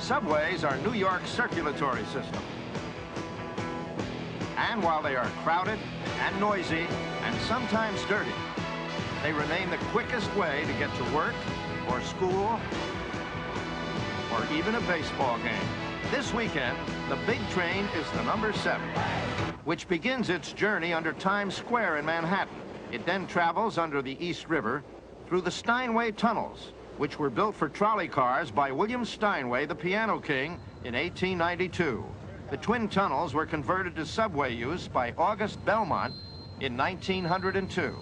subways are New York's circulatory system. And while they are crowded and noisy and sometimes dirty, they remain the quickest way to get to work or school or even a baseball game. This weekend, the big train is the number 7, which begins its journey under Times Square in Manhattan. It then travels under the East River through the Steinway tunnels, which were built for trolley cars by William Steinway, the Piano King, in 1892. The twin tunnels were converted to subway use by August Belmont in 1902.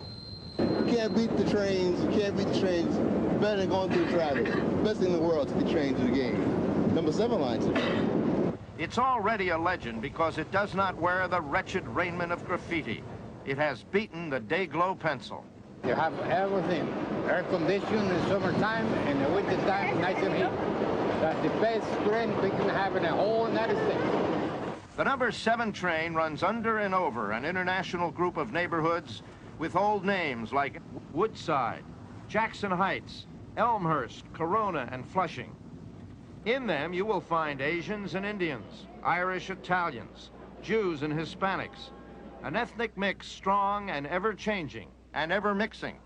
You can't beat the trains. You can't beat the trains better than going through traffic. Best thing in the world to the train to the game. Number 7 line to the game. It's already a legend because it does not wear the wretched raiment of graffiti. It has beaten the Day-Glow pencil. You have everything. Air conditioning in summertime and the winter time, nice and heat. That's the best train we can have in the whole United States. The number 7 train runs under and over an international group of neighborhoods with old names like Woodside, Jackson Heights, Elmhurst, Corona, and Flushing. In them, you will find Asians and Indians, Irish, Italians, Jews and Hispanics, an ethnic mix strong and ever-changing and ever-mixing.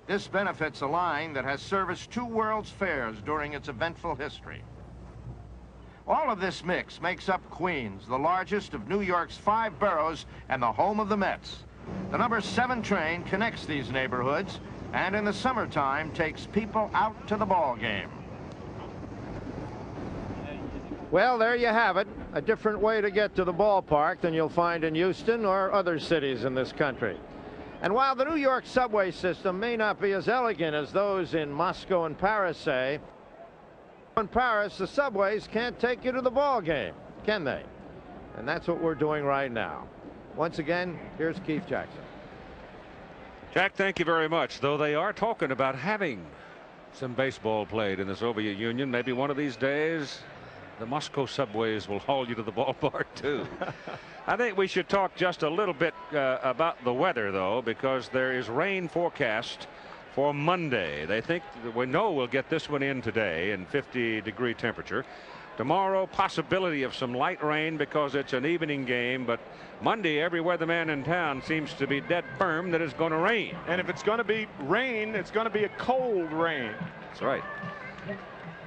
This benefits a line that has serviced 2 World's Fairs during its eventful history. All of this mix makes up Queens, the largest of New York's 5 boroughs and the home of the Mets. The number 7 train connects these neighborhoods and in the summertime takes people out to the ball game. Well, there you have it, a different way to get to the ballpark than you'll find in Houston or other cities in this country. And while the New York subway system may not be as elegant as those in Moscow and Paris, say, in Paris, the subways can't take you to the ball game, can they? And that's what we're doing right now. Once again, here's Keith Jackson. Jack, thank you very much. Though they are talking about having some baseball played in the Soviet Union, maybe one of these days the Moscow subways will haul you to the ballpark too. I think we should talk just a little bit about the weather, though, because there is rain forecast for Monday. They think, we know we'll get this one in today in 50-degree temperature. Tomorrow, possibility of some light rain because it's an evening game, but Monday, every weatherman in town seems to be dead firm that it's going to rain. And if it's going to be rain, it's going to be a cold rain. That's right.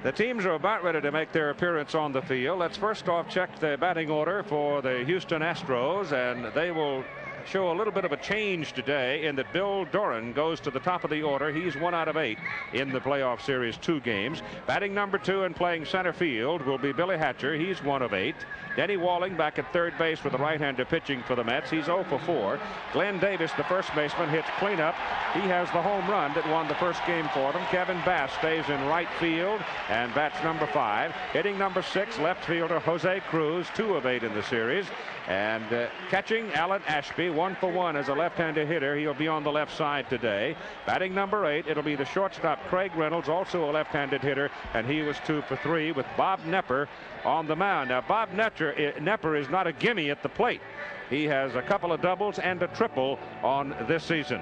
The teams are about ready to make their appearance on the field. Let's first off check the batting order for the Houston Astros, and they will show a little bit of a change today in that Bill Doran goes to the top of the order. He's 1 out of 8 in the playoff series 2 games. Batting number 2 and playing center field will be Billy Hatcher. He's 1 of 8. Denny Walling back at third base with the right-hander pitching for the Mets. He's 0 for 4. Glenn Davis, the first baseman, hits cleanup. He has the home run that won the first game for them. Kevin Bass stays in right field and bats number 5. Hitting number 6, left fielder Jose Cruz, 2 of 8 in the series. And catching Alan Ashby, 1 for 1 as a left-handed hitter. He'll be on the left side today. Batting number 8, it'll be the shortstop Craig Reynolds, also a left-handed hitter, and he was 2 for 3 with Bob Nepper on the mound. Now, Bob Nepper is not a gimme at the plate. He has a couple of doubles and a triple on this season.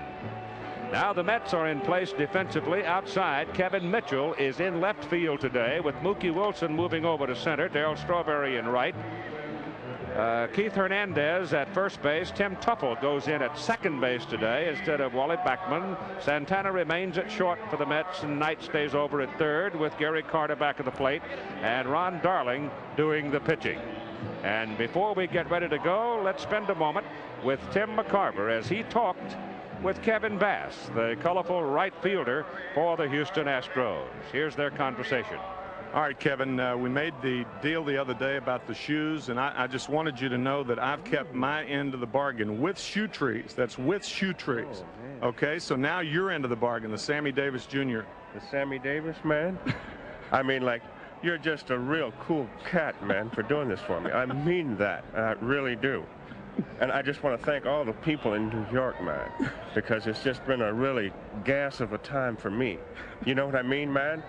Now the Mets are in place defensively. Outside, Kevin Mitchell is in left field today with Mookie Wilson moving over to center. Darryl Strawberry in right. Keith Hernandez at first base. Tim Tuffle goes in at second base today instead of Wally Backman. Santana remains at short for the Mets, and Knight stays over at third with Gary Carter back at the plate and Ron Darling doing the pitching. And before we get ready to go, let's spend a moment with Tim McCarver as he talked with Kevin Bass, the colorful right fielder for the Houston Astros. Here's their conversation. All right, Kevin, we made the deal the other day about the shoes, and I just wanted you to know that I've kept my end of the bargain with Shoe Trees. That's with Shoe Trees. Oh, okay, so now your end of the bargain, the Sammy Davis Jr. The Sammy Davis, man? I mean, like, you're just a real cool cat, man, for doing this for me. I mean that. I really do. And I just want to thank all the people in New York, man, because it's just been a really gas of a time for me. You know what I mean, man?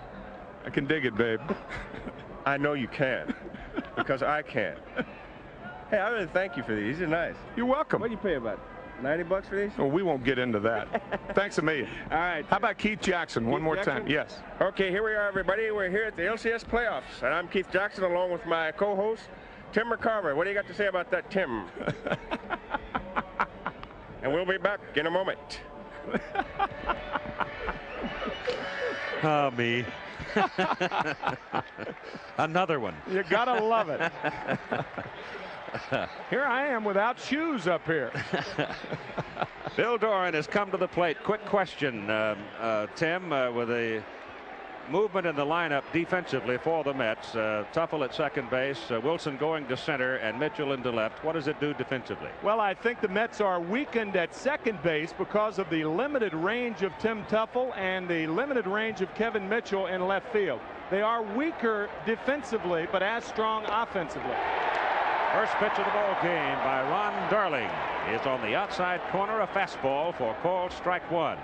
I can dig it, babe. I know you can, because I can. Hey, I really thank you for these. These are nice. You're welcome. What do you pay about $90 for these? Well, we won't get into that. Thanks a million. All right. How about Keith Jackson one more Jackson? time? Yes. Okay, here we are, everybody. We're here at the LCS playoffs, and I'm Keith Jackson along with my co-host, Tim McCarver. What do you got to say about that, Tim? And we'll be back in a moment. Oh, me. Another one. You gotta love it. Here I am without shoes up here. Bill Doran has come to the plate. Quick question, Tim, with a movement in the lineup defensively for the Mets. Tuffle at second base, Wilson going to center, and Mitchell into left. What does it do defensively? Well, I think the Mets are weakened at second base because of the limited range of Tim Tuffle and the limited range of Kevin Mitchell in left field. They are weaker defensively, but as strong offensively. First pitch of the ball game by Ron Darling is on the outside corner, a fastball for called strike one.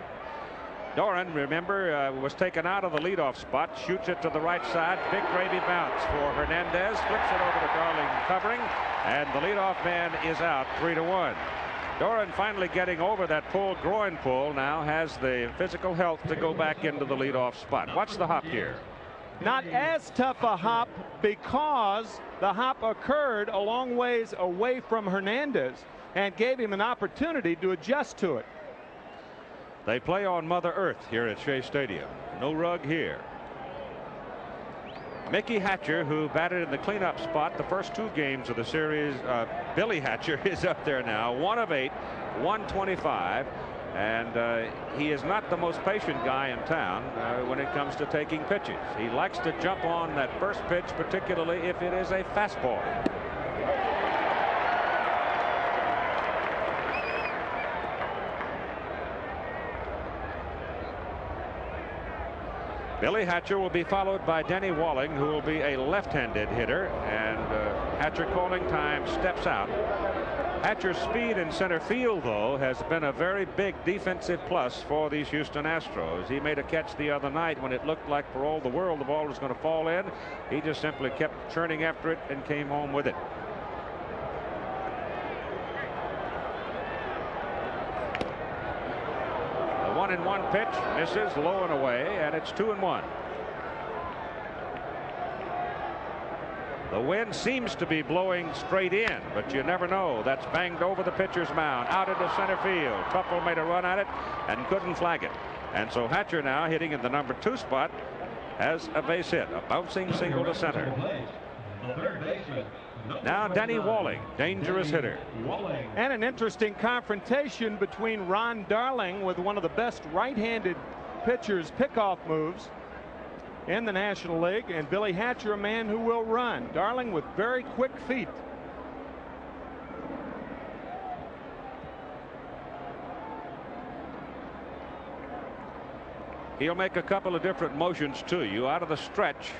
Doran, remember, was taken out of the leadoff spot, shoots it to the right side, big gravy bounce for Hernandez, flips it over to Darling covering, and the leadoff man is out 3-1. Doran finally getting over that pulled groin pull, now has the physical health to go back into the leadoff spot. Watch the hop here. Not as tough a hop because the hop occurred a long ways away from Hernandez and gave him an opportunity to adjust to it. They play on Mother Earth here at Shea Stadium. No rug here. Mickey Hatcher, who batted in the cleanup spot the first two games of the series. Billy Hatcher is up there now, 1 of 8, 125. And he is not the most patient guy in town when it comes to taking pitches. He likes to jump on that first pitch, particularly if it is a fastball. Billy Hatcher will be followed by Denny Walling, who will be a left-handed hitter, and Hatcher calling time steps out. Hatcher's speed in center field, though, has been a very big defensive plus for these Houston Astros. He made a catch the other night when it looked like for all the world the ball was going to fall in. He just simply kept churning after it and came home with it. The 1-1 pitch misses low and away, and it's 2-1. The wind seems to be blowing straight in, but you never know. That's banged over the pitcher's mound, out into center field. Tuffle made a run at it and couldn't flag it. And so Hatcher now hitting in the number 2 spot has a base hit, a bouncing single to center. Now Denny Walling, dangerous hitter. And an interesting confrontation between Ron Darling with one of the best right-handed pitchers' pickoff moves in the National League, and Billy Hatcher, a man who will run. Darling with very quick feet. He'll make a couple of different motions to you. Out of the stretch,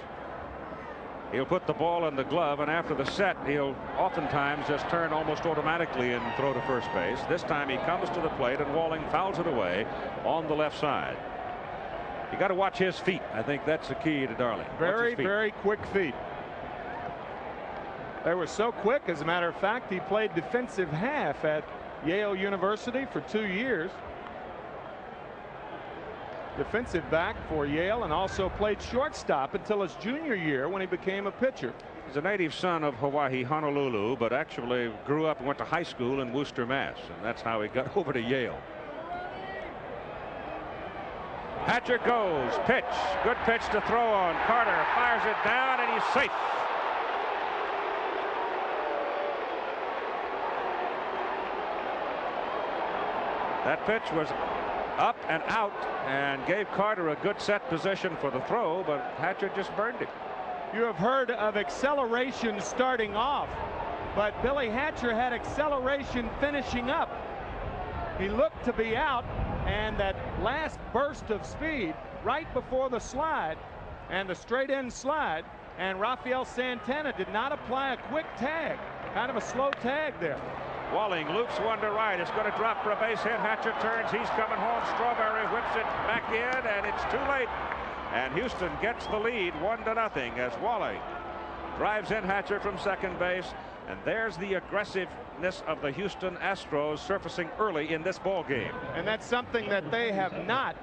he'll put the ball in the glove, and after the set, he'll oftentimes just turn almost automatically and throw to first base. This time he comes to the plate, and Walling fouls it away on the left side. You got to watch his feet. I think that's the key to Darling. Very, very quick feet. They were so quick, as a matter of fact, he played defensive half at Yale University for 2 years. Defensive back for Yale, and also played shortstop until his junior year when he became a pitcher. He's a native son of Hawaii, Honolulu, but actually grew up and went to high school in Worcester, Mass. And that's how he got over to Yale. Hatcher goes, pitch, good pitch to throw on. Carter fires it down, and he's safe. That pitch was up and out and gave Carter a good set position for the throw, but Hatcher just burned it. You have heard of acceleration starting off, but Billy Hatcher had acceleration finishing up. He looked to be out, and that last burst of speed right before the slide and the straight end slide, and Rafael Santana did not apply a quick tag, kind of a slow tag there. Walling loops one to right. It's going to drop for a base hit. Hatcher turns. He's coming home. Strawberry whips it back in, and it's too late. And Houston gets the lead 1-0 as Walling drives in Hatcher from second base. And there's the aggressiveness of the Houston Astros surfacing early in this ball game. And that's something that they have not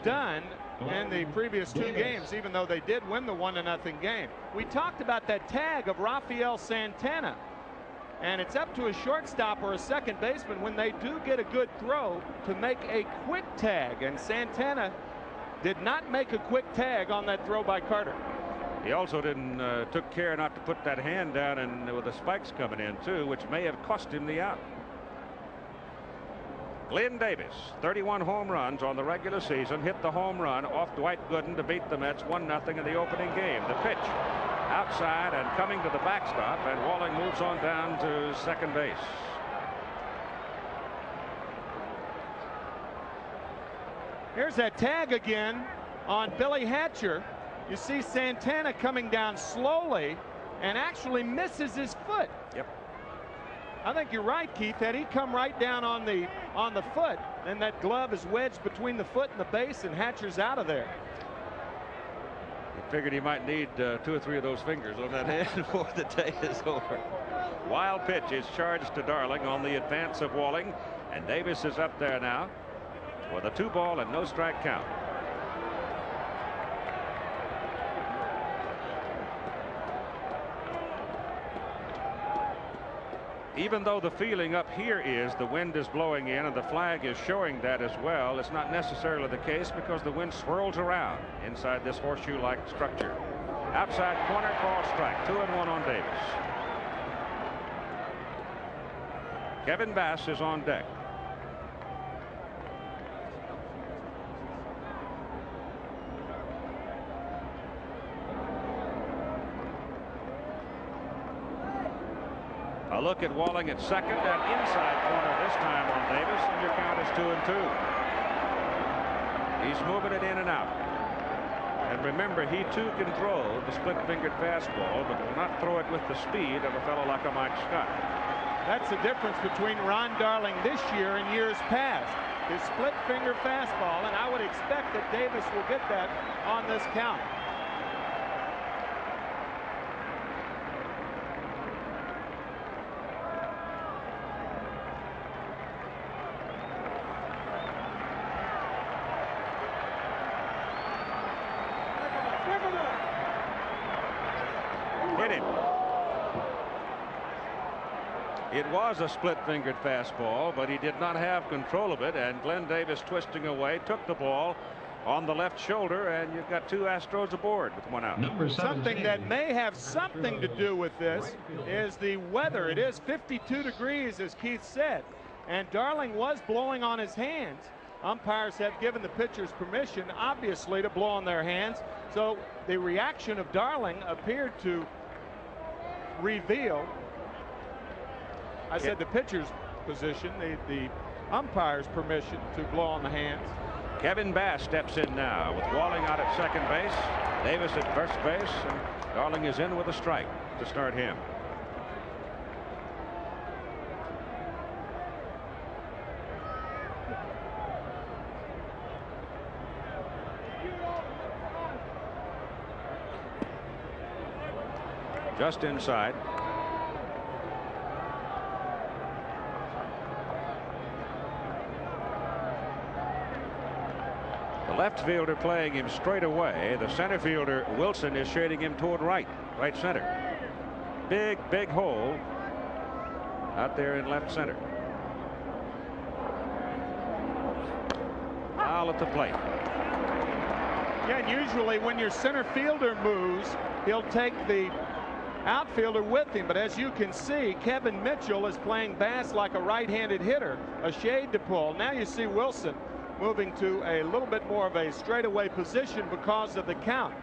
done in the previous 2 games, even though they did win the 1-0 game. We talked about that tag of Rafael Santana, and it's up to a shortstop or a second baseman when they do get a good throw to make a quick tag, and Santana did not make a quick tag on that throw by Carter. He also took care not to put that hand down, and with the spikes coming in too, which may have cost him the out. Glenn Davis, 31 home runs on the regular season, hit the home run off Dwight Gooden to beat the Mets 1-0 in the opening game. The pitch outside and coming to the backstop, and Walling moves on down to second base. Here's that tag again on Billy Hatcher. You see Santana coming down slowly and actually misses his foot. Yep. I think you're right, Keith. Had he come right down on the foot, then that glove is wedged between the foot and the base, and Hatcher's out of there. He figured he might need 2 or 3 of those fingers on that hand before the day is over. Wild pitch is charged to Darling on the advance of Walling, and Davis is up there now with a 2-ball and no strike count. Even though the feeling up here is the wind is blowing in and the flag is showing that as well, it's not necessarily the case because the wind swirls around inside this horseshoe-like structure. Outside corner, call strike. 2-1 on Davis. Kevin Bass is on deck. A look at Walling at second, and inside corner this time on Davis, and your count is 2-2. He's moving it in and out. And remember, he too can throw the split-fingered fastball, but will not throw it with the speed of a fellow like a Mike Scott. That's the difference between Ron Darling this year and years past. His split-finger fastball, and I would expect that Davis will get that on this count. Hit him. It was a split-fingered fastball, but he did not have control of it, and Glenn Davis, twisting away, took the ball on the left shoulder, and you've got 2 Astros aboard with 1 out. Something that may have something to do with this is the weather. It is 52 degrees, as Keith said, and Darling was blowing on his hands. Umpires have given the pitchers permission, obviously, to blow on their hands, so the reaction of Darling appeared to reveal, I said the pitcher's position, the umpire's permission to blow on the hands. Kevin Bass steps in now with Walling out at second base, Davis at first base, and Darling is in with a strike to start him. Just inside. The left fielder playing him straight away. The center fielder Wilson is shading him toward right center. Big hole out there in left center. Foul at the plate. Yeah, and usually when your center fielder moves, he'll take the outfielder with him, but as you can see, Kevin Mitchell is playing Bass like a right-handed hitter, a shade to pull. Now you see Wilson moving to a little bit more of a straightaway position because of the count.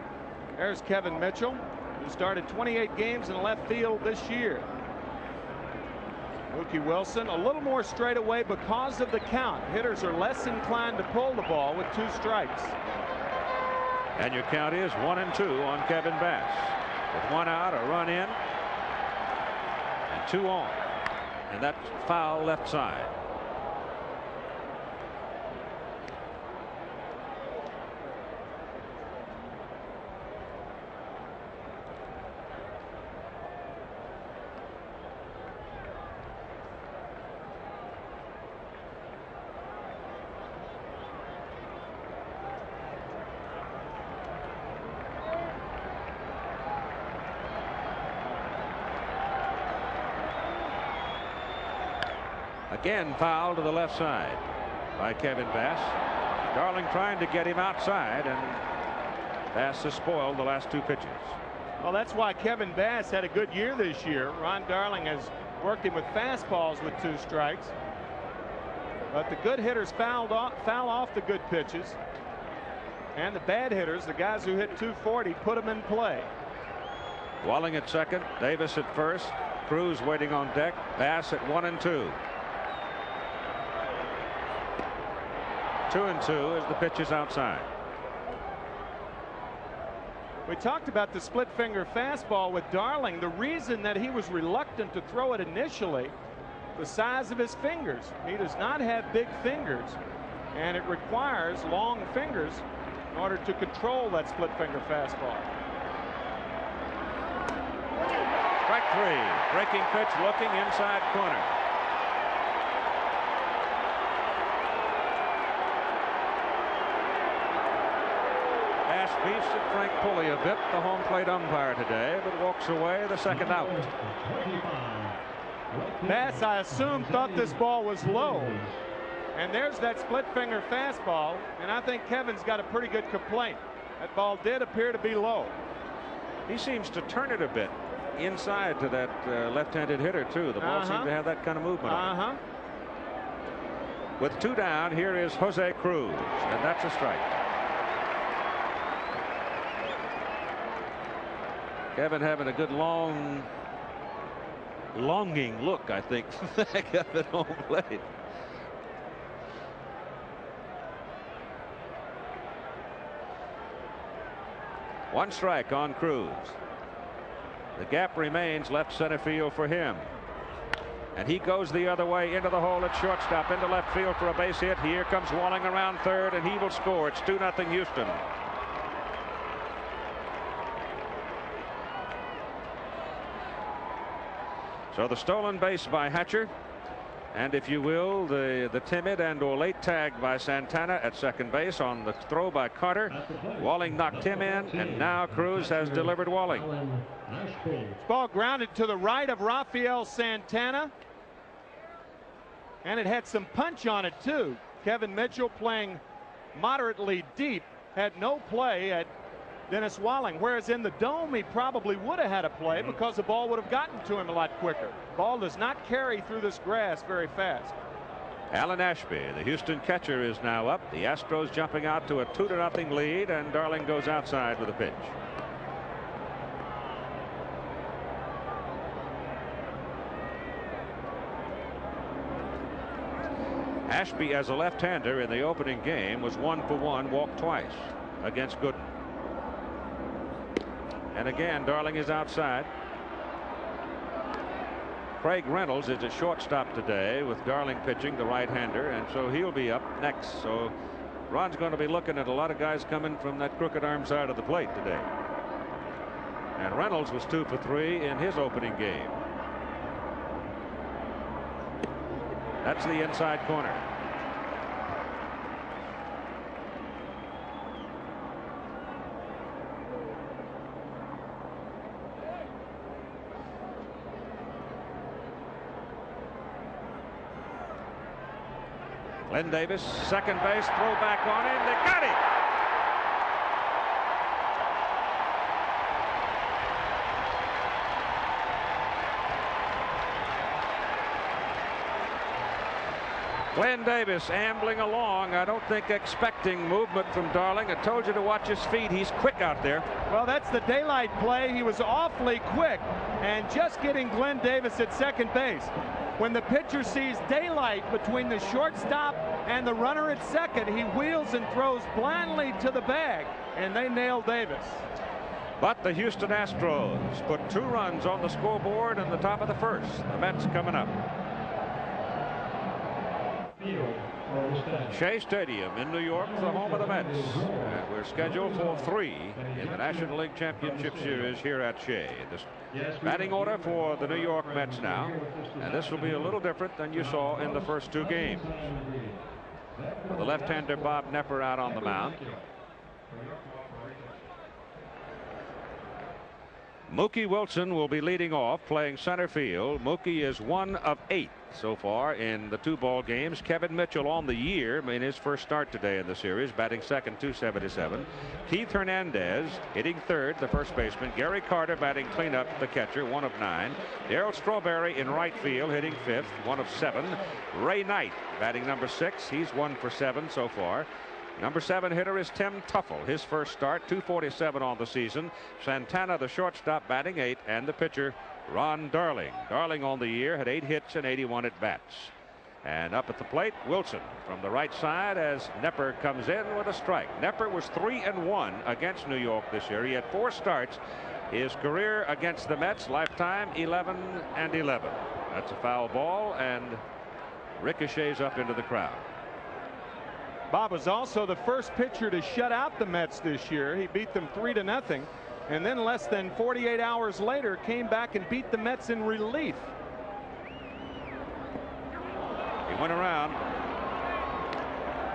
There's Kevin Mitchell, who started 28 games in left field this year. Mookie Wilson a little more straightaway because of the count. Hitters are less inclined to pull the ball with 2 strikes. And your count is 1-2 on Kevin Bass. With 1 out, a run in, and 2 on. And that's foul left side. Again foul to the left side by Kevin Bass. Darling trying to get him outside, and Bass has spoiled the last 2 pitches. Well, that's why Kevin Bass had a good year this year. Ron Darling has worked him with fastballs with 2 strikes. But the good hitters foul off the good pitches. And the bad hitters, the guys who hit 240, put them in play. Walling at second, Davis at first, Cruz waiting on deck, Bass at 1 and 2. 2 and 2 as the pitch is outside. We talked about the split finger fastball with Darling. The reason that he was reluctant to throw it initially, the size of his fingers. He does not have big fingers, and it requires long fingers in order to control that split finger fastball. Strike 3. Breaking pitch, looking inside corner. Bass beats at Frank Pulley a bit, the home plate umpire today, but walks away the second out. Bass, I assume, thought this ball was low. And there's that split finger fastball, and I think Kevin's got a pretty good complaint. That ball did appear to be low. He seems to turn it a bit inside to that left-handed hitter too. The ball seemed to have that kind of movement on it. With 2 down, here is Jose Cruz, and that's a strike. Kevin having a good longing look, I think, back up at home plate. One strike on Cruz. The gap remains left center field for him. And he goes the other way into the hole at shortstop, into left field for a base hit. Here comes Walling around third, and he will score. It's 2-0 Houston. So the stolen base by Hatcher, and if you will, the timid and or late tag by Santana at second base on the throw by Carter. Walling knocked him in, and now Cruz has delivered Walling. Ball grounded to the right of Rafael Santana, and it had some punch on it too. Kevin Mitchell, playing moderately deep, had no play at Dennis Walling, whereas in the dome he probably would have had a play because the ball would have gotten to him a lot quicker. Ball does not carry through this grass very fast. Alan Ashby, the Houston catcher, is now up. The Astros jumping out to a 2-0 lead, and Darling goes outside with a pitch. Ashby, as a left-hander in the opening game, was 1 for 1, walked twice against Gooden. And again, Darling is outside. Craig Reynolds is a shortstop today with Darling pitching, the right-hander, and so he'll be up next. So Ron's going to be looking at a lot of guys coming from that crooked arm side of the plate today. And Reynolds was 2 for 3 in his opening game. That's the inside corner. Glenn Davis, second base, throw back on him. They got him. Glenn Davis ambling along. I don't think expecting movement from Darling. I told you to watch his feet. He's quick out there. Well, that's the daylight play. He was awfully quick and just getting Glenn Davis at second base. When the pitcher sees daylight between the shortstop and the runner at second, he wheels and throws blindly to the bag, and they nail Davis. But the Houston Astros put 2 runs on the scoreboard in the top of the first. The Mets coming up. Shea Stadium in New York, the home of the Mets. And we're scheduled for 3 in the National League Championship Series here at Shea. This batting order for the New York Mets now, and this will be a little different than you saw in the first 2 games. With the left-hander Bob Nepper out on the mound. Mookie Wilson will be leading off, playing center field. Mookie is 1 of 8 so far in the 2 ball games. Kevin Mitchell on the year in his first start today in the series, batting second, 277. Keith Hernandez hitting third, the first baseman. Gary Carter batting cleanup, the catcher, 1 of 9. Darryl Strawberry in right field, hitting fifth, 1 of 7. Ray Knight batting number 6. He's 1 for 7 so far. Number 7 hitter is Tim Tuffle. His first start, 247 on the season. Santana, the shortstop, batting 8, and the pitcher, Ron Darling. Darling on the year had 8 hits and 81 at bats. And up at the plate, Wilson from the right side as Nepper comes in with a strike. Nepper was 3-1 against New York this year. He had 4 starts. His career against the Mets, lifetime 11-11. That's a foul ball and ricochets up into the crowd. Bob was also the first pitcher to shut out the Mets this year. He beat them 3-0, and then less than 48 hours later came back and beat the Mets in relief. He went around,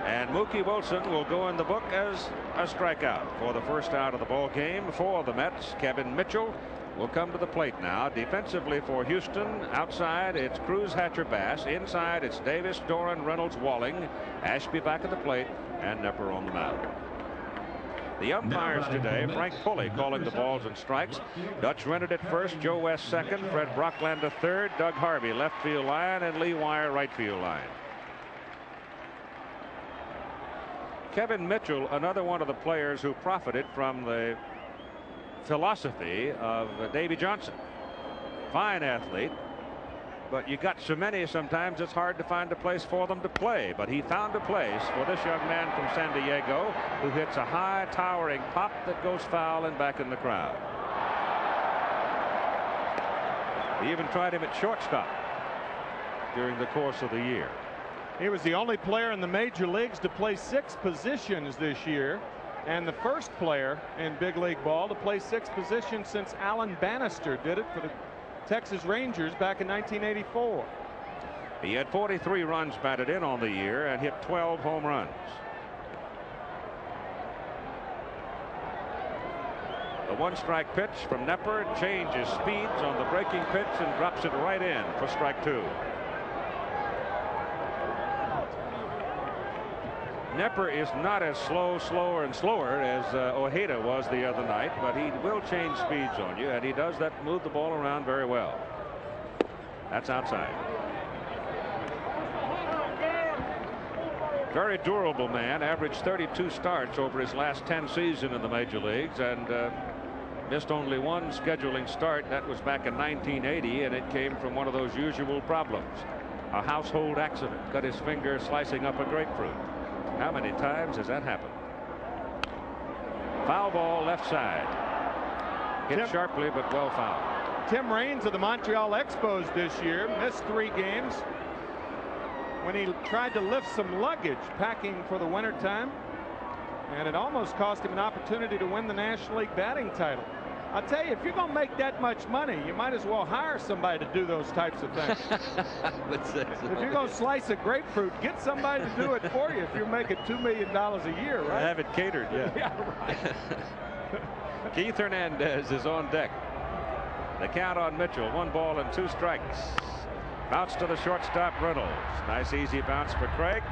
and Mookie Wilson will go in the book as a strikeout for the first out of the ball game for the Mets. Kevin Mitchell will come to the plate now. Defensively for Houston, outside it's Cruz, Hatcher, Bass. Inside it's Davis, Doran, Reynolds, Walling, Ashby back at the plate, and Nepper on the mound. The umpires today, Frank Pulley calling the balls and strikes. Dutch Rennet at first, Joe West second, Fred Brocklander third, Doug Harvey left field line, and Lee Wire right field line. Kevin Mitchell, another one of the players who profited from the philosophy of Davy Johnson. Fine athlete, but you got so many sometimes it's hard to find a place for them to play. But he found a place for this young man from San Diego who hits a high towering pop that goes foul and back in the crowd. He even tried him at shortstop during the course of the year. He was the only player in the major leagues to play 6 positions this year, and the first player in big league ball to play 6 positions since Alan Bannister did it for the Texas Rangers back in 1984. He had 43 runs batted in on the year and hit 12 home runs. The 1-strike pitch from Nepper changes speeds on the breaking pitch and drops it right in for strike 2. Nepper is not as slower and slower as Ojeda was the other night, but he will change speeds on you, and he does that, move the ball around very well. That's outside. Very durable man, averaged 32 starts over his last 10 seasons in the major leagues, and missed only 1 scheduling start. That was back in 1980, and it came from one of those usual problems. A household accident, cut his finger slicing up a grapefruit. How many times has that happened? Foul ball left side. Hit sharply but well fouled. Tim Raines of the Montreal Expos this year missed 3 games when he tried to lift some luggage packing for the wintertime, and it almost cost him an opportunity to win the National League batting title. I'll tell you, if you're going to make that much money, you might as well hire somebody to do those types of things. If you're going to slice a grapefruit, get somebody to do it for you if you're making $2 million a year, right? Have it catered, yeah. Yeah, right. Keith Hernandez is on deck. The count on Mitchell, 1 ball and 2 strikes. Bounce to the shortstop, Reynolds. Nice easy bounce for Craig,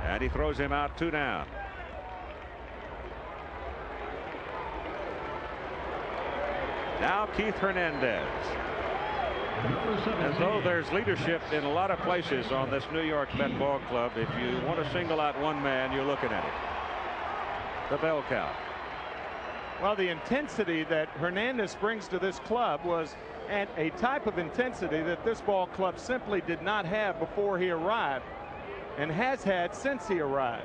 and he throws him out 2 down. Now Keith Hernandez. As though there's leadership in a lot of places on this New York Met ball club. If you want to single out one man, you're looking at it. The bell cow. Well, the intensity that Hernandez brings to this club was at a type of intensity that this ball club simply did not have before he arrived, and has had since he arrived.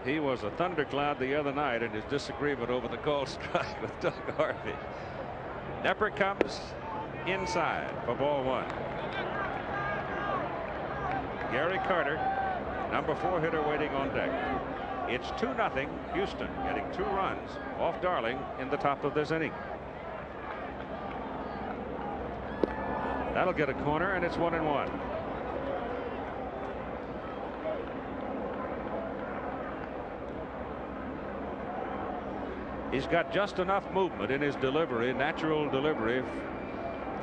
He was a thundercloud the other night in his disagreement over the called strike with Doug Harvey. Nepper comes inside for ball 1. Gary Carter, number 4 hitter, waiting on deck. It's 2-0 Houston, getting 2 runs off Darling in the top of this inning. That'll get a corner, and it's 1-1. He's got just enough movement in his delivery, natural delivery.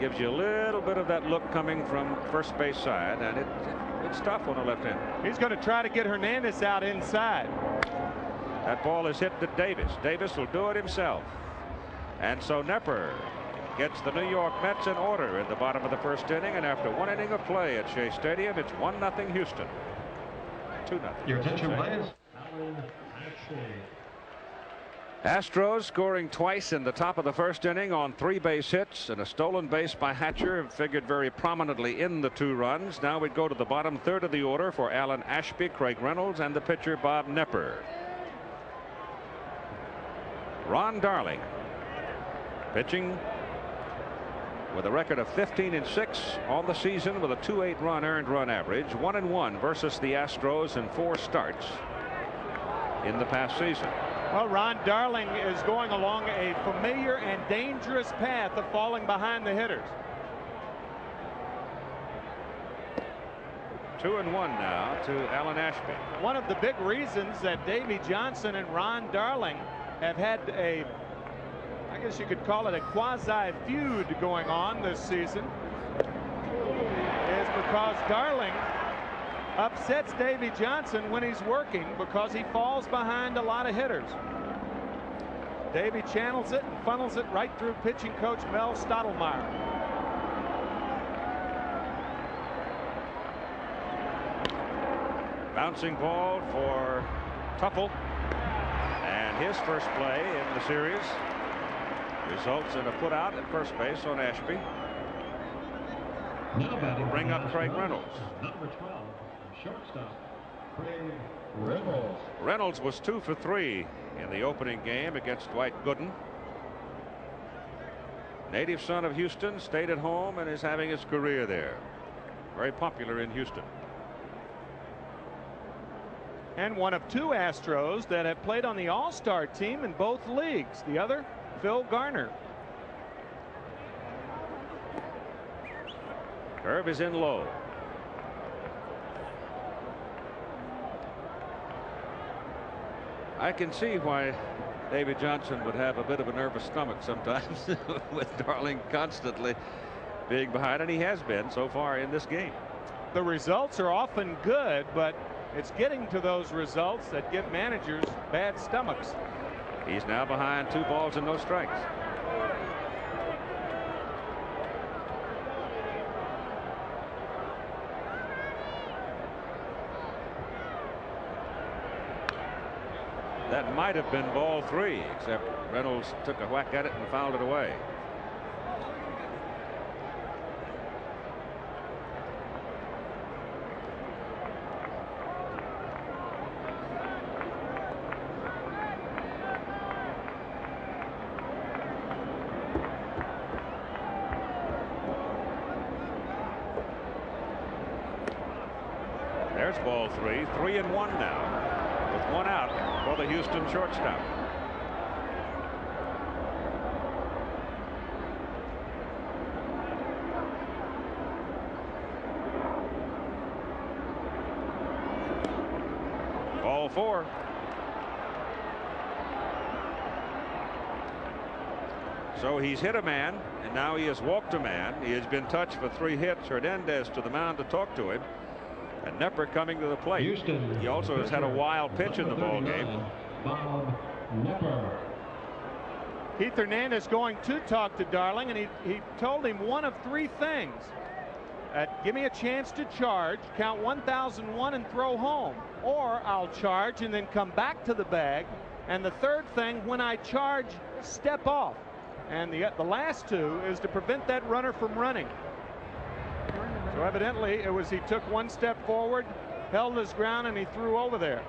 Gives you a little bit of that look coming from first base side, and it's tough on the left hand. He's going to try to get Hernandez out inside. That ball is hit to Davis. Davis will do it himself. And so Nepper gets the New York Mets in order in the bottom of the first inning, and after 1 inning of play at Shea Stadium, it's 1-0 Houston. 2-0. Your attention, please. Astros scoring twice in the top of the first inning on 3 base hits, and a stolen base by Hatcher figured very prominently in the 2 runs. Now we go to the bottom third of the order for Alan Ashby, Craig Reynolds, and the pitcher Bob Nepper. Ron Darling pitching with a record of 15-6 on the season with a 2.8 run earned run average, 1-1 versus the Astros in 4 starts in the past season. Well, Ron Darling is going along a familiar and dangerous path of falling behind the hitters. 2-1 now to Alan Ashby. One of the big reasons that Davey Johnson and Ron Darling have had a, I guess you could call it a quasi feud going on this season, is because Darling upsets Davey Johnson when he's working because he falls behind a lot of hitters. Davey channels it and funnels it right through pitching coach Mel Stottlemyre. Bouncing ball for Tuffle, and his first play in the series results in a put out at first base on Ashby. That'll bring up Craig Reynolds. Number 12, shortstop, Craig Reynolds. Reynolds was 2 for 3 in the opening game against Dwight Gooden. Native son of Houston, stayed at home and is having his career there. Very popular in Houston. And one of 2 Astros that have played on the All-Star team in both leagues. The other, Phil Garner. Curve is in low. I can see why David Johnson would have a bit of a nervous stomach sometimes with Darling constantly being behind, and he has been so far in this game. The results are often good, but it's getting to those results that give managers bad stomachs. He's now behind 2 balls and no strikes. That might have been ball 3, except Reynolds took a whack at it and fouled it away. There's ball 3, 3-1 now, with 1 out for the Houston shortstop. Ball 4. So he's hit a man, and now he has walked a man. He has been touched for 3 hits. Hernandez to the mound to talk to him. And Nepper coming to the plate. Houston, he also has had a wild pitch in the ball game. Bob Nepper. Keith Hernandez going to talk to Darling, and he told him one of 3 things. Give me a chance to charge, count 1001 and throw home, or I'll charge and then come back to the bag. And the third thing, when I charge, step off. And the last 2 is to prevent that runner from running. So evidently it was he took 1 step forward, held his ground, and he threw over there.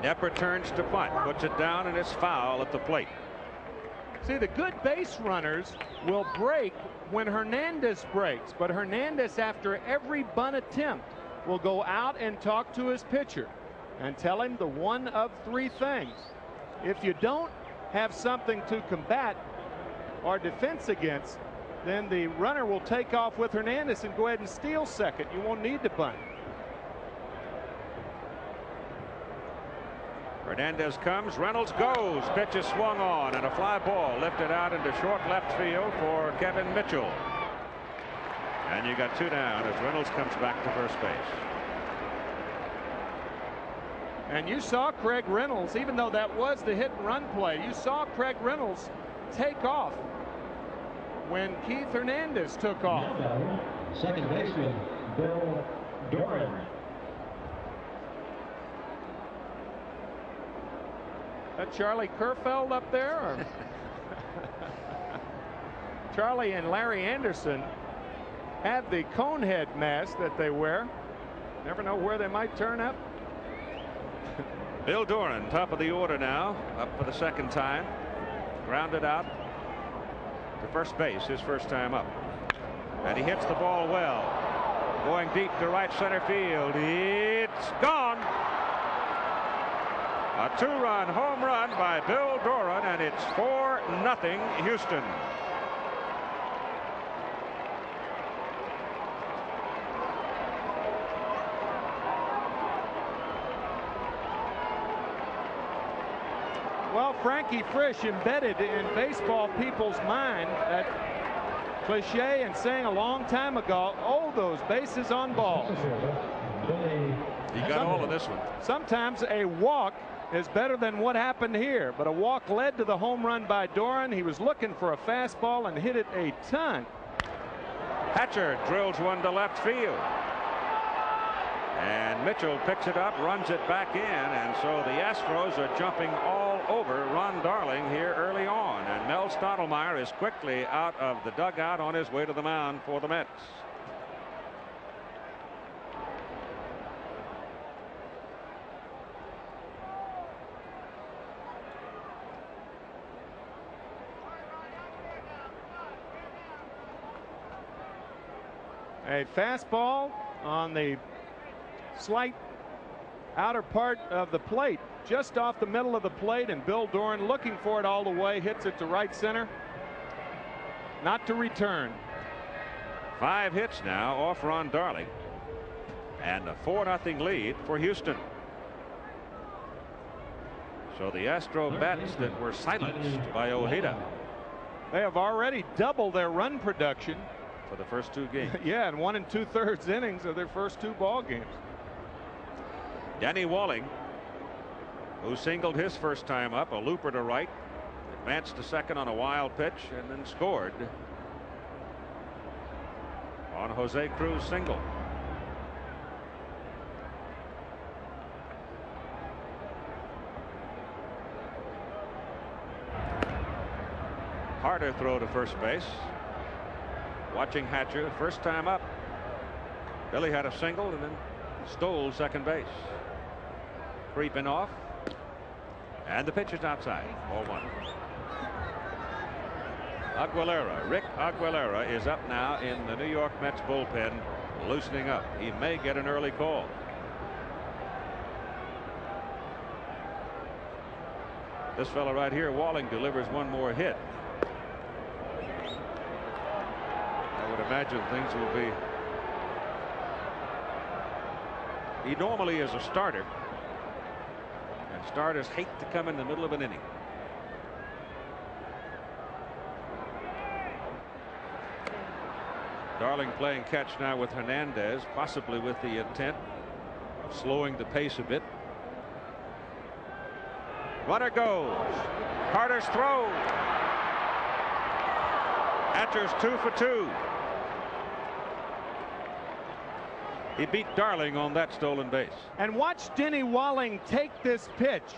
Nepper turns to punt, puts it down, and it's foul at the plate. See, the good base runners will break when Hernandez breaks, but Hernandez, after every bunt attempt, will go out and talk to his pitcher and tell him the one of 3 things. If you don't have something to combat or defense against, then the runner will take off with Hernandez and go ahead and steal second. You won't need to bunt. Hernandez comes, Reynolds goes, pitch is swung on, and a fly ball lifted out into short left field for Kevin Mitchell. And you got 2 down as Reynolds comes back to first base. And you saw Craig Reynolds, even though that was the hit and run play, you saw Craig Reynolds take off when Keith Hernandez took off. Second baseman Bill Doran. That Charlie Kerfeld up there? Or? Charlie and Larry Anderson have the conehead mask that they wear. Never know where they might turn up. Bill Doran, top of the order now, up for the second time. Grounded out to first base, his first time up. And he hits the ball well. Going deep to right center field. It's gone. A 2-run home run by Bill Doran, and it's 4-0 Houston. Well, Frankie Frisch embedded in baseball people's mind that cliche and saying a long time ago, oh, those bases on balls. He got all of this one. Sometimes a walk is better than what happened here, but a walk led to the home run by Doran. He was looking for a fastball and hit it a ton. Hatcher drills one to left field. And Mitchell picks it up, runs it back in, and so the Astros are jumping all over Ron Darling here early on. And Mel Stottlemyre is quickly out of the dugout on his way to the mound for the Mets. A fastball on the slight outer part of the plate, just off the middle of the plate, and Bill Doran looking for it all the way, hits it to right center. Not to return. 5 hits now off Ron Darling, and a 4-0 lead for Houston. So the Astro bats that were silenced by Ojeda. They have already doubled their run production for the first 2 games. Yeah, in 1 2/3 innings of their first 2 ball games. Danny Walling, who singled his first time up, a looper to right, advanced to second on a wild pitch, and then scored on Jose Cruz's single. Harder throw to first base. Watching Hatcher, first time up. Billy had a single and then stole second base. Creeping off, and the pitch is outside. Ball 1. Aguilera, Rick Aguilera, is up now in the New York Mets bullpen, loosening up. He may get an early call. This fella right here, Walling, delivers one more hit. I would imagine things will be. He normally is a starter, and starters hate to come in the middle of an inning. Darling playing catch now with Hernandez, possibly with the intent of slowing the pace a bit. Runner goes. Carter's throw. Hatcher's 2 for 2. He beat Darling on that stolen base. And watch Denny Walling take this pitch.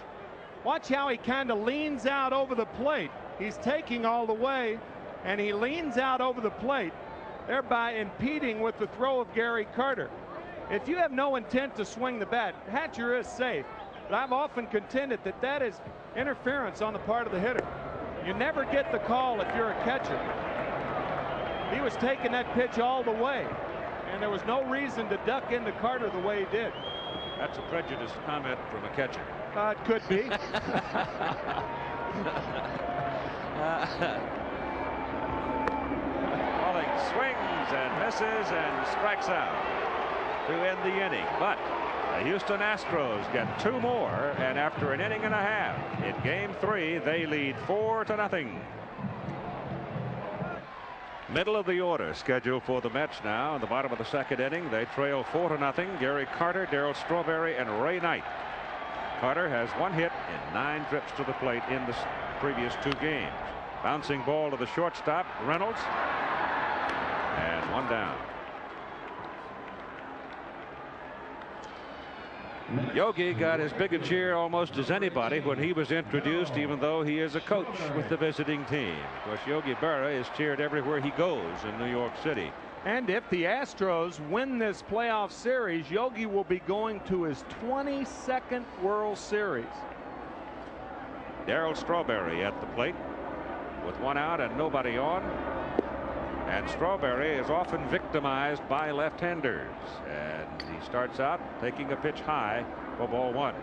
Watch how he kind of leans out over the plate. He's taking all the way, and he leans out over the plate, thereby impeding with the throw of Gary Carter. If you have no intent to swing the bat, Hatcher is safe. But I've often contended that that is interference on the part of the hitter. You never get the call if you're a catcher. He was taking that pitch all the way, and there was no reason to duck into Carter the way he did. That's a prejudiced comment from a catcher. It could be. swings and misses and strikes out to end the inning. But the Houston Astros get 2 more, and after an inning and a half in Game 3, they lead 4-0. Middle of the order scheduled for the Mets now. In the bottom of the 2nd inning, they trail 4-0. Gary Carter, Darryl Strawberry, and Ray Knight. Carter has 1 hit and 9 trips to the plate in the previous 2 games. Bouncing ball to the shortstop, Reynolds, and 1 down. Yogi got as big a cheer almost as anybody when he was introduced, even though he is a coach with the visiting team. Of course, Yogi Berra is cheered everywhere he goes in New York City. And if the Astros win this playoff series, Yogi will be going to his 22nd World Series. Darryl Strawberry at the plate with 1 out and nobody on. And Strawberry is often victimized by left-handers, and he starts out taking a pitch high for ball 1.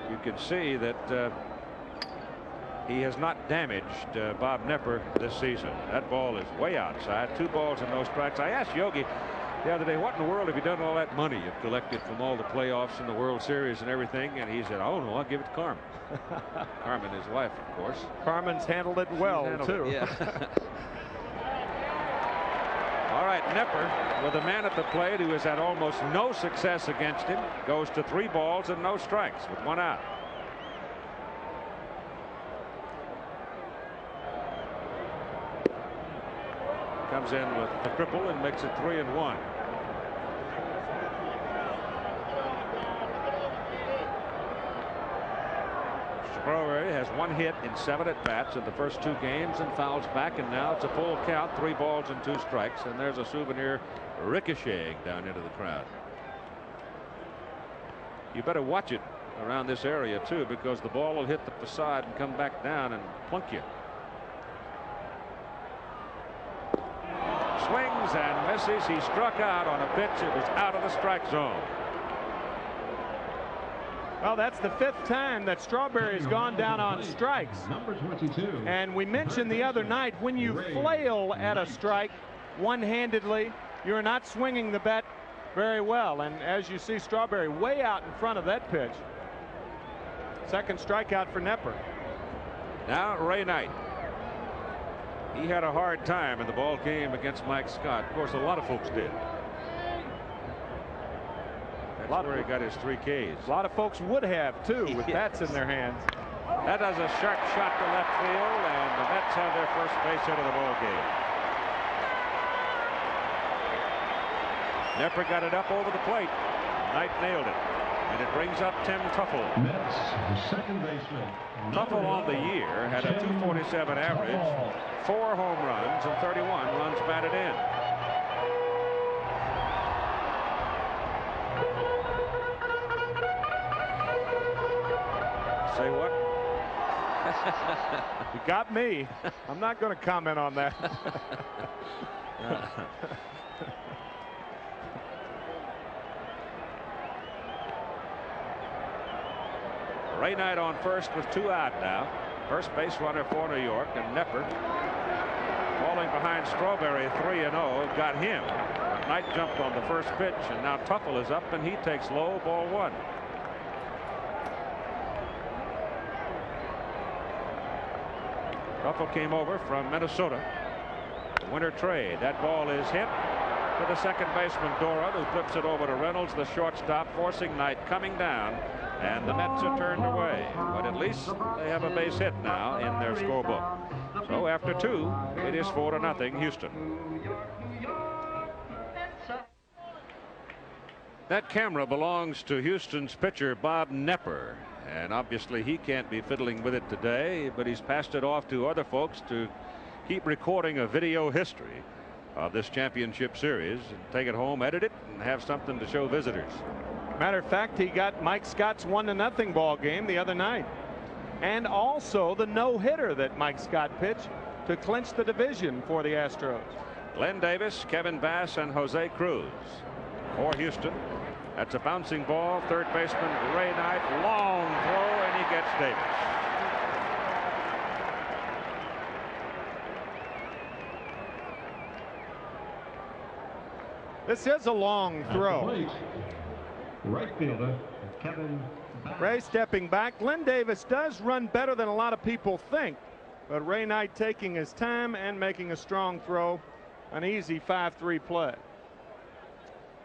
You can see that he has not damaged Bob Nepper this season. That ball is way outside. 2 balls and no strikes. I asked Yogi the other day, what in the world have you done all that money you've collected from all the playoffs and the World Series and everything? And he said, oh no, I'll give it to Carmen. Carmen, his wife, of course. Carmen's handled it well, too. Yeah. All right, Nepper, with a man at the plate who has had almost no success against him, goes to 3 balls and no strikes with 1 out. Comes in with a triple and makes it 3-1. Strawberry has 1 hit in 7 at-bats in the first 2 games and fouls back, and now it's a full count, 3 balls and 2 strikes, and there's a souvenir ricocheting down into the crowd. You better watch it around this area too, because the ball will hit the facade and come back down and plunk you. Swings and misses. He struck out on a pitch. It was out of the strike zone. Well, that's the 5th time that Strawberry has gone down on strikes. Number 22. And we mentioned the other night, when you flail at a strike one-handedly, you're not swinging the bat very well. And as you see, Strawberry way out in front of that pitch. 2nd strikeout for Nepper. Now Ray Knight. He had a hard time in the ball game against Mike Scott. Of course, a lot of folks did. That's where he got his 3 Ks. A lot of folks would have, too, with bats in their hands. That does a sharp shot to left field, and the Mets have their first base hit of the ball game. Nepper got it up over the plate. Knight nailed it. And it brings up Tim Tuffle. Mets, the 2nd baseman. Tuffle on the year had a .247 average, 4 home runs, and 31 runs batted in. Say what? You got me. I'm not going to comment on that. Ray Knight on first with 2 out now. First base runner for New York, and Nepper falling behind Strawberry 3-0 got him. Knight jumped on the first pitch, and now Tuffle is up and he takes low, ball 1. Tuffle came over from Minnesota. The winter trade. That ball is hit to the 2nd baseman Doran, who flips it over to Reynolds, the shortstop, forcing Knight coming down, and the Mets are turned away. But at least they have a base hit now in their scorebook. So after 2, it is 4-0 Houston. That camera belongs to Houston's pitcher Bob Nepper, and obviously he can't be fiddling with it today, but he's passed it off to other folks to keep recording a video history of this championship series and take it home, edit it, and have something to show visitors. Matter of fact, he got Mike Scott's 1-0 ball game the other night, and also the no-hitter that Mike Scott pitched to clinch the division for the Astros. Glenn Davis, Kevin Bass, and Jose Cruz for Houston. That's a bouncing ball. 3rd baseman Ray Knight, long throw, and he gets Davis. This is a long throw. Plate, right fielder Kevin Bass. Ray stepping back. Glenn Davis does run better than a lot of people think, but Ray Knight taking his time and making a strong throw. An easy 5-3 play.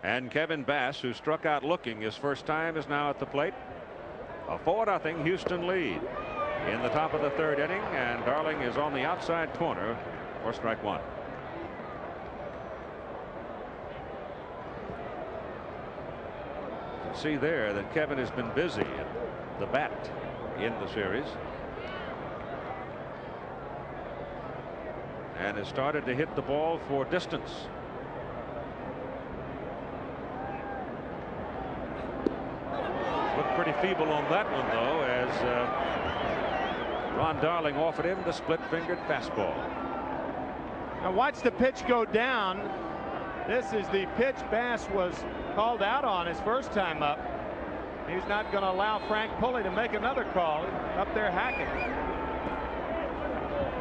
And Kevin Bass, who struck out looking his first time, is now at the plate. A 4-0 Houston lead in the top of the third inning, and Darling is on the outside corner for strike one. You can see there that Kevin has been busy at the bat in the series and has started to hit the ball for distance. Looked pretty feeble on that one, though, as Ron Darling offered him the split-fingered fastball. Now watch the pitch go down. This is the pitch Bass was called out on his first time up. He's not going to allow Frank Pulley to make another call up there hacking.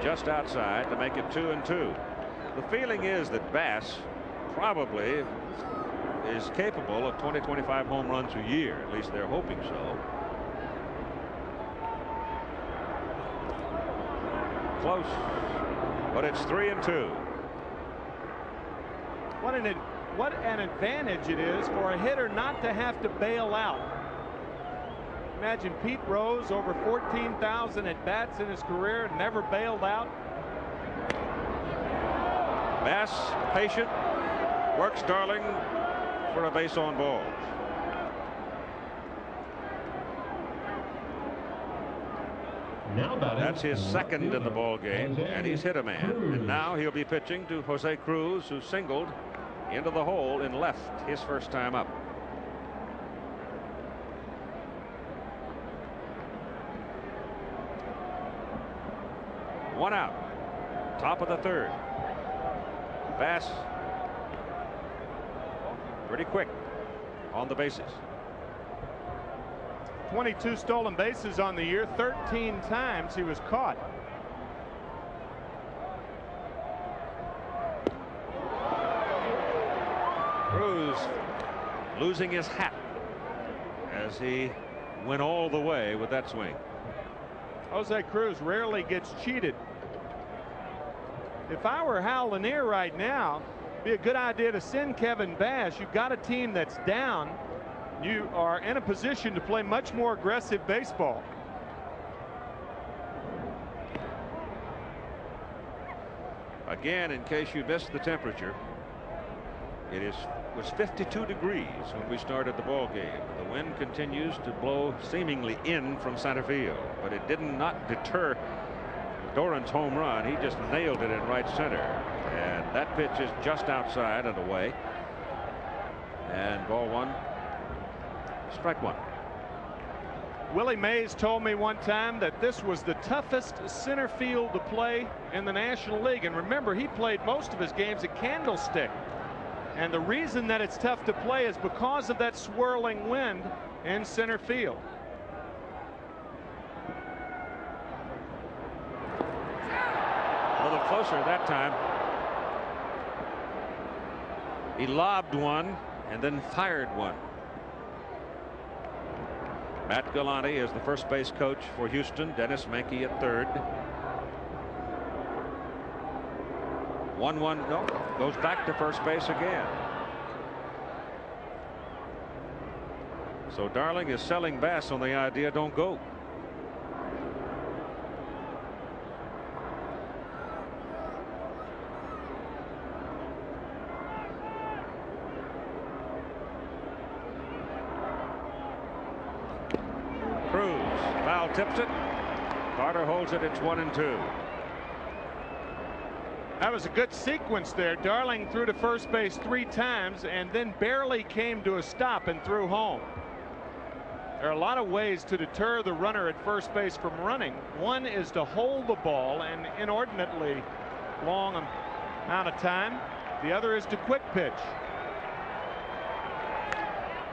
Just outside to make it 2-2. The feeling is that Bass probably is capable of 20-25 home runs a year. At least they're hoping so. Close, but it's 3-2. What an advantage it is for a hitter not to have to bail out. Imagine Pete Rose, over 14,000 at bats in his career, never bailed out. Bass patient, works Darling for a base on balls. Now batting. That's his second in the ball game, and he's hit a man. And now he'll be pitching to Jose Cruz, who singled into the hole in left his first time up. One out, top of the third. Bass pretty quick on the bases. 22 stolen bases on the year. 13 times he was caught. Cruz losing his hat as he went all the way with that swing. Jose Cruz rarely gets cheated. If I were Hal Lanier right now, it'd be a good idea to send Kevin Bass. You've got a team that's down. You are in a position to play much more aggressive baseball. Again, in case you missed the temperature, it was 52 degrees when we started the ball game. The wind continues to blow seemingly in from center field, but it did not deter Doran's home run. He just nailed it in right center, and that pitch is just outside and away. And ball one, strike one. Willie Mays told me one time that this was the toughest center field to play in the National League. And remember, he played most of his games at Candlestick. And the reason that it's tough to play is because of that swirling wind in center field. A little closer that time. He lobbed one and then fired one. Matt Galante is the first base coach for Houston. Dennis Menke at third. 1-1, no, goes back to first base again. So Darling is selling Bass on the idea, don't go. Cruz foul tips it. Carter holds it. It's 1-2. That was a good sequence there. Darling threw to first base 3 times and then barely came to a stop and threw home. There are a lot of ways to deter the runner at first base from running. One is to hold the ball an inordinately long amount of time. The other is to quick pitch.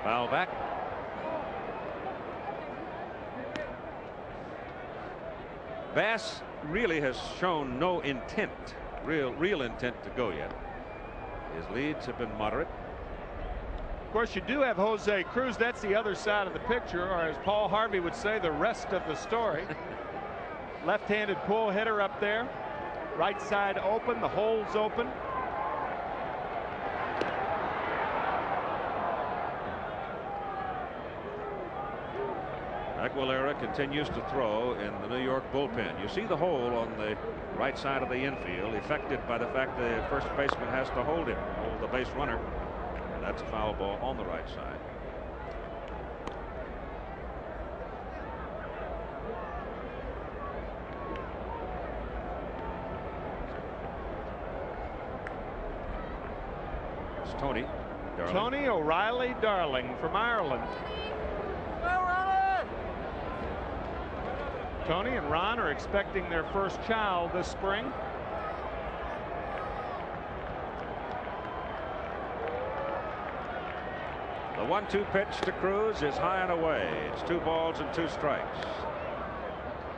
Foul back. Bass really has shown no intent, real intent to go yet. His leads have been moderate. course, you do have Jose Cruz. That's the other side of the picture, or as Paul Harvey would say, the rest of the story. Left-handed pull hitter up there. Right side open, the hole's open. Aguilera continues to throw in the New York bullpen. You see the hole on the right side of the infield, affected by the fact the first baseman has to hold the base runner. And that's a foul ball on the right side. It's Tony Darling. Tony O'Reilly Darling from Ireland. Tony and Ron are expecting their first child this spring. The 1-2 pitch to Cruz is high and away. It's 2 balls and 2 strikes.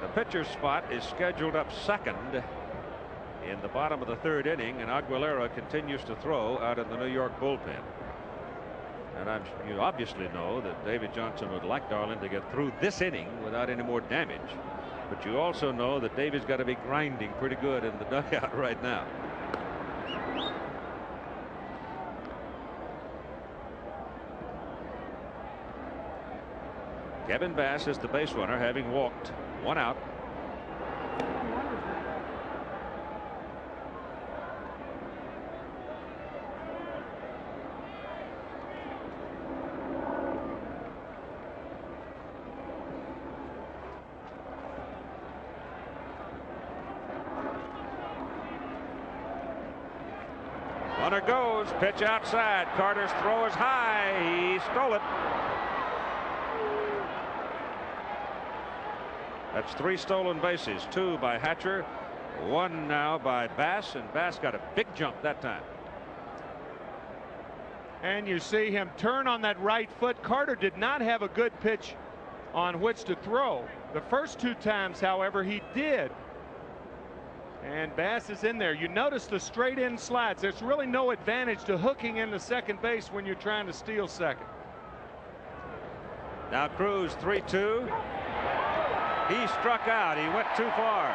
The pitcher's spot is scheduled up second in the bottom of the 3rd inning, and Aguilera continues to throw out of the New York bullpen. And you obviously know that David Johnson would like Darling to get through this inning without any more damage. But you also know that David's got to be grinding pretty good in the dugout right now. Kevin Bass is the base runner, having walked 1 out. Runner goes, pitch outside. Carter's throw is high. He stole it. That's 3 stolen bases, 2 by Hatcher, 1 now by Bass, and Bass got a big jump that time. And you see him turn on that right foot. Carter did not have a good pitch on which to throw. The first 2 times, however, he did. And Bass is in there. You notice the straight in slides. There's really no advantage to hooking into second base when you're trying to steal second. Now Cruz 3-2. He struck out. He went too far.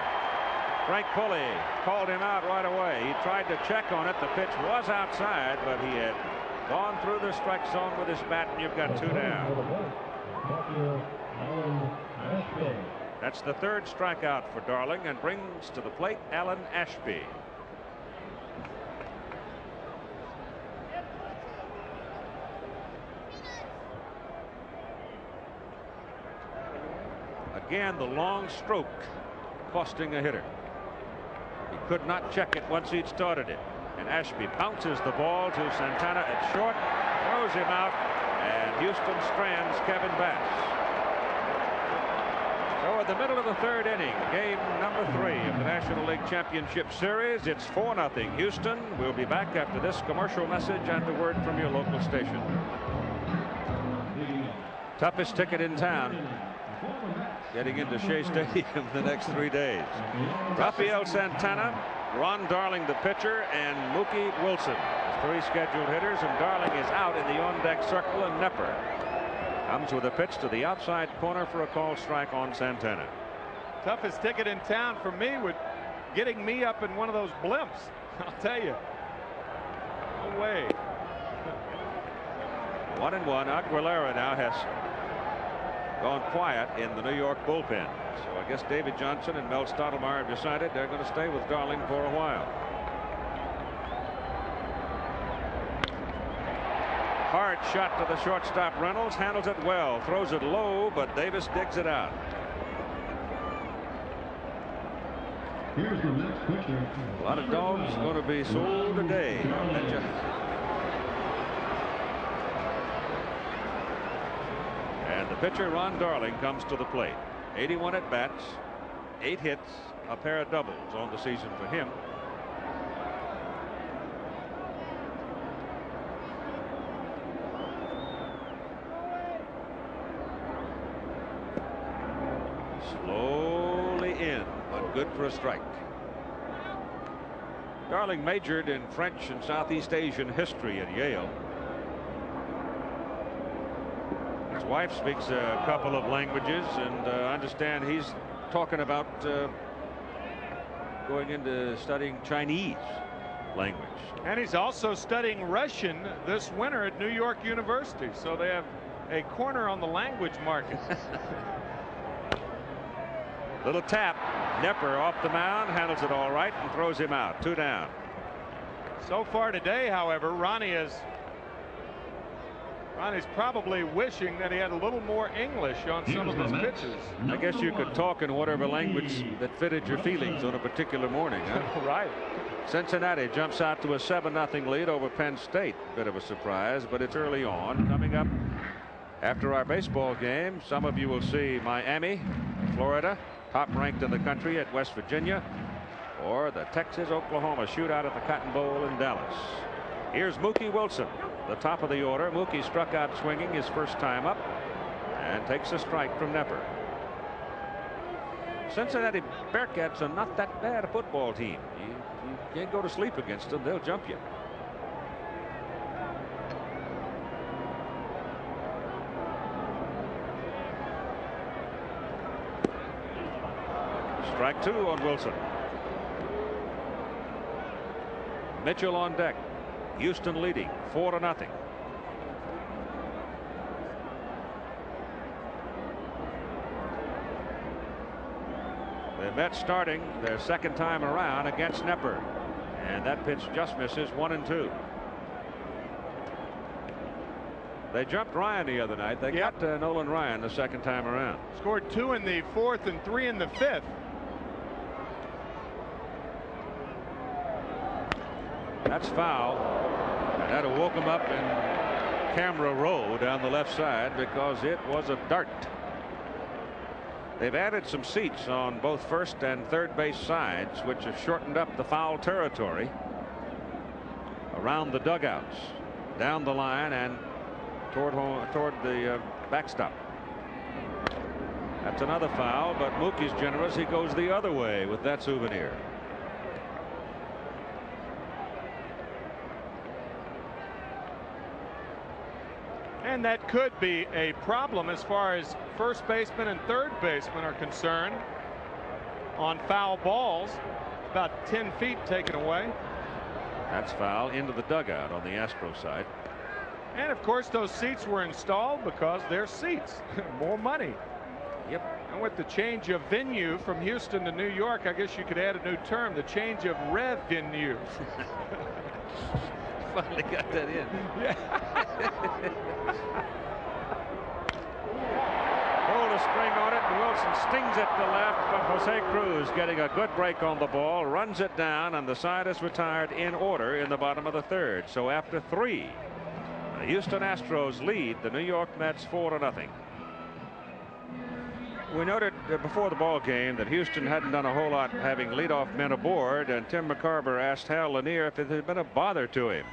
Frank Pulley called him out right away. He tried to check on it. The pitch was outside, but he had gone through the strike zone with his bat, and you've got 2 down. That's the 3rd strikeout for Darling, and brings to the plate Alan Ashby. Again, the long stroke costing a hitter. He could not check it once he'd started it. And Ashby bounces the ball to Santana at short, throws him out, and Houston strands Kevin Bass. So at the middle of the 3rd inning, game number 3 of the National League Championship Series, it's 4-0 Houston. We'll be back after this commercial message and a word from your local station. Toughest ticket in town, getting into Shea Stadium the next 3 days. Rafael Santana, Ron Darling the pitcher, and Mookie Wilson, 3 scheduled hitters, and Darling is out in the on-deck circle, and Nepper comes with a pitch to the outside corner for a called strike on Santana. Toughest ticket in town for me with getting me up in one of those blimps. I'll tell you. No way. 1-1. Aguilera now has gone quiet in the New York bullpen. So I guess David Johnson and Mel Stottlemyre have decided they're going to stay with Darling for a while. Hard shot to the shortstop. Reynolds handles it well, throws it low, but Davis digs it out. Here's the next pitcher. A lot of dogs going to be sold today. I bet you. And the pitcher, Ron Darling, comes to the plate. 81 at bats, 8 hits, a pair of doubles on the season for him. Slowly in, but good for a strike. Darling majored in French and Southeast Asian history at Yale. His wife speaks a couple of languages, and I understand he's talking about going into studying Chinese language. And he's also studying Russian this winter at New York University. So they have a corner on the language market. Little tap. Nepper off the mound, handles it all right, and throws him out. 2 down. So far today, however, Ronnie's probably wishing that he had a little more English on some of his pitches. I guess you could talk in whatever language that fitted your feelings on a particular morning, huh? Right. Cincinnati jumps out to a 7-0 lead over Penn State. Bit of a surprise, but it's early on. Coming up after our baseball game, some of you will see Miami, Florida, top ranked in the country at West Virginia, or the Texas-Oklahoma shootout at the Cotton Bowl in Dallas. Here's Mookie Wilson, the top of the order. Mookie struck out swinging his first time up and takes a strike from Nepper. Cincinnati Bearcats are not that bad a football team. You can't go to sleep against them. They'll jump you. Strike 2 on Wilson. Mitchell on deck. Houston leading 4-0. The Mets starting their second time around against Nepper, and that pitch just misses. 1-2. They jumped Ryan the other night. They got Nolan Ryan the second time around. Scored 2 in the 4th and 3 in the 5th. That's foul, and that woke him up in camera row down the left side because it was a dart. They've added some seats on both first and third base sides, which have shortened up the foul territory around the dugouts, down the line, and toward the backstop. That's another foul, but Mookie's generous. He goes the other way with that souvenir. And that could be a problem as far as first baseman and third baseman are concerned on foul balls. About 10 feet taken away. That's foul into the dugout on the Astros side. And of course those seats were installed because they're seats. More money. Yep. And with the change of venue from Houston to New York, I guess you could add a new term, the change of revenue. Finally got that in. Yeah. Pulled a string on it, and Wilson stings it to left, but Jose Cruz getting a good break on the ball, runs it down, and the side is retired in order in the bottom of the 3rd. So after 3, the Houston Astros lead the New York Mets 4-0. We noted before the ball game that Houston hadn't done a whole lot having leadoff men aboard, and Tim McCarver asked Hal Lanier if it had been a bother to him.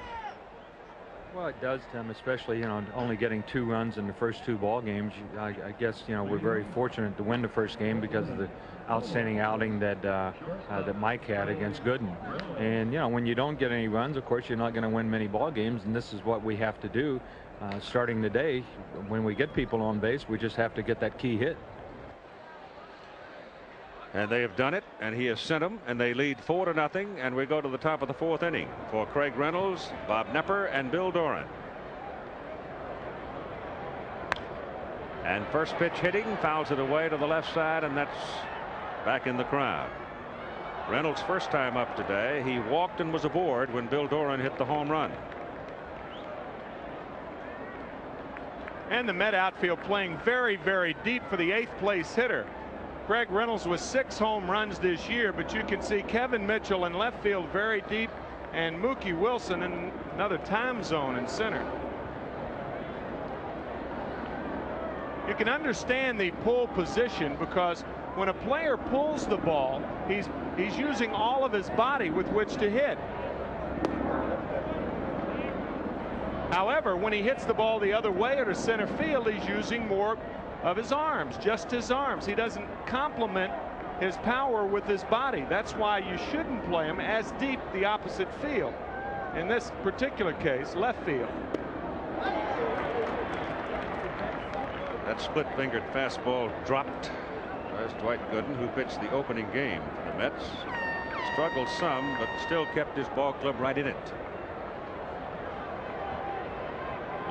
Well, it does, Tim, especially, only getting 2 runs in the first 2 ball games. I guess, we're very fortunate to win the first game because of the outstanding outing that that Mike had against Gooden. And, when you don't get any runs, of course, you're not going to win many ball games, and this is what we have to do starting today. When we get people on base, we just have to get that key hit. And they have done it, and he has sent them, and they lead 4-0, and we go to the top of the 4th inning for Craig Reynolds, Bob Nepper, and Bill Doran. And first pitch hitting, fouls it away to the left side, and that's back in the crowd. Reynolds' first time up today, he walked and was aboard when Bill Doran hit the home run. And the Met outfield playing very, very deep for the 8th place hitter. Craig Reynolds with 6 home runs this year, but you can see Kevin Mitchell in left field very deep, and Mookie Wilson in another time zone in center. You can understand the pull position because when a player pulls the ball, he's using all of his body with which to hit. However, when he hits the ball the other way or to center field, he's using more of his arms, just his arms. He doesn't complement his power with his body. That's why you shouldn't play him as deep the opposite field. In this particular case, left field. That split-fingered fastball dropped. There's Dwight Gooden, who pitched the opening game for the Mets. Struggled some, but still kept his ball club right in it.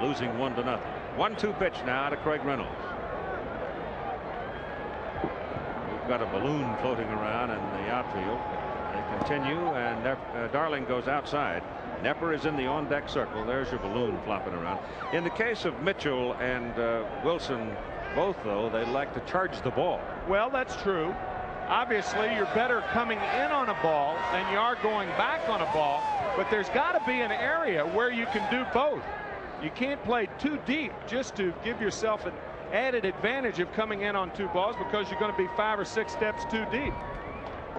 Losing 1-0. 1-2 pitch now to Craig Reynolds. We've got a balloon floating around in the outfield. They continue, and Darling goes outside. Nepper is in the on-deck circle. There's your balloon flopping around. In the case of Mitchell and Wilson, both, though, they like to charge the ball. Well, that's true. Obviously, you're better coming in on a ball than you are going back on a ball, but there's got to be an area where you can do both. You can't play too deep just to give yourself an added advantage of coming in on 2 balls, because you're going to be 5 or 6 steps too deep.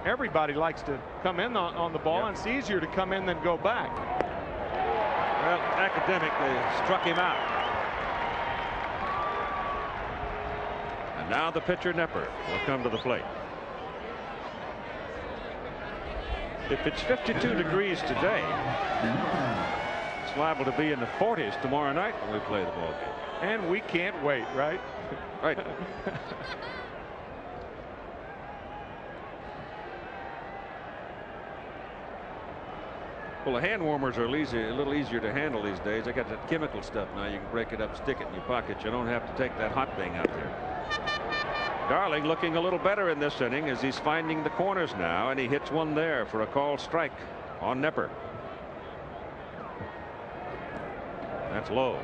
Everybody likes to come in on the ball, and it's easier to come in than go back. Well, Academic, they struck him out. And now the pitcher Nepper will come to the plate. If it's 52 degrees today, it's liable to be in the 40s tomorrow night when we play the ball game. And we can't wait, right? Right. Well, the hand warmers are a little easier to handle these days. They got that chemical stuff now. You can break it up, stick it in your pocket. You don't have to take that hot thing out there. Darling looking a little better in this inning as he's finding the corners now, and he hits one there for a called strike on Nepper. That's low.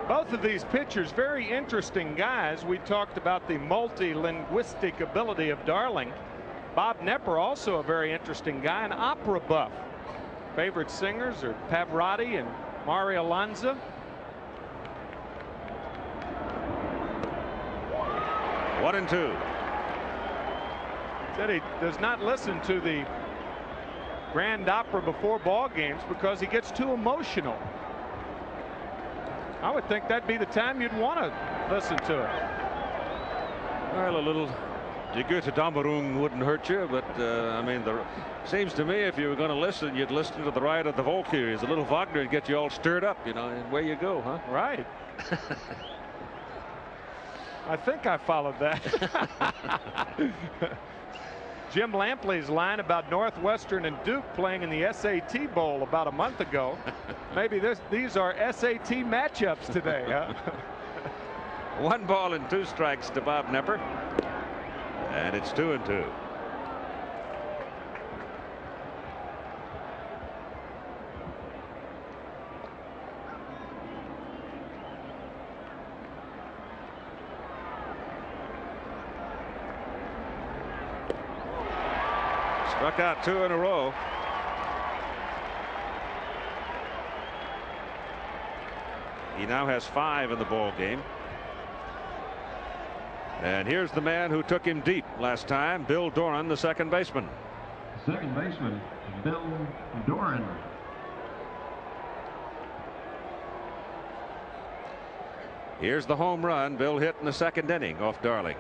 Both of these pitchers, very interesting guys. We talked about the multi-linguistic ability of Darling. Bob Nepper, also a very interesting guy, an opera buff. Favorite singers are Pavarotti and Mario Lanza. One and two. Said he does not listen to the Grand Opera before ball games because he gets too emotional. I would think that'd be the time you'd want to listen to it. Well, a little Die Goethe Dämmerung wouldn't hurt you, but I mean, seems to me if you were going to listen, you'd listen to the Riot of the Valkyries. A little Wagner would get you all stirred up, you know, and away you go, huh? Right. I think I followed that. Jim Lampley's line about Northwestern and Duke playing in the SAT Bowl about a month ago. Maybe these are SAT matchups today, huh? 1 ball and 2 strikes to Bob Nepper. And it's 2-2. Struck out 2 in a row. He now has 5 in the ball game. And here's the man who took him deep last time, Bill Doran, the second baseman. Second baseman, Bill Doran. Here's the home run Bill hit in the second inning off Darling.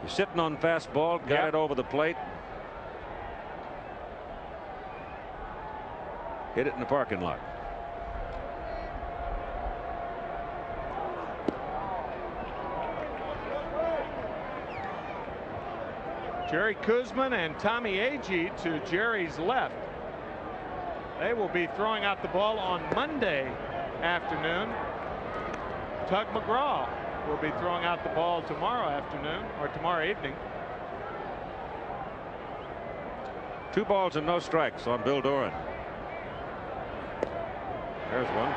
He's sitting on fastball, got it over the plate. Hit it in the parking lot. Jerry Kuzman and Tommy Agee to Jerry's left. They will be throwing out the ball on Monday afternoon. Tug McGraw will be throwing out the ball tomorrow afternoon, or tomorrow evening. 2 balls and no strikes on Bill Doran. There's one.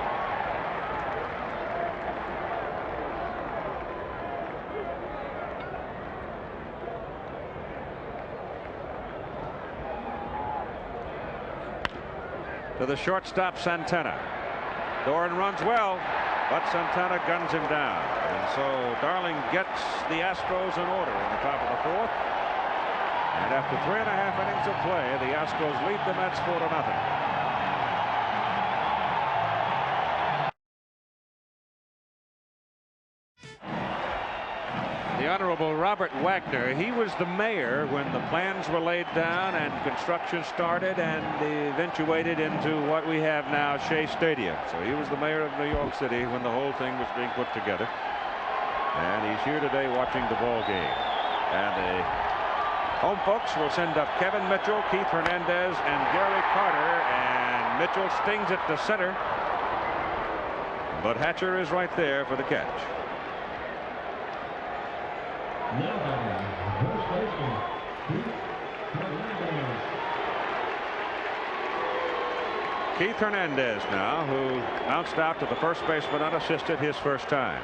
To the shortstop, Santana. Doran runs well, but Santana guns him down. And so Darling gets the Astros in order in the top of the 4th. And after 3.5 innings of play, the Astros lead the Mets 4-0. The Honorable Robert Wagner. He was the mayor when the plans were laid down and construction started and eventuated into what we have now, Shea Stadium. So he was the mayor of New York City when the whole thing was being put together. And he's here today watching the ball game. And the home folks will send up Kevin Mitchell, Keith Hernandez, and Gary Carter. And Mitchell stings it to center. But Hatcher is right there for the catch. Keith Hernandez now, who bounced out to the first baseman unassisted his first time.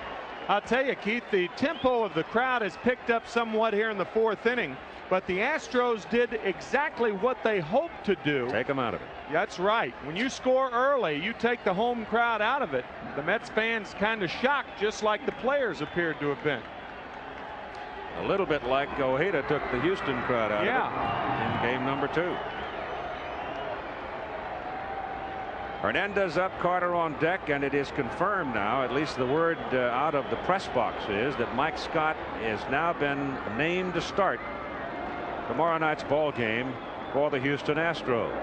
I'll tell you, Keith, the tempo of the crowd has picked up somewhat here in the 4th inning, but the Astros did exactly what they hoped to do. Take them out of it. That's right. When you score early, you take the home crowd out of it. The Mets fans kind of shocked, just like the players appeared to have been. A little bit like Ojeda took the Houston crowd out of it in game number 2. Hernandez up, Carter on deck, and it is confirmed now, at least the word out of the press box is that Mike Scott has now been named to start tomorrow night's ball game for the Houston Astros.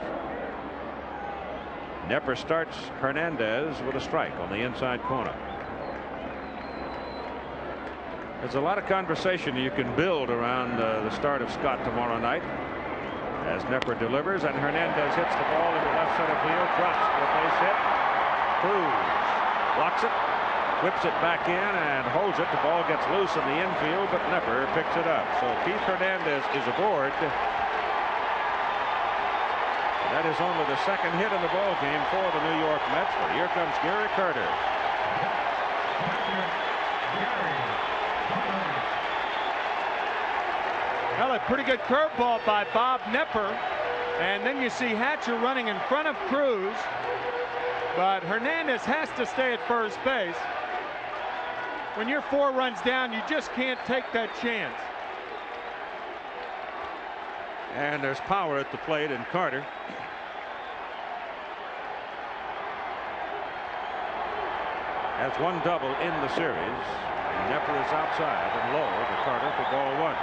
Nepper starts Hernandez with a strike on the inside corner. There's a lot of conversation you can build around the start of Scott tomorrow night as Nepper delivers, and Hernandez hits the ball into left center field, drops for a base hit. Cruz blocks it, whips it back in, and holds it. The ball gets loose in the infield, but Nepper picks it up. So Keith Hernandez is aboard. That is only the second hit in the ball game for the New York Mets. But here comes Gary Carter. Well, a pretty good curveball by Bob Nepper, and then you see Hatcher running in front of Cruz, but Hernandez has to stay at first base. When you're 4 runs down, you just can't take that chance. And there's power at the plate in Carter. Has 1 double in the series. And Nepper is outside and low to Carter for ball 1.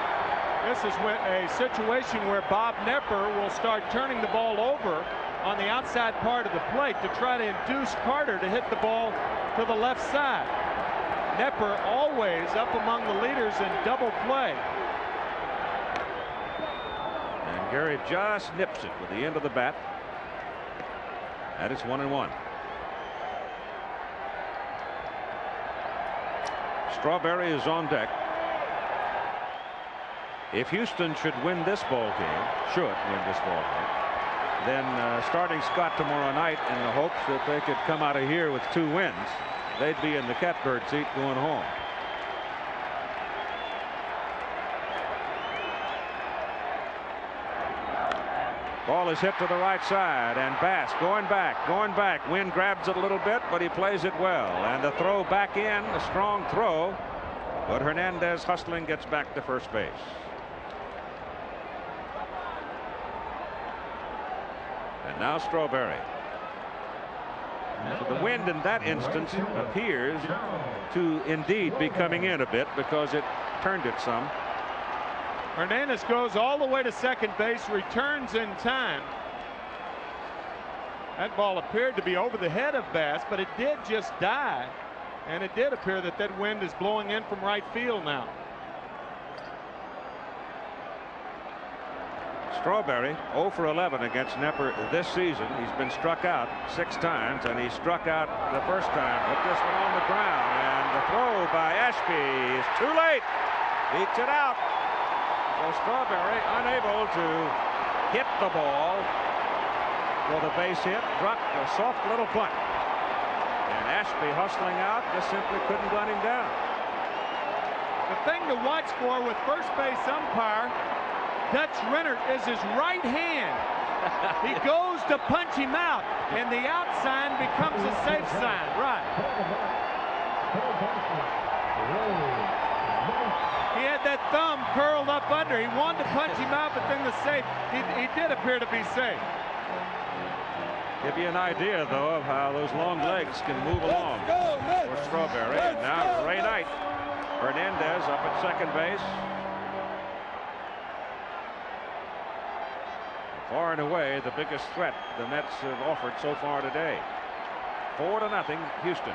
This is a situation where Bob Nepper will start turning the ball over on the outside part of the plate to try to induce Carter to hit the ball to the left side. Nepper always up among the leaders in double play. And Gary just nips it with the end of the bat. That is 1-1. Strawberry is on deck. If Houston should win this ball game, then starting Scott tomorrow night in the hopes that they could come out of here with 2 wins, they'd be in the catbird seat going home. Ball is hit to the right side, and Bass going back. Wind grabs it a little bit, but he plays it well. And the throw back in, a strong throw, but Hernandez hustling gets back to first base. And now Strawberry. So the wind in that instance appears to indeed be coming in a bit because it turned it some. Hernandez goes all the way to second base, returns in time. That ball appeared to be over the head of Bass, but it did just die. And it did appear that that wind is blowing in from right field now. Strawberry 0 for 11 against Nepper this season. He's been struck out 6 times, and he struck out the first time. Put this one on the ground, and the throw by Ashby is too late. Beats it out. So Strawberry unable to hit the ball for the base hit. Dropped a soft little punt. And Ashby hustling out, just simply couldn't run him down. The thing to watch for with first base umpire Dutch Rennert is his right hand. He goes to punch him out, and the out sign becomes a safe sign. Right. He had that thumb curled up under. He wanted to punch him out, but then the safe, he did appear to be safe. Give you an idea, though, of how those long legs can move along for Strawberry. And now Ray Knight. Hernandez up at second base. Far and away the biggest threat the Mets have offered so far today. 4-0 Houston.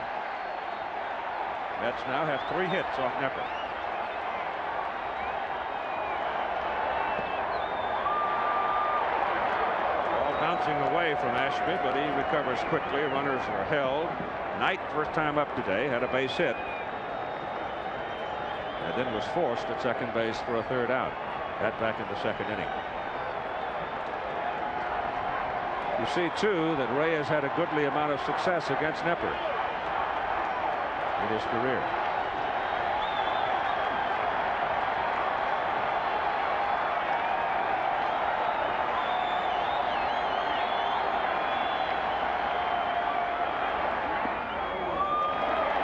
Mets now have 3 hits off Nepper. Ball bouncing away from Ashby, but he recovers quickly. Runners are held. Knight, first time up today, had a base hit. And then was forced at second base for a 3rd out. Got back in the 2nd inning. You see, too, that Reyes had a goodly amount of success against Nepper in his career.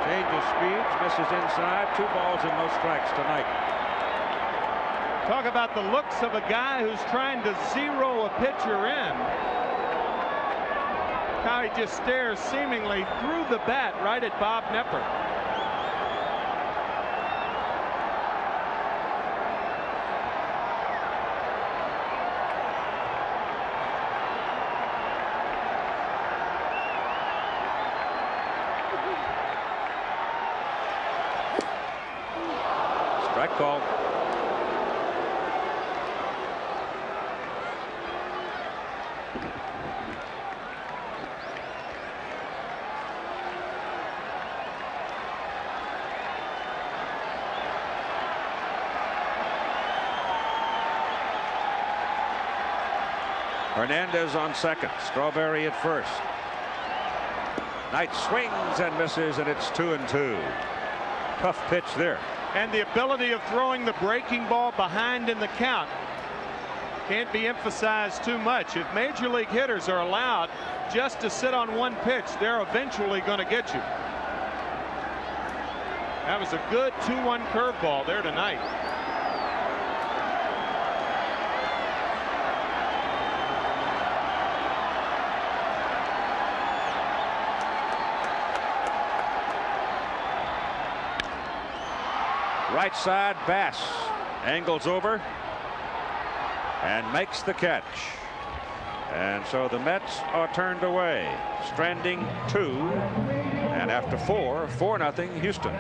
Changes speeds, misses inside. 2 balls and no strikes tonight. Talk about the looks of a guy who's trying to zero a pitcher in. How he just stares seemingly through the bat right at Bob Nepper. Strike call. Hernandez on second. Strawberry at first. Knight swings and misses, and it's 2-2. Tough pitch there. And the ability of throwing the breaking ball behind in the count can't be emphasized too much. If major league hitters are allowed just to sit on one pitch, they're eventually going to get you. That was a good 2-1 curveball there tonight. Right side, Bass angles over and makes the catch. And so the Mets are turned away, stranding 2, and after 4-0 Houston.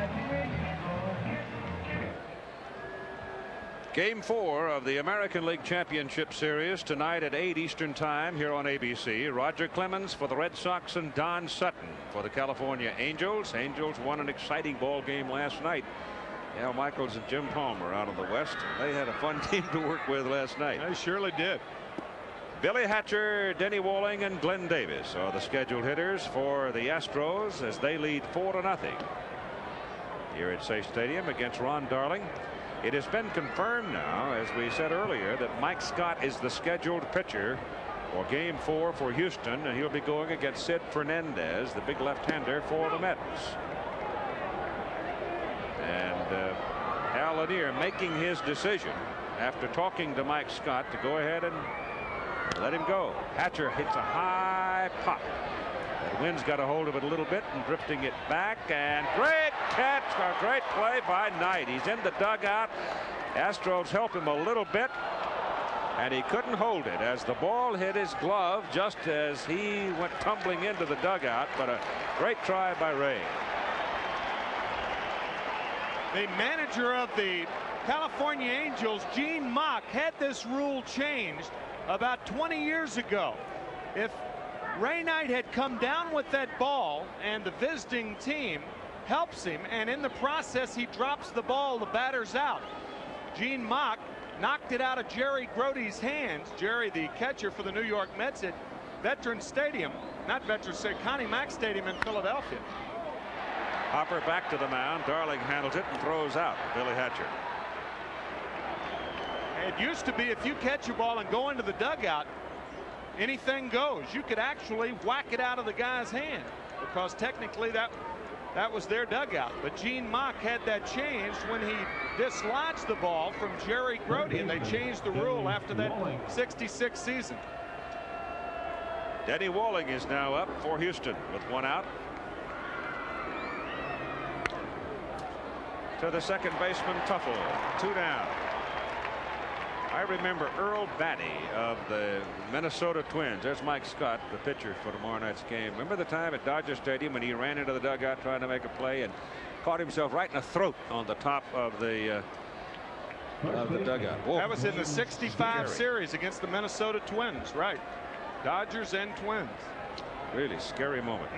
Game 4 of the American League Championship Series tonight at 8 Eastern Time here on ABC. Roger Clemens for the Red Sox and Don Sutton for the California Angels. Angels won an exciting ball game last night. Al Michaels and Jim Palmer out of the West. They had a fun team to work with last night. They surely did. Billy Hatcher, Denny Walling, and Glenn Davis are the scheduled hitters for the Astros as they lead 4-0 here at Shea Stadium against Ron Darling. It has been confirmed now, as we said earlier, that Mike Scott is the scheduled pitcher for Game 4 for Houston, and he'll be going against Sid Fernandez, the big left-hander for the Mets. And Al Lanier making his decision after talking to Mike Scott to go ahead and let him go. Hatcher hits a high pop. The wind's got a hold of it a little bit and drifting it back, and great catch, a great play by Knight. He's in the dugout. Astros help him a little bit, and he couldn't hold it as the ball hit his glove just as he went tumbling into the dugout. But a great try by Ray. The manager of the California Angels, Gene Mock, had this rule changed about 20 years ago. If Ray Knight had come down with that ball and the visiting team helps him, and in the process he drops the ball, the batter's out. Gene Mock knocked it out of Jerry Grote's hands. Jerry, the catcher for the New York Mets at Veterans Stadium, not Veterans Stadium, Connie Mack Stadium in Philadelphia. Hopper back to the mound. Darling handles it and throws out Billy Hatcher. It used to be if you catch a ball and go into the dugout, anything goes. You could actually whack it out of the guy's hand because technically that was their dugout. But Gene Mock had that changed when he dislodged the ball from Jerry Grote, and they changed the rule after that 66 season. Denny Walling is now up for Houston with 1 out. to the second baseman Tuffle. 2 down. I remember Earl Batty of the Minnesota Twins. There's Mike Scott, the pitcher for tomorrow night's game. Remember the time at Dodger Stadium when he ran into the dugout trying to make a play and caught himself right in the throat on the top of the dugout. Whoa. That was in the '65 series against the Minnesota Twins, right? Dodgers and Twins. Really scary moment.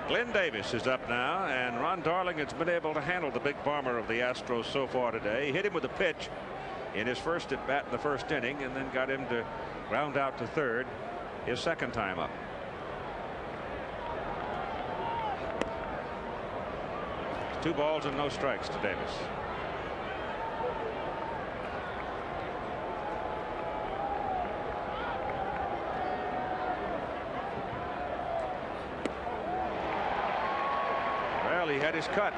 Glenn Davis is up now, and Ron Darling has been able to handle the big bomber of the Astros so far today. He hit him with a pitch in his first at bat in the first inning, and then got him to ground out to third his second time up. Two balls and no strikes to Davis. Well, he had his cut,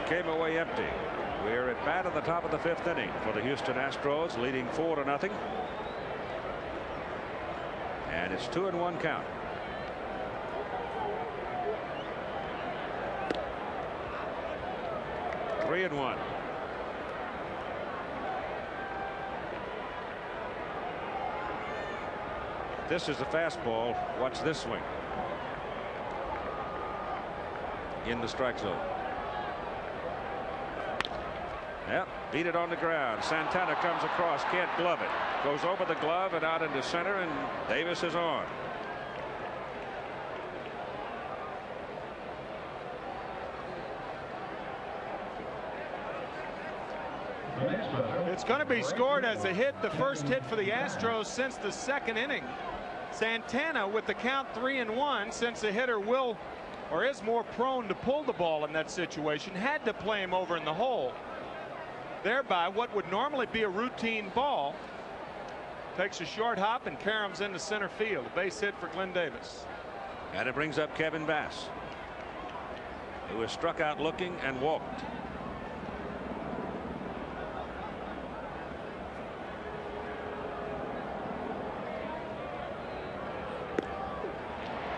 came away empty. We're at bat in the top of the 5th inning for the Houston Astros, leading 4-0. And it's 2-1 count. Three and one. This is a fastball. Watch this swing. In the strike zone. Yep, beat it on the ground. Santana comes across, can't glove it. Goes over the glove and out into center, and Davis is on. It's going to be scored as a hit, the first hit for the Astros since the 2nd inning. Santana with the count 3-1, since the hitter will or is more prone to pull the ball in that situation, had to play him over in the hole. Thereby, what would normally be a routine ball takes a short hop and caroms into center field. A base hit for Glenn Davis. And it brings up Kevin Bass, who was struck out looking and walked.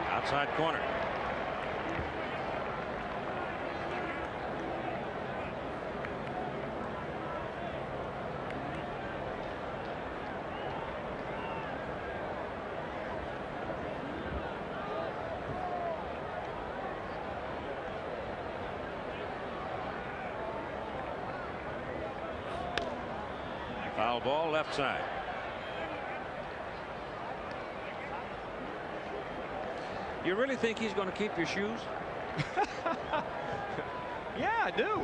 Outside corner. Foul ball, left side. You really think he's going to keep your shoes? Yeah, I do.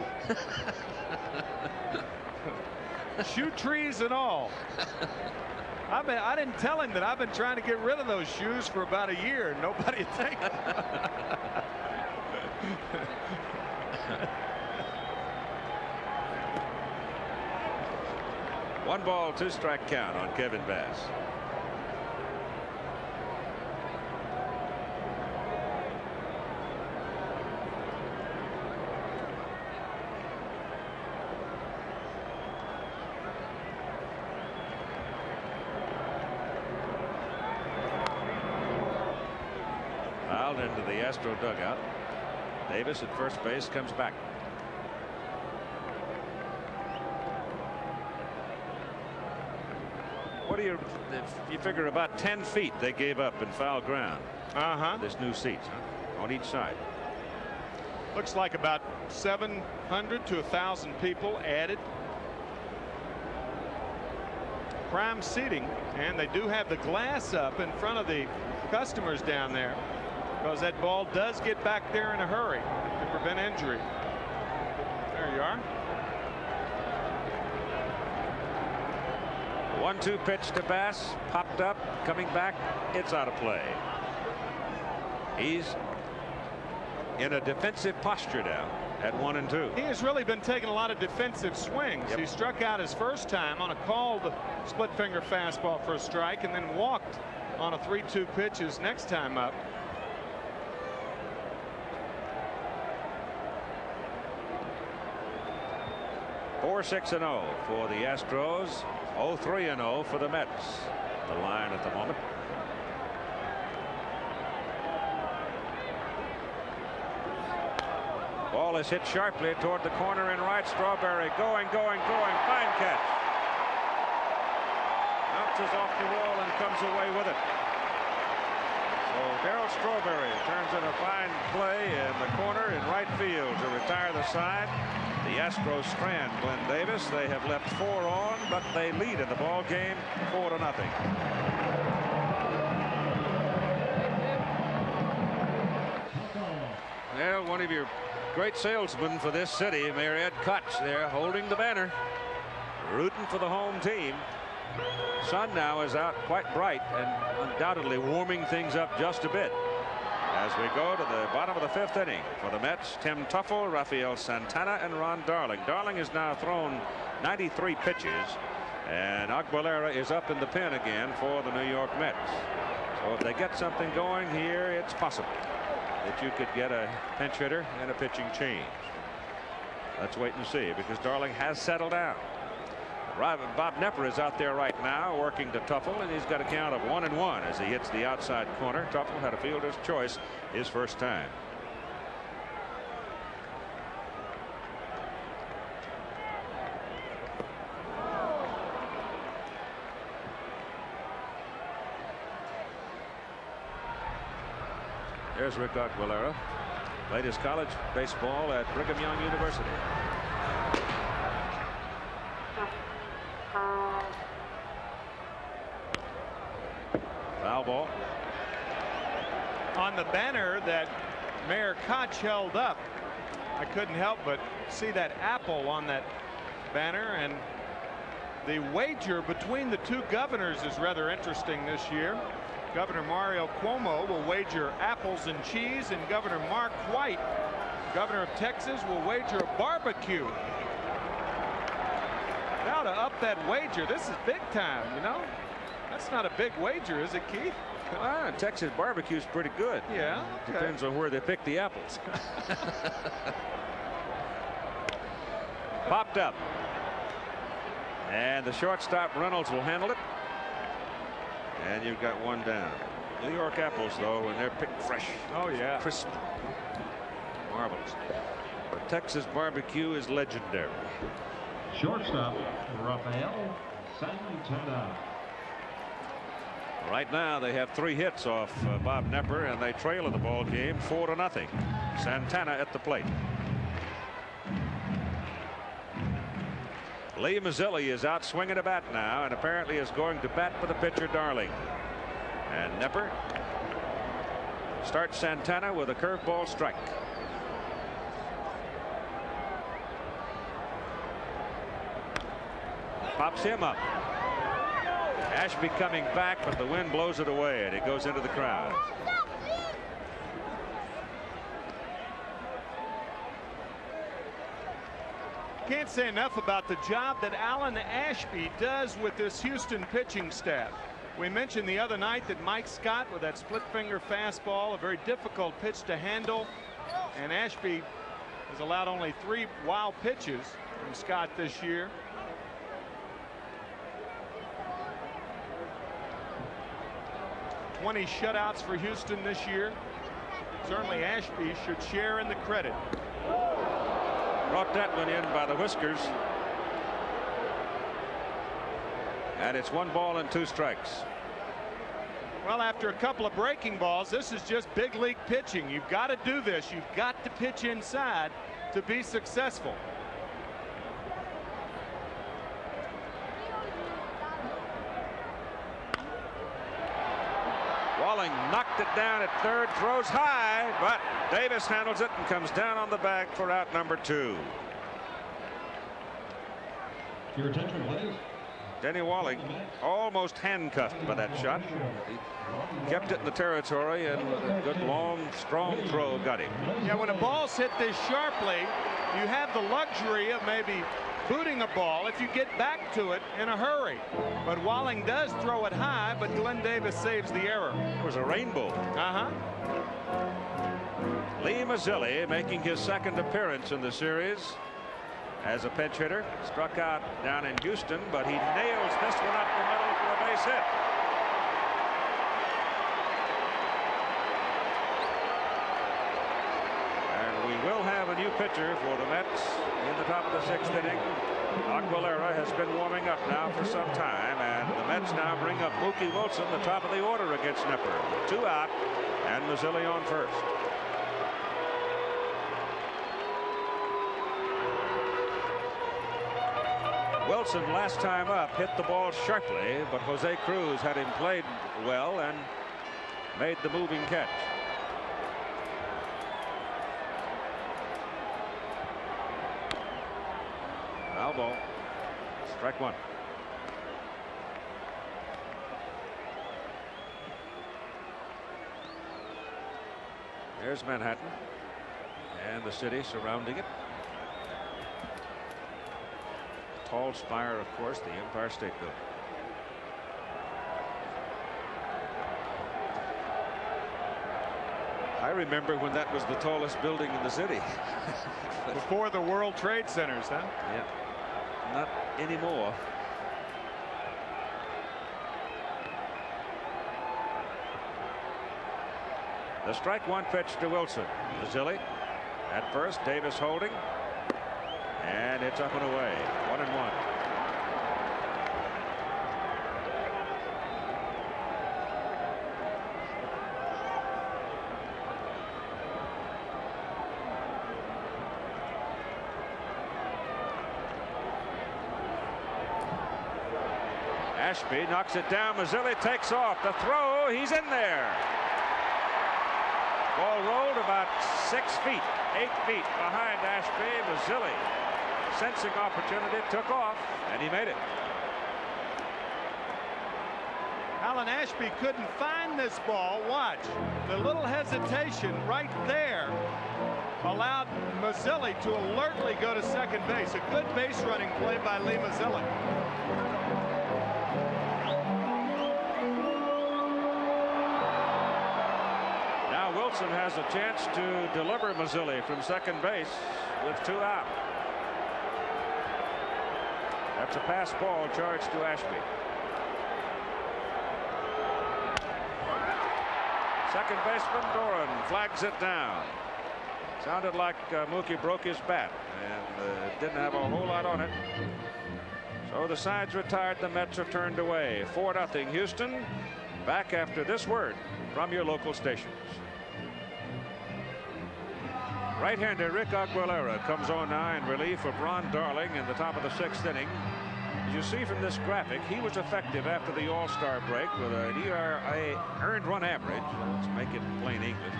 Shoe trees and all. I didn't tell him that I've been trying to get rid of those shoes for about a year. Nobody would take them. 1 ball, 2 strike count on Kevin Bass. Fouled into the Astro dugout. Davis at first base comes back. What do you figure about 10 feet they gave up in foul ground? This new seats on each side. Looks like about 700 to 1,000 people added. Prime seating, and they do have the glass up in front of the customers down there, because that ball does get back there in a hurry to prevent injury. There you are. 1-2 pitch to Bass, popped up, coming back, it's out of play. He's in a defensive posture now at 1-2. He has really been taking a lot of defensive swings. He struck out his first time on a called split finger fastball for a strike, and then walked on a 3-2 pitch his next time up. Four 6-0 for the Astros. 0-3-0 for the Mets. The line at the moment. ball is hit sharply toward the corner in right. Strawberry going. Fine catch. Bounces off the wall and comes away with it. So Darryl Strawberry turns in a fine play in the corner in right field to retire the side. The Astros strand Glenn Davis. They have left 4 on, but they lead in the ball game 4-0. Well, one of your great salesmen for this city, Mayor Ed Koch, there holding the banner, rooting for the home team. Sun now is out quite bright and undoubtedly warming things up just a bit. As we go to the bottom of the 5th inning for the Mets, Tim Teufel, Rafael Santana, and Ron Darling. Darling has now thrown 93 pitches, and Aguilera is up in the pen again for the New York Mets. So if they get something going here, it's possible that you could get a pinch hitter and a pitching change. Let's wait and see, because Darling has settled down. Bob Nepper is out there right now working to Teufel, and he's got a count of 1-1 as he hits the outside corner. Teufel had a fielder's choice his first time. There's Rick Aguilera. Played his college baseball at Brigham Young University. Foul ball. On the banner that Mayor Koch held up, I couldn't help but see that apple on that banner, and the wager between the 2 governors is rather interesting this year. Governor Mario Cuomo will wager apples and cheese, and Governor Mark White, governor of Texas, will wager a barbecue. Now to up that wager, this is big time, you know. That's not a big wager, is it, Keith? Texas barbecue's pretty good. Yeah. Okay. Depends on where they pick the apples. Popped up. And the shortstop Reynolds will handle it. And you've got 1 down. New York apples, though, when they're picked fresh. Oh, yeah. Crisp. Marvelous. But Texas barbecue is legendary. Shortstop, Rafael Santana. Right now they have 3 hits off Bob Nepper, and they trail in the ball game 4-0. Santana at the plate. Lee Mazzilli is out swinging a bat now, and apparently is going to bat for the pitcher Darling. And Nepper starts Santana with a curveball strike. Pops him up. Ashby coming back, but the wind blows it away, and it goes into the crowd. Can't say enough about the job that Alan Ashby does with this Houston pitching staff. We mentioned the other night that Mike Scott, with that split finger fastball, a very difficult pitch to handle, and Ashby has allowed only 3 wild pitches from Scott this year. "20 shutouts for Houston this year. Certainly Ashby should share in the credit. Brought that one in by the whiskers. And it's 1 ball and 2 strikes. Well, after a couple of breaking balls, this is just big league pitching. You've got to do this. You've got to pitch inside to be successful. Walling knocked it down at third, throws high, but Davis handles it and comes down on the bag for out number 2. Your attention, please. Denny Walling almost handcuffed by that shot. He kept it in the territory, and with a good long strong throw got him. Yeah, when a ball's hit this sharply, you have the luxury of maybe booting a ball if you get back to it in a hurry. But Walling does throw it high, but Glenn Davis saves the error. It was a rainbow. Lee Mazzilli making his 2nd appearance in the series as a pinch hitter. Struck out down in Houston, but he nails this one up the middle for a base hit. And we will have a new new pitcher for the Mets in the top of the 6th inning. Aguilera has been warming up now for some time, and the Mets now bring up Mookie Wilson, the top of the order against Nipper. 2 out, and Mazzilli on first. Wilson last time up hit the ball sharply, but Jose Cruz had him played well and made the moving catch. Foul ball. Strike 1. There's Manhattan and the city surrounding it. The tall spire, of course, the Empire State Building. I remember when that was the tallest building in the city. Before the World Trade Centers, huh? Yeah. Not anymore. The strike 1 pitch to Wilson. Mazzilli at first, Davis holding, and it's up and away. 1-1. Ashby knocks it down. Mazzilli takes off. The throw. He's in there. Ball rolled about 6 feet, 8 feet behind Ashby. Mazzilli, sensing opportunity, took off, and he made it. Alan Ashby couldn't find this ball. Watch. The little hesitation right there allowed Mazzilli to alertly go to second base. A good base running play by Lee Mazzilli. Wilson has a chance to deliver Mazzilli from second base with 2 out. That's a pass ball charged to Ashby. Second baseman Doran flags it down. Sounded like Mookie broke his bat and didn't have a whole lot on it. So the sides retired. The Mets are turned away. 4-0 Houston. Back after this word from your local stations. Right-hander Rick Aguilera comes on now in relief of Ron Darling in the top of the 6th inning. As you see from this graphic, he was effective after the All-Star break with an ERA earned run average. Let's make it plain English.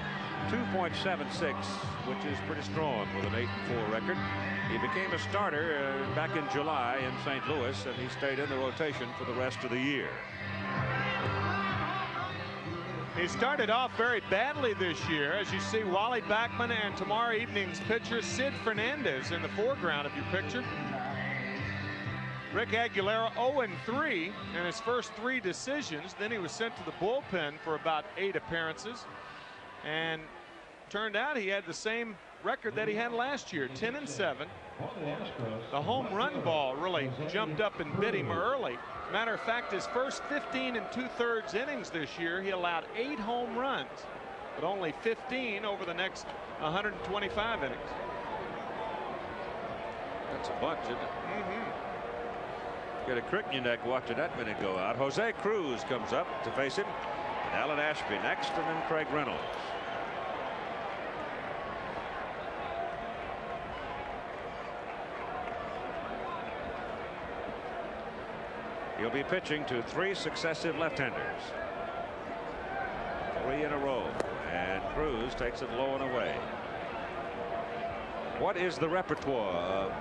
2.76, which is pretty strong with an 8-4 record. He became a starter back in July in St. Louis, and he stayed in the rotation for the rest of the year. He started off very badly this year, as you see Wally Backman and tomorrow evening's pitcher Sid Fernandez in the foreground of your picture. Rick Aguilera 0-3 in his first 3 decisions. Then he was sent to the bullpen for about 8 appearances, and turned out he had the same record that he had last year, 10-7. The home run ball really jumped up and bit him early. Matter of fact, his first 15 2/3 innings this year, he allowed 8 home runs, but only 15 over the next 125 innings. That's a bunch, isn't it? Get a crick in your neck watching that minute go out. Jose Cruz comes up to face him, and Alan Ashby next, and then Craig Reynolds. He'll be pitching to 3 successive left-handers. 3 in a row, and Cruz takes it low and away. What is the repertoire of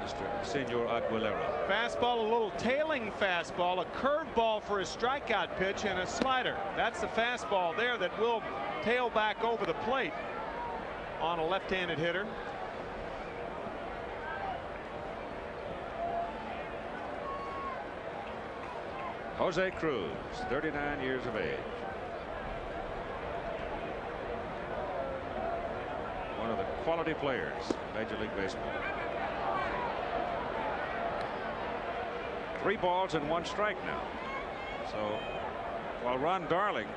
Mr. Senor Aguilera? Fastball, a little tailing fastball, a curveball for his strikeout pitch, and a slider. That's the fastball there that will tail back over the plate on a left-handed hitter. Jose Cruz, 39 years of age. One of the quality players in Major League Baseball. 3 balls and 1 strike now. So while Ron Darling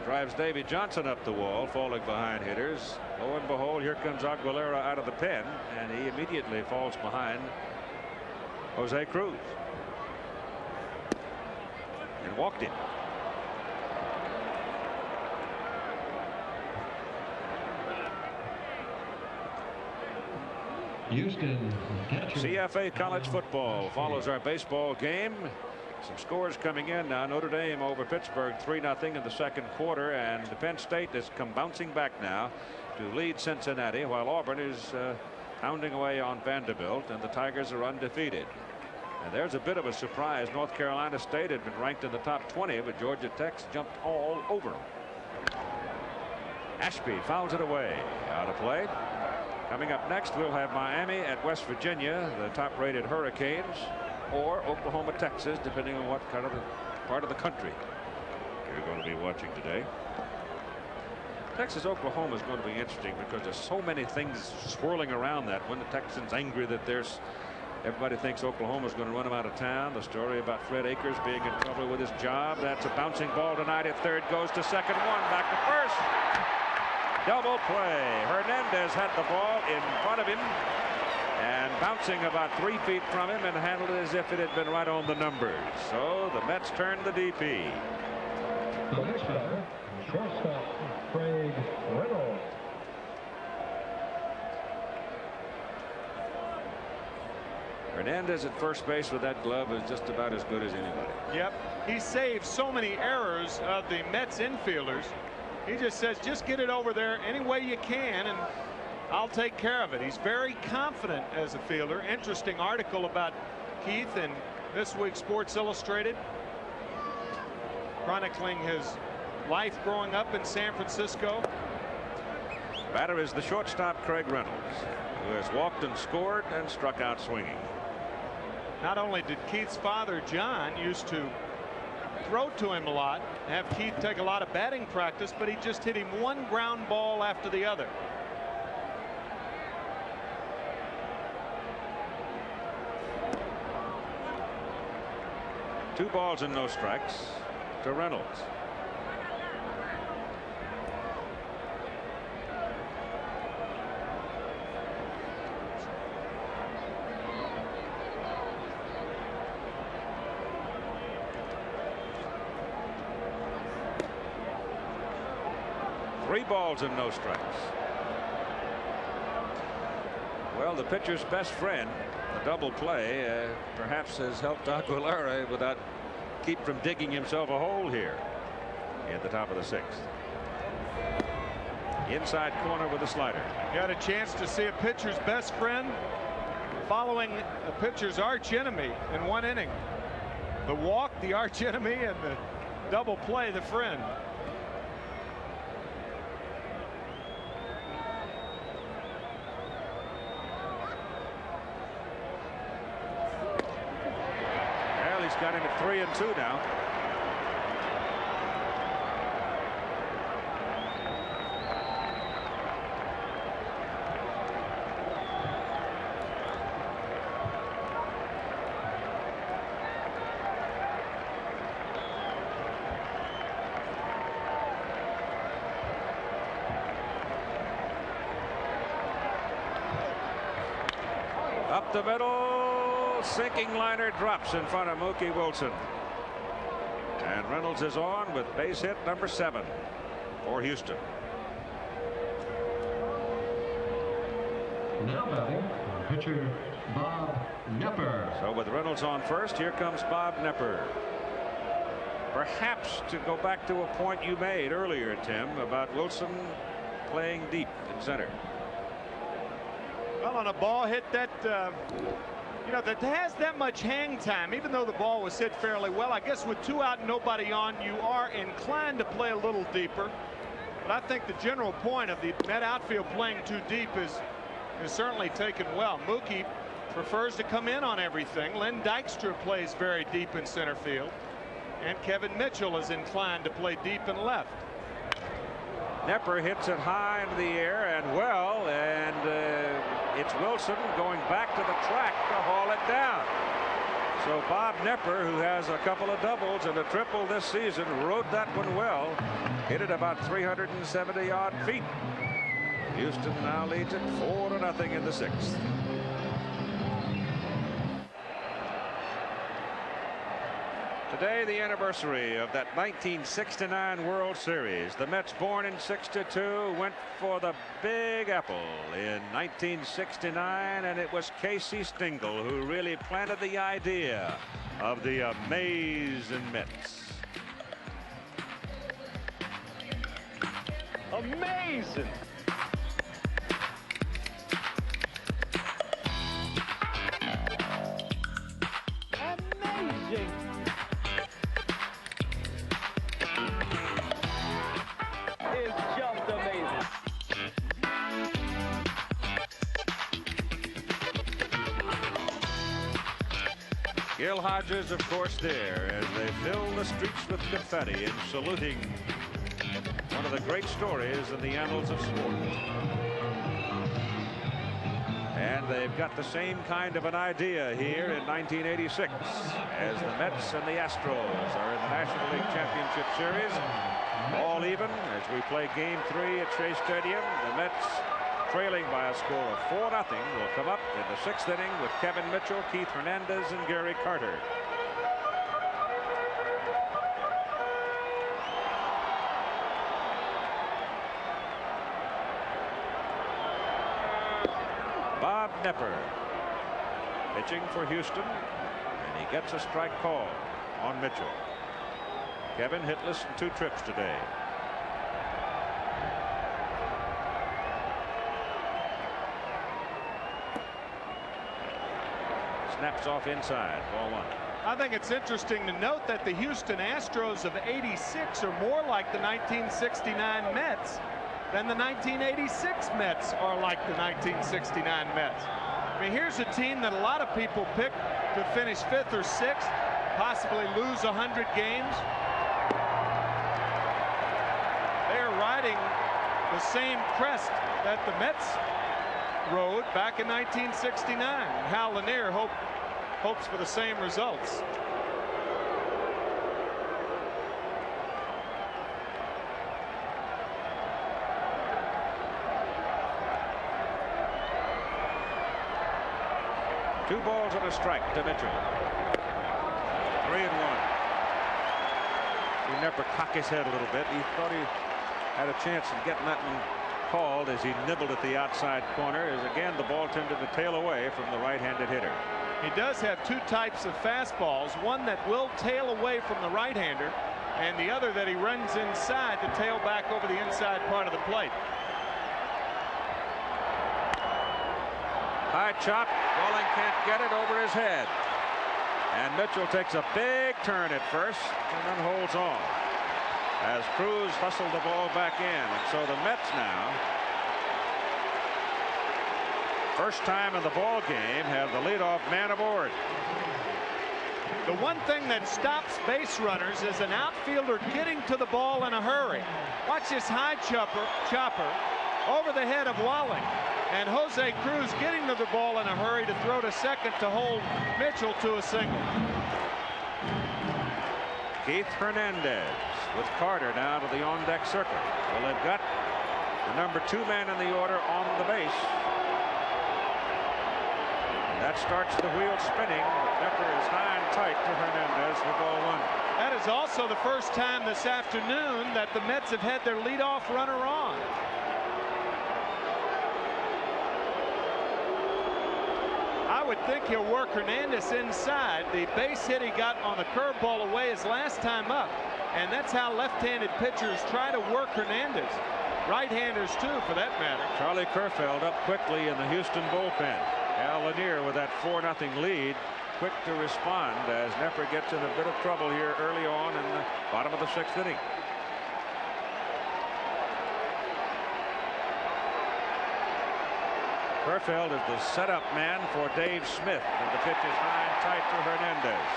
Drives Davy Johnson up the wall, falling behind hitters. Lo and behold, here comes Aguilera out of the pen, and he immediately falls behind Jose Cruz and walked him. Houston catcher. CFA college football follows our baseball game. Some scores coming in now. Notre Dame over Pittsburgh 3-0 in the second quarter, and Penn State has come bouncing back now to lead Cincinnati, while Auburn is pounding away on Vanderbilt, and the Tigers are undefeated. And there's a bit of a surprise. North Carolina State had been ranked in the top 20, but Georgia Tech's jumped all over them. Ashby fouls it away. Out of play. Coming up next, we'll have Miami at West Virginia, the top-rated Hurricanes, or Oklahoma, Texas, depending on what kind of part of the country you're going to be watching today. Texas Oklahoma is going to be interesting because there's so many things swirling around that. When the Texans angry that everybody thinks Oklahoma is going to run them out of town. The story about Fred Akers being in trouble with his job. That's a bouncing ball tonight at third, goes to second, one back to first. Double play. Hernandez had the ball in front of him and bouncing about 3 feet from him and handled it as if it had been right on the numbers. So the Mets turned the DP. The next batter, shortstop Craig Reynolds. Hernandez at first base with that glove is just about as good as anybody. Yep, he saved so many errors of the Mets infielders. He just says, just get it over there any way you can, and I'll take care of it. He's very confident as a fielder. Interesting article about Keith in this week's Sports Illustrated, chronicling his life growing up in San Francisco. Batter is the shortstop Craig Reynolds, who has walked and scored and struck out swinging. Not only did Keith's father John used to throw to him a lot, have Keith take a lot of batting practice, but he just hit him one ground ball after the other. Two balls and no strikes to Reynolds. Three balls and no strikes. Well, the pitcher's best friend, the double play, perhaps has helped Aguilera without keep from digging himself a hole here at the top of the sixth. Inside corner with a slider. Got a chance to see a pitcher's best friend following a pitcher's arch enemy in one inning. The walk, the arch enemy, and the double play, the friend. Got him at 3-2 now. Up the middle. Sinking liner drops in front of Mookie Wilson. And Reynolds is on with base hit number 7 for Houston. Now batting, pitcher Bob Nepper. So with Reynolds on first, here comes Bob Nepper. Perhaps to go back to a point you made earlier, Tim, about Wilson playing deep in center. Well, on a ball hit that that has that much hang time, even though the ball was hit fairly well, I guess with 2 out and nobody on, you are inclined to play a little deeper. But I think the general point of the Met outfield playing too deep is certainly taken well. Mookie prefers to come in on everything. Len Dykstra plays very deep in center field, and Kevin Mitchell is inclined to play deep in left. Nepper hits it high into the air and well, and it's Wilson going back to the track to haul it down. So Bob Nepper, who has a couple of doubles and a triple this season, rode that one well. Hit it about 370 odd feet. Houston now leads it 4-0 in the 6th. Today, the anniversary of that 1969 World Series. The Mets, born in '62, went for the Big Apple in 1969, and it was Casey Stengel who really planted the idea of the amazing Mets. Amazing. Amazing. It's just amazing. Gil Hodges, of course, there as they fill the streets with confetti and saluting one of the great stories in the annals of sport. And they've got the same kind of an idea here in 1986 as the Mets and the Astros are in the National League Championship Series. All even as we play Game 3 at Shea Stadium. The Mets, trailing by a score of 4-0, will come up in the 6th inning with Kevin Mitchell, Keith Hernandez, and Gary Carter. Bob Nepper pitching for Houston, and he gets a strike call on Mitchell. Kevin hitless in 2 trips today. Snaps off inside, ball 1. I think it's interesting to note that the Houston Astros of '86 are more like the 1969 Mets than the 1986 Mets are like the 1969 Mets. I mean, here's a team that a lot of people pick to finish 5th or 6th, possibly lose 100 games. They're riding the same crest that the Mets rode back in 1969. Hal Lanier hopes for the same results. Two balls and a strike to Mitchell. 3-1. See Nepper cock his head a little bit. He thought he had a chance of getting that one called as he nibbled at the outside corner, as again the ball tended to tail away from the right-handed hitter. He does have 2 types of fastballs, one that will tail away from the right-hander and the other that he runs inside to tail back over the inside part of the plate. High chop. Walling can't get it over his head. And Mitchell takes a big turn at first and then holds on as Cruz hustled the ball back in. And so the Mets now, first time in the ball game, have the leadoff man aboard. The one thing that stops base runners is an outfielder getting to the ball in a hurry. Watch this high chopper over the head of Walling. And Jose Cruz getting to the ball in a hurry to throw to second to hold Mitchell to a single. Keith Hernandez with Carter now to the on-deck circle. Well, they've got the number 2 man in the order on the base. And that starts the wheel spinning. Nepper is high and tight to Hernandez for ball 1. That is also the first time this afternoon that the Mets have had their leadoff runner on. I would think he'll work Hernandez inside. The base hit he got on the curveball away his last time up, and that's how left-handed pitchers try to work Hernandez. Right-handers too, for that matter. Charlie Kerfeld up quickly in the Houston bullpen. Al Lanier with that 4-0 lead, quick to respond as Nepper gets in a bit of trouble here early on in the bottom of the 6th inning. Kerfeld is the setup man for Dave Smith, and the pitch is high and tight to Hernandez.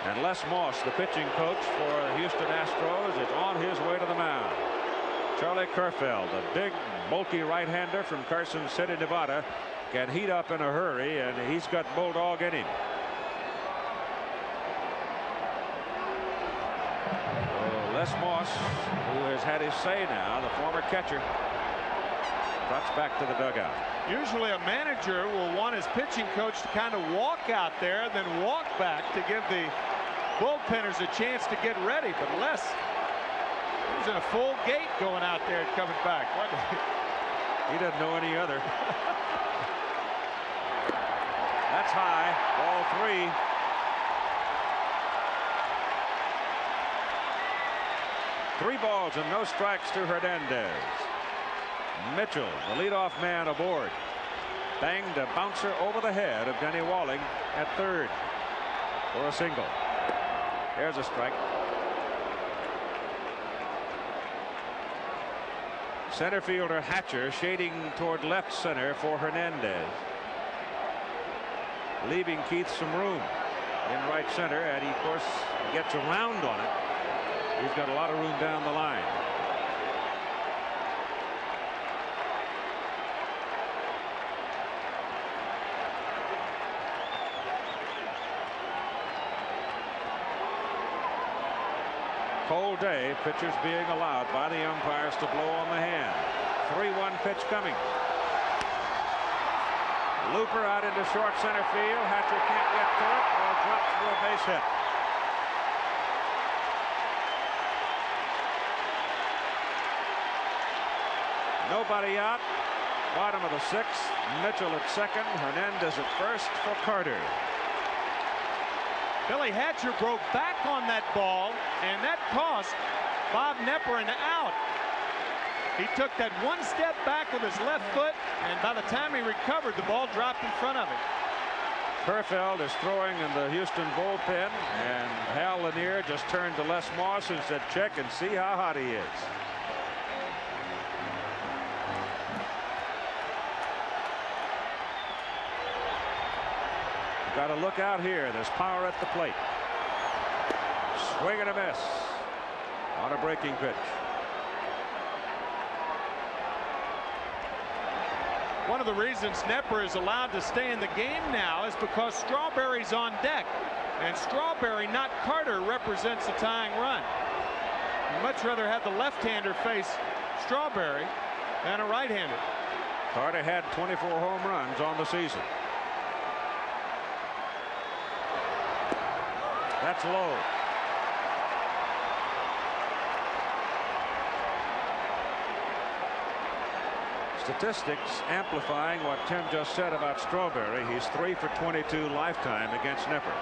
And Les Moss, the pitching coach for the Houston Astros, is on his way to the mound. Charlie Kerfeld, a big, bulky right-hander from Carson City, Nevada, can heat up in a hurry, and he's got bulldog in him. So Les Moss, who has had his say now, the former catcher, trots back to the dugout. Usually a manager will want his pitching coach to kind of walk out there and then walk back to give the bullpenners a chance to get ready. But Les, he's in a full gait going out there and coming back. What? He doesn't know any other. That's high. Ball 3. Three balls and no strikes to Hernandez. Mitchell, the leadoff man aboard, banged a bouncer over the head of Denny Walling at third for a single. There's a strike. Center fielder Hatcher shading toward left center for Hernandez, leaving Keith some room in right center, and he of course gets around on it. He's got a lot of room down the line. Cold day, pitchers being allowed by the umpires to blow on the hand. 3-1 pitch coming. Looper out into short center field. Hatcher can't get to it or drops for a base hit. Nobody out. Bottom of the 6th. Mitchell at second. Hernandez at first for Carter. Billy Hatcher broke back on that ball, and that cost Bob Knepper an out. He took that one step back with his left foot, and by the time he recovered, the ball dropped in front of him. Kerfeld is throwing in the Houston bullpen, and Hal Lanier just turned to Les Moss and said, check and see how hot he is. Got to look out here. There's power at the plate. Swing and a miss on a breaking pitch. One of the reasons Knepper is allowed to stay in the game now is because Strawberry's on deck, and Strawberry, not Carter, represents a tying run. You'd much rather have the left-hander face Strawberry than a right-hander. Carter had 24 home runs on the season. That's low. Statistics amplifying what Tim just said about Strawberry. He's 3 for 22 lifetime against Knepper.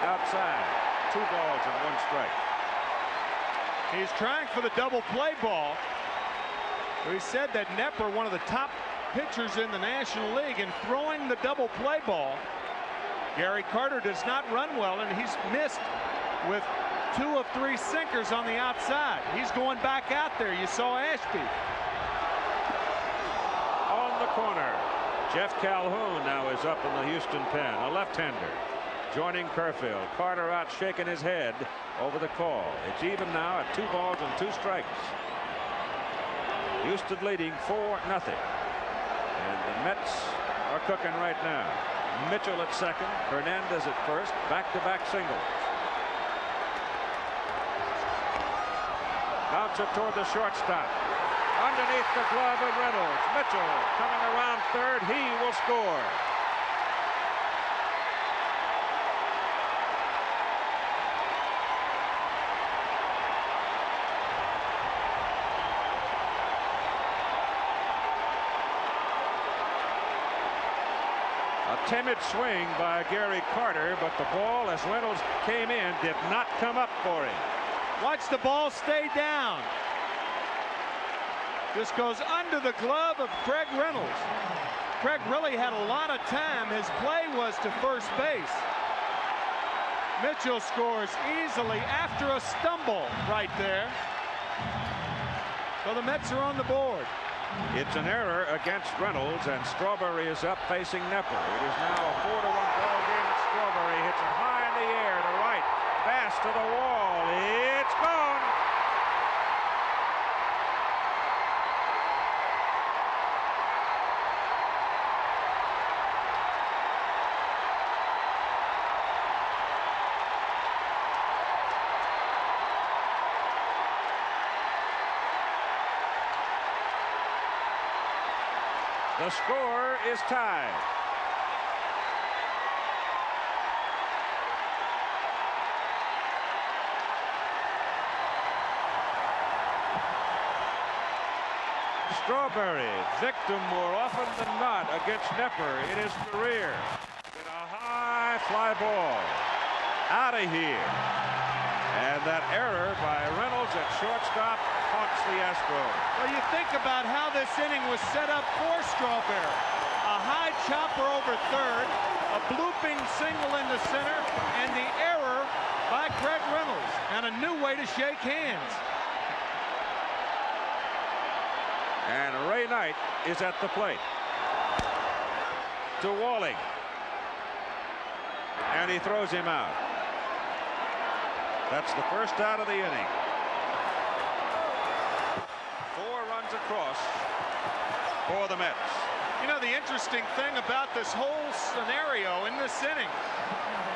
Outside. 2 balls and 1 strike. He's trying for the double play ball. We said that Knepper, one of the top pitchers in the National League, in throwing the double play ball. Gary Carter does not run well, and he's missed with 2 of 3 sinkers on the outside. He's going back out there. You saw Ashby. On the corner, Jeff Calhoun now is up in the Houston pen, a left-hander. Joining Kerfeld. Carter out shaking his head over the call. It's even now at 2 balls and 2 strikes. Houston leading 4-0. And the Mets are cooking right now. Mitchell at second. Hernandez at first. Back-to-back singles. Bounce it toward the shortstop. Underneath the glove of Reynolds. Mitchell coming around third. He will score. Timid swing by Gary Carter, but the ball, as Reynolds came in, did not come up for him. Watch the ball stay down. This goes under the glove of Craig Reynolds. Craig really had a lot of time. His play was to first base. Mitchell scores easily after a stumble right there. So the Mets are on the board. It's an error against Reynolds, and Strawberry is up facing Knepper. It is now a 4-1 ball game. Strawberry hits it high in the to the wall. It's gone. The score is tied. Strawberry, victim more often than not against Nepper in his career. In a high fly ball. Out of here. And that error by Reynolds at shortstop haunts the Astros. Well, you think about how this inning was set up for Strawberry. A high chopper over third, a blooping single into center, and the error by Craig Reynolds, and a new way to shake hands. And Ray Knight is at the plate. To Walling. And he throws him out. That's the first out of the inning. 4 runs across for the Mets. You know, the interesting thing about this whole scenario in this inning,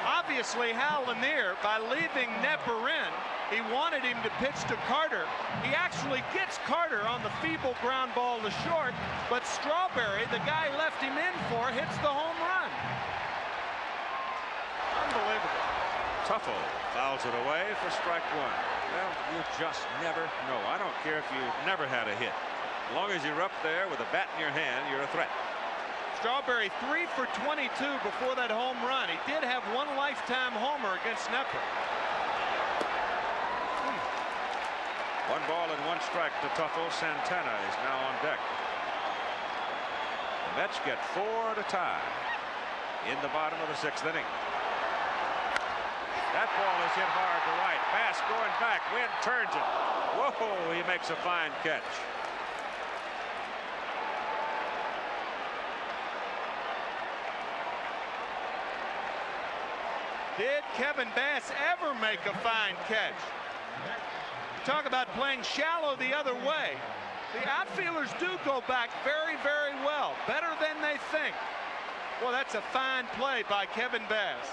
obviously Hal Lanier, by leaving Nepper in, he wanted him to pitch to Carter. He actually gets Carter on the feeble ground ball to short, but Strawberry, the guy he left him in for, hits the home run. Unbelievable. Tuffle fouls it away for strike 1. Well, you just never know. I don't care if you've never had a hit. As long as you're up there with a bat in your hand, you're a threat. Strawberry 3 for 22 before that home run. He did have 1 lifetime homer against Nepper. 1 ball and 1 strike to Tuffle. Santana is now on deck. The Mets get 4 to tie in the bottom of the 6th inning. That ball is hit hard to right. Bass going back. Wind turns it. Whoa, he makes a fine catch. Did Kevin Bass ever make a fine catch? Talk about playing shallow the other way. The outfielders do go back very, very well. Better than they think. Well, that's a fine play by Kevin Bass.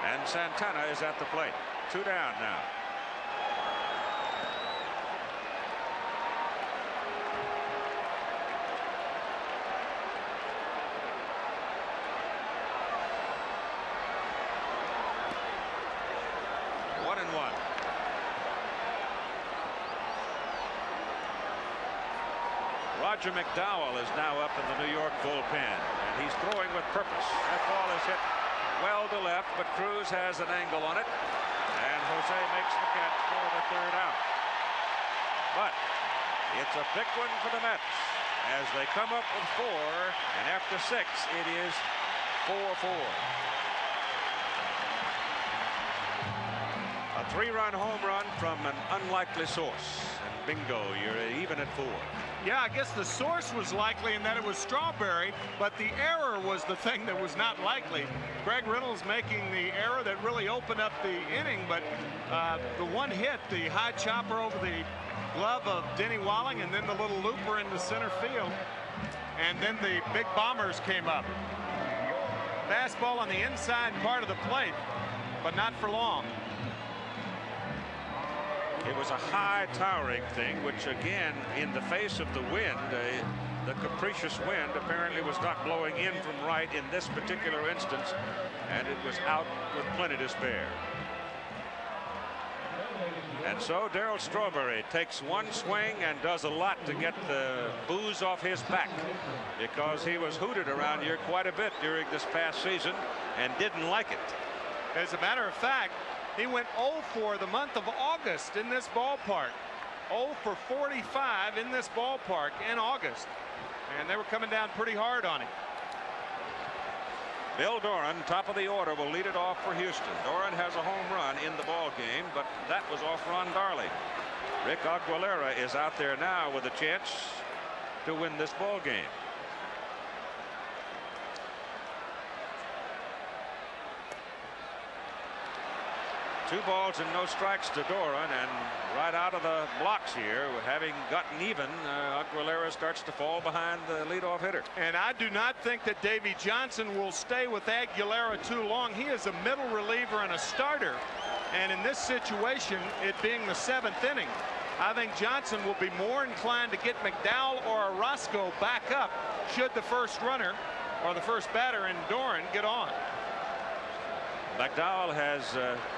And Santana is at the plate. 2 down now. Roger McDowell is now up in the New York bullpen, and he's throwing with purpose. That ball is hit well to left, but Cruz has an angle on it, and Jose makes the catch for the 3rd out. But it's a big one for the Mets as they come up with 4, and after 6 it is 4-4. A 3-run home run from an unlikely source, and bingo, you're even at 4. Yeah, I guess the source was likely in that it was Strawberry, but the error was the thing that was not likely. Craig Reynolds making the error that really opened up the inning, but the one hit, the high chopper over the glove of Denny Walling, and then the little looper into center field, and then the big bombers came up. Fastball on the inside part of the plate, but not for long. It was a high towering thing, which again, in the face of the wind, the capricious wind apparently was not blowing in from right in this particular instance, and it was out with plenty to spare. And so Darryl Strawberry takes 1 swing and does a lot to get the booze off his back, because he was hooted around here quite a bit during this past season and didn't like it. As a matter of fact, he went 0 for the month of August in this ballpark. 0 for 45 in this ballpark in August. And they were coming down pretty hard on him. Bill Doran, top of the order, will lead it off for Houston. Doran has a home run in the ball game, but that was off Ron Darling. Rick Aguilera is out there now with a chance to win this ball game. 2 balls and no strikes to Doran, and right out of the blocks here, having gotten even, Aguilera starts to fall behind the leadoff hitter. And I do not think that Davy Johnson will stay with Aguilera too long. He is a middle reliever and a starter, and in this situation, it being the 7th inning, I think Johnson will be more inclined to get McDowell or Orozco back up should the first runner or the first batter in Doran get on. McDowell has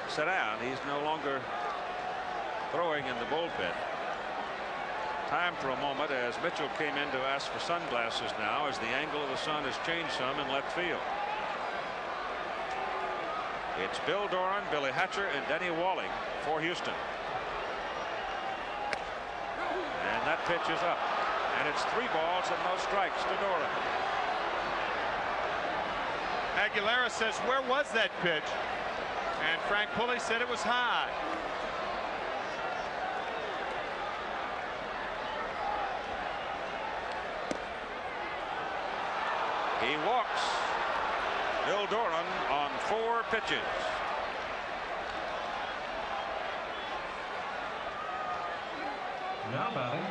sat down. He's no longer throwing in the bullpen. Time for a moment as Mitchell came in to ask for sunglasses now as the angle of the sun has changed some in left field. It's Bill Doran, Billy Hatcher, and Denny Walling for Houston. And that pitch is up. And it's 3 balls and no strikes to Doran. Aguilera says, where was that pitch? And Frank Pulley said it was high. He walks Bill Doran on 4 pitches. Now batting,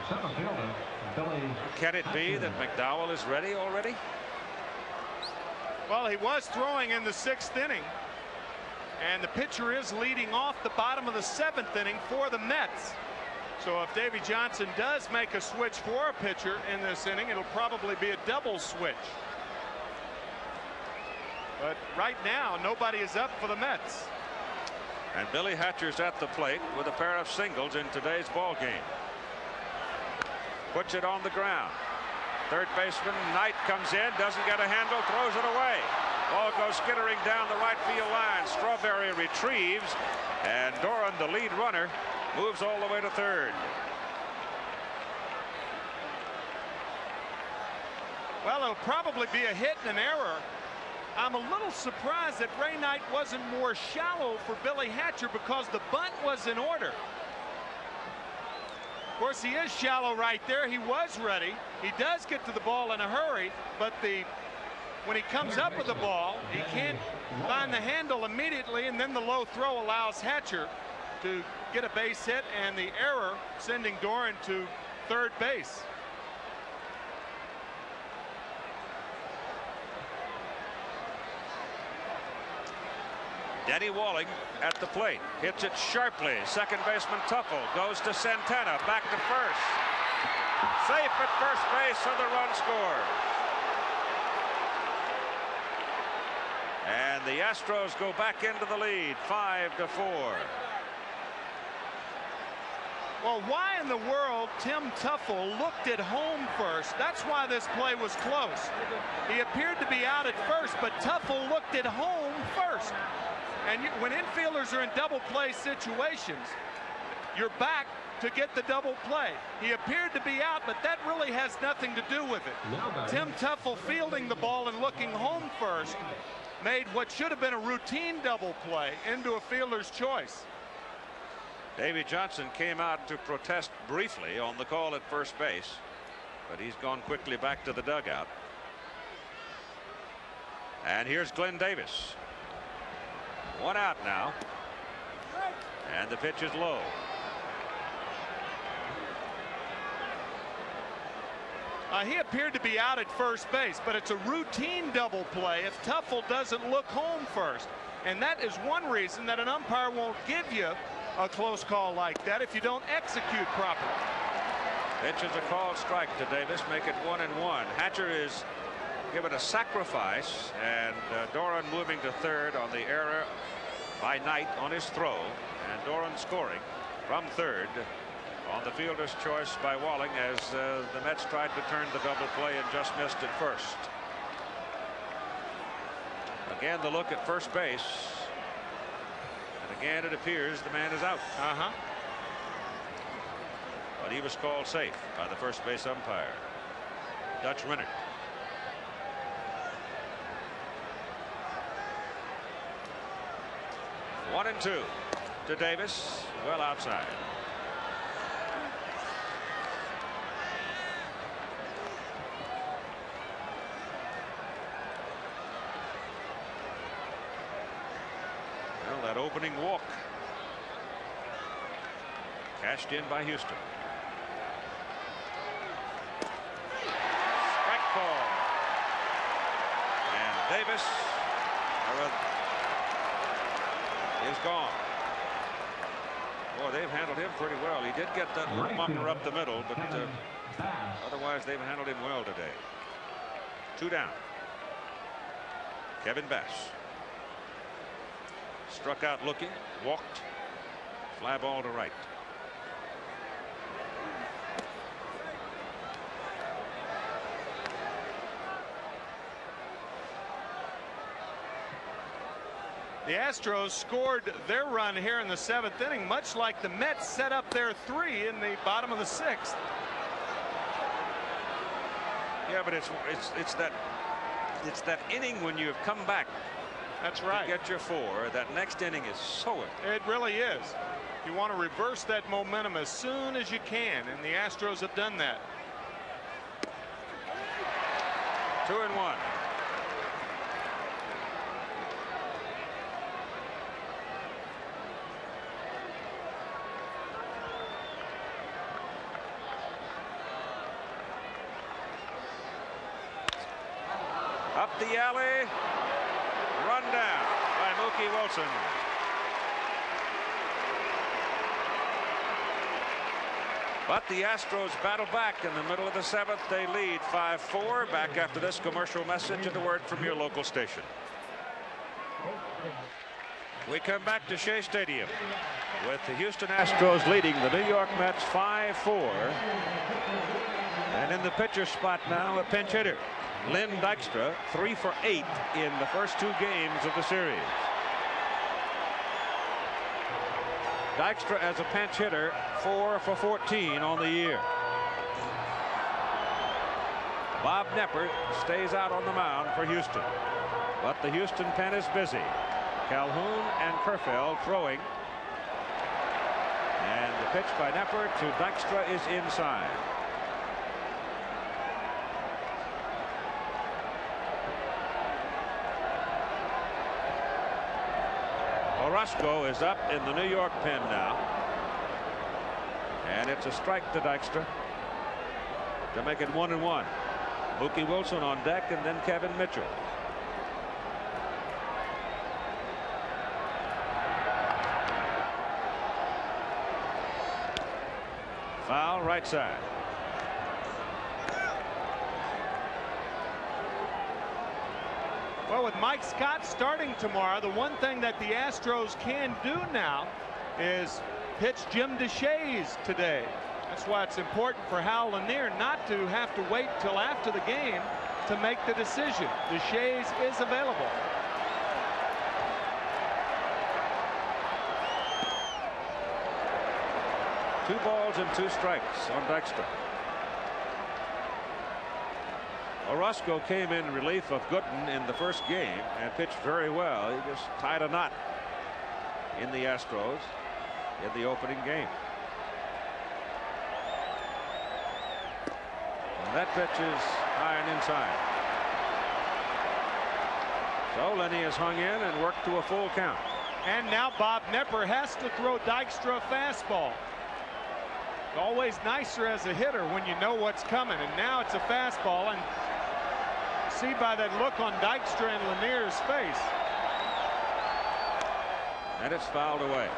center fielder Billy. Can it be that McDowell is ready already? Well, he was throwing in the 6th inning, and the pitcher is leading off the bottom of the 7th inning for the Mets. So if Davy Johnson does make a switch for a pitcher in this inning, it'll probably be a double switch. But right now, nobody is up for the Mets. And Billy Hatcher's at the plate with a pair of singles in today's ball game. Puts it on the ground. Third baseman Knight comes in, doesn't get a handle, throws it away. Ball goes skittering down the right field line. Strawberry retrieves, and Doran, the lead runner, moves all the way to third. Well, it'll probably be a hit and an error. I'm a little surprised that Ray Knight wasn't more shallow for Billy Hatcher because the bunt was in order. Of course, he is shallow right there. He was ready. He does get to the ball in a hurry, but when he comes up with the ball, he can't find the handle immediately, and then the low throw allows Hatcher to get a base hit, and the error sending Doran to third base. Denny Walling at the plate, hits it sharply. Second baseman Tuffle goes to Santana, back to first. Safe at first base, so the run scored. And the Astros go back into the lead, 5-4. Well, why in the world Tim Tuffle looked at home first? That's why this play was close. He appeared to be out at first, but Tuffle looked at home first. And when infielders are in double play situations, you're back to get the double play. He appeared to be out, but that really has nothing to do with it. Tim Tuffle fielding the ball and looking home first made what should have been a routine double play into a fielder's choice. Davy Johnson came out to protest briefly on the call at first base, but he's gone quickly back to the dugout. And here's Glenn Davis. 1 out now, and the pitch is low. He appeared to be out at first base, but it's a routine double play if Tuffle doesn't look home first, and that is one reason that an umpire won't give you a close call like that if you don't execute properly. Pitch is a called strike to Davis, make it 1-1. Hatcher is given a sacrifice, and Doran moving to third on the error by Knight on his throw, and Doran scoring from third on the fielder's choice by Walling as the Mets tried to turn the double play and just missed it first. Again, the look at first base, and again it appears the man is out. But he was called safe by the first base umpire, Dutch Renner. One and two to Davis, well outside. Well, that opening walk. Cashed in by Houston. Strike ball. And Davis is gone. Boy, they've handled him pretty well. He did get that little bumper up the middle, but otherwise they've handled him well today. 2 down. Kevin Bass. Struck out looking, walked, fly ball to right. The Astros scored their run here in the 7th inning, much like the Mets set up their 3 in the bottom of the 6th. Yeah, but it's that inning when you have come back. That's right. To get your 4. That next inning is so important. It really is. You want to reverse that momentum as soon as you can, and the Astros have done that. 2-1. Up the alley. Run down by Mookie Wilson. But the Astros battle back in the middle of the 7th. They lead 5-4. Back after this commercial message and a word from your local station. We come back to Shea Stadium with the Houston Astros leading the New York Mets 5-4. And in the pitcher spot now, a pinch hitter, Lynn Dykstra, 3 for 8 in the first 2 games of the series. Dykstra as a pinch hitter, 4 for 14 on the year. Bob Knepper stays out on the mound for Houston, but the Houston pen is busy. Calhoun and Kerfeld throwing, and the pitch by Knepper to Dykstra is inside. Orozco is up in the New York pen now, and it's a strike to Dykstra to make it 1-1. Mookie Wilson on deck, and then Kevin Mitchell. Foul right side. Well, with Mike Scott starting tomorrow, the one thing that the Astros can do now is pitch Jim DeShays today. That's why it's important for Hal Lanier not to have to wait till after the game to make the decision. DeShays is available. Two balls and 2 strikes on Dykstra. Orozco came in relief of Gooden in the first game and pitched very well. He just tied a knot in the Astros in the opening game. And that pitch is high and inside. So Lenny has hung in and worked to a full count. And now Bob Knepper has to throw Dykstra a fastball. Always nicer as a hitter when you know what's coming, and now it's a fastball, and see by that look on Dykstra and Lanier's face. And it's fouled away.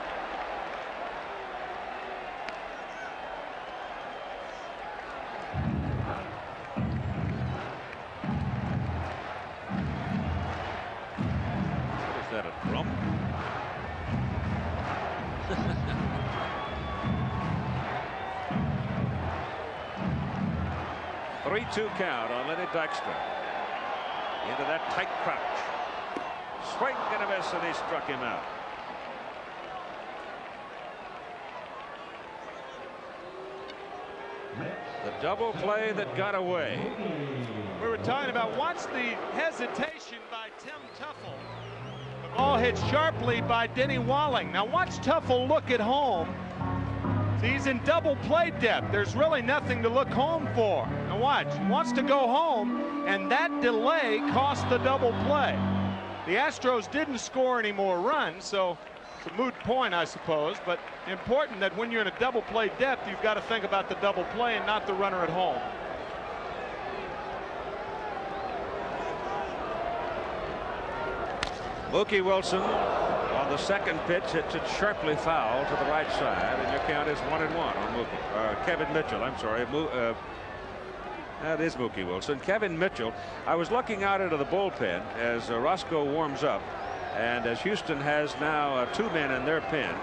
What is that, a drum? 3-2 count on Lenny Dykstra. Into that tight crouch. Swing and a miss, and he struck him out. The double play that got away. We were talking about, watch the hesitation by Tim Tuffle. The ball hit sharply by Denny Walling. Now watch Tuffle look at home. See, he's in double play depth. There's really nothing to look home for. Now watch, he wants to go home, and that delay cost the double play. The Astros didn't score any more runs, so It's a moot point, I suppose, but important that when you're in a double play depth, you've got to think about the double play and not the runner at home. Mookie Wilson on the second pitch hits it sharply foul to the right side, and your count is 1-1 on Mookie. Kevin Mitchell, I'm sorry. That is Mookie Wilson. Kevin Mitchell. I was looking out into the bullpen as Roscoe warms up, and as Houston has now 2 men in their pen.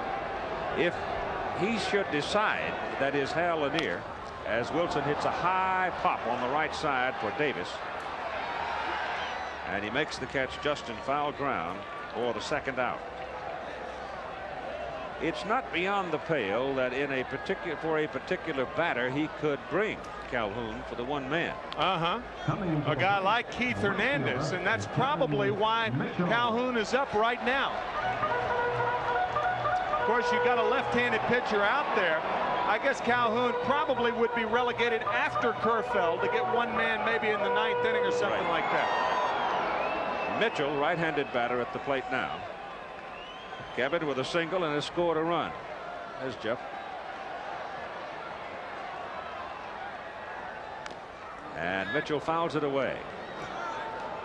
If he should decide that is Hal Lanier, as Wilson hits a high pop on the right side for Davis, and he makes the catch just in foul ground for the second out. It's not beyond the pale that for a particular batter he could bring Calhoun for the one man. A guy like Keith Hernandez, and that's probably why Calhoun is up right now. Of course, you got a left-handed pitcher out there. I guess Calhoun probably would be relegated after Kerfeld to get one man maybe in the 9th inning or something like that. Mitchell, right-handed batter at the plate now. Kevin with a single and has scored a run. There's Jeff. And Mitchell fouls it away.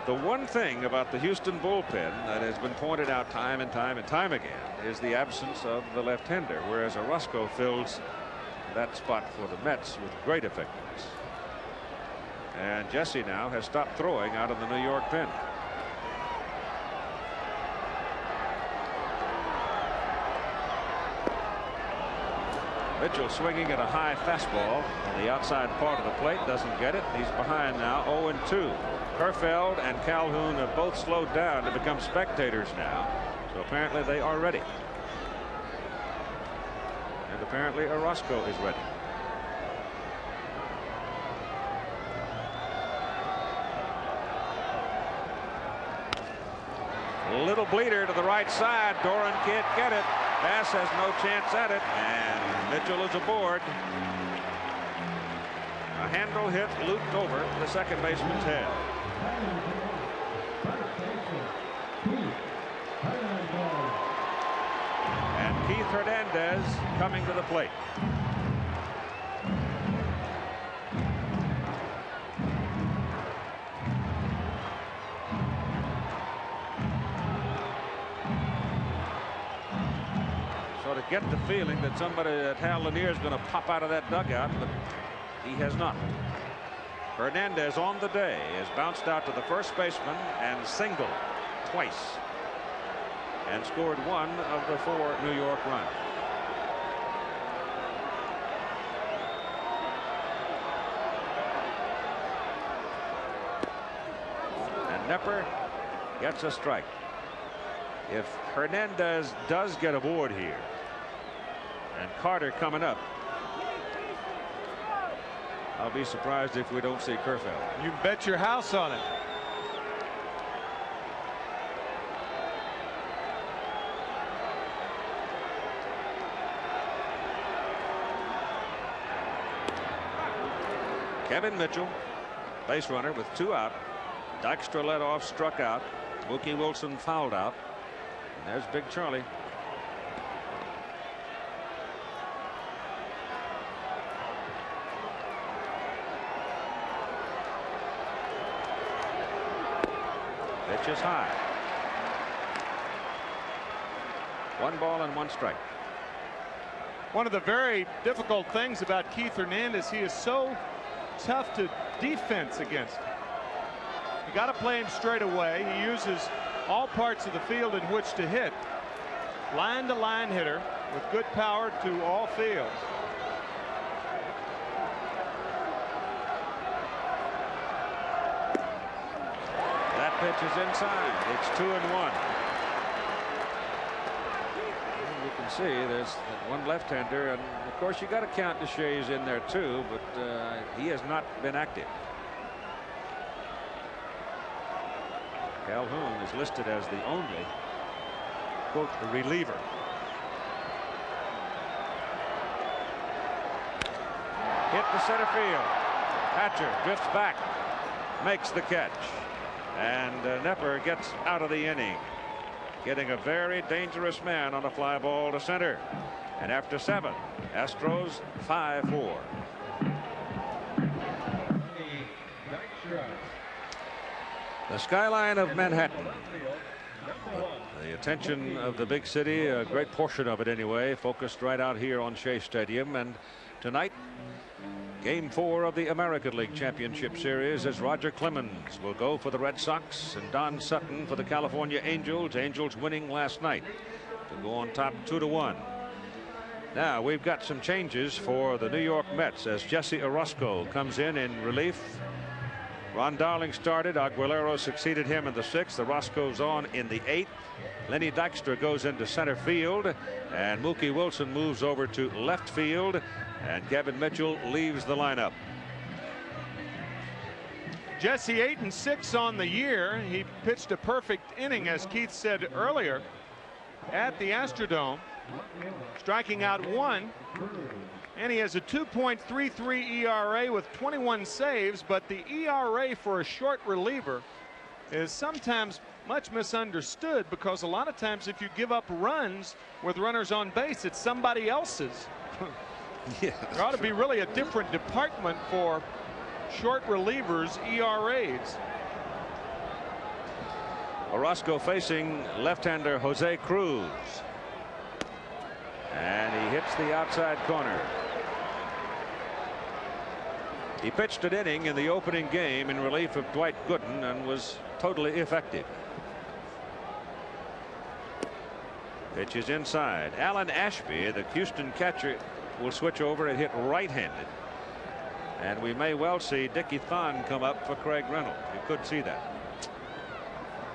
The one thing about the Houston bullpen that has been pointed out time and time again is the absence of the left-hander, whereas Orozco fills that spot for the Mets with great effectiveness. And Jesse now has stopped throwing out of the New York pen. Mitchell swinging at a high fastball on the outside part of the plate, doesn't get it. He's behind now, 0-2. Kerfeld and Calhoun have both slowed down to become spectators now, so apparently they are ready. And apparently Orozco is ready. A little bleeder to the right side. Doran can't get it. Bass has no chance at it, and Mitchell is aboard. A handle hit looped over the second baseman's head. And Keith Hernandez coming to the plate. To get the feeling that somebody that Hal Lanier is going to pop out of that dugout, but he has not. Hernandez on the day has bounced out to the first baseman and singled twice and scored one of the 4 New York runs. And Nepper gets a strike. If Hernandez does get aboard here, and Carter coming up, I'll be surprised if we don't see Kerfeld. You bet your house on it. Kevin Mitchell, base runner with 2 out. Dykstra led off, struck out. Mookie Wilson fouled out. And there's Big Charlie. Pitch is high. 1 ball and 1 strike. One of the very difficult things about Keith Hernandez, he is so tough to defense against. You got to play him straight away. He uses all parts of the field in which to hit. Line to line hitter with good power to all fields. That pitch is inside. It's 2-1. You can see there's one left-hander, and of course you got to count DeShays in there too, but he has not been active. Calhoun is listed as the only, quote, reliever. Hit to center field. Hatcher drifts back, makes the catch, and Nepper gets out of the inning. getting a very dangerous man on a fly ball to center. And after 7, Astros 5-4. The skyline of Manhattan. The attention of the big city, a great portion of it anyway, focused right out here on Shea Stadium. And tonight, Game 4 of the American League Championship Series, as Roger Clemens will go for the Red Sox and Don Sutton for the California Angels. Angels winning last night to go on top 2-1. Now we've got some changes for the New York Mets as Jesse Orosco comes in relief. Ron Darling started. Aguilera succeeded him in the 6th. Orosco's on in the 8th. Lenny Dykstra goes into center field, and Mookie Wilson moves over to left field, and Kevin Mitchell leaves the lineup. Jesse 8-6 on the year. He pitched a perfect inning, as Keith said earlier, at the Astrodome, striking out 1. And he has a 2.33 ERA with 21 saves, but the ERA for a short reliever is sometimes much misunderstood, because a lot of times if you give up runs with runners on base, it's somebody else's. Yeah, there ought to be really a different department for short relievers ERAs. Orosco facing left-hander Jose Cruz, and he hits the outside corner. He pitched an inning in the opening game in relief of Dwight Gooden and was totally effective. Pitch is inside. Alan Ashby, the Houston catcher, will switch over and hit right-handed. And we may well see Dickie Thon come up for Craig Reynolds. You could see that.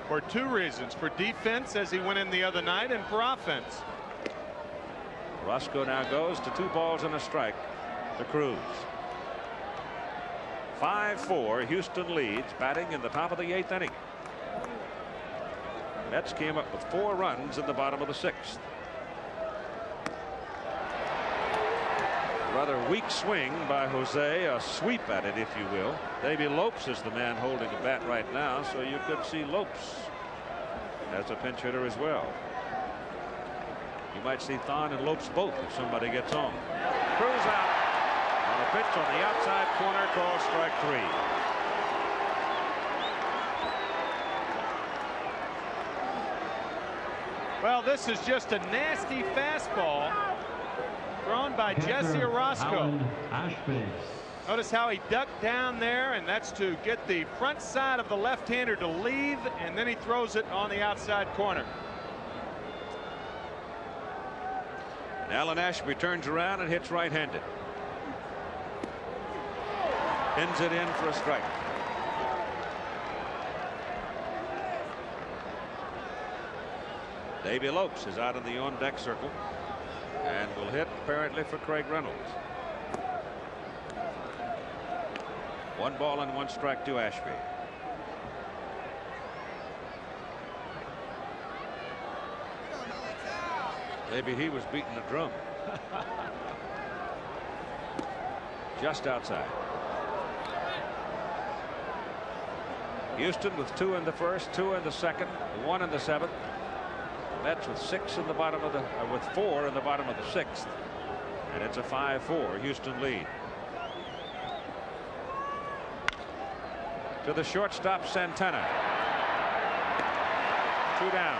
For 2 reasons. For defense, as he went in the other night, and for offense. Orosco now goes to 2 balls and a strike to Cruz. 5-4. Houston leads, batting in the top of the 8th inning. Mets came up with 4 runs in the bottom of the 6th. Rather weak swing by Jose, a sweep at it, if you will. Davey Lopes is the man holding the bat right now, so you could see Lopes as a pinch hitter as well. You might see Thon and Lopes both if somebody gets on. Cruz out on a pitch on the outside corner, called strike 3. Well, this is just a nasty fastball thrown by Jesse Orosco. Notice how he ducked down there, and that's to get the front side of the left-hander to leave, and then he throws it on the outside corner. And Alan Ashby turns around and hits right-handed. Pins it in for a strike. Davey Lopes is out in the on-deck circle and will hit apparently for Craig Reynolds. 1 ball and 1 strike to Ashby. Maybe he was beating the drum. Just outside. Houston with 2 in the first, 2 in the second, 1 in the 7th. Mets with 6 in the bottom of the with 4 in the bottom of the 6th, and it's a 5-4 Houston lead. To the shortstop, Santana. 2 down.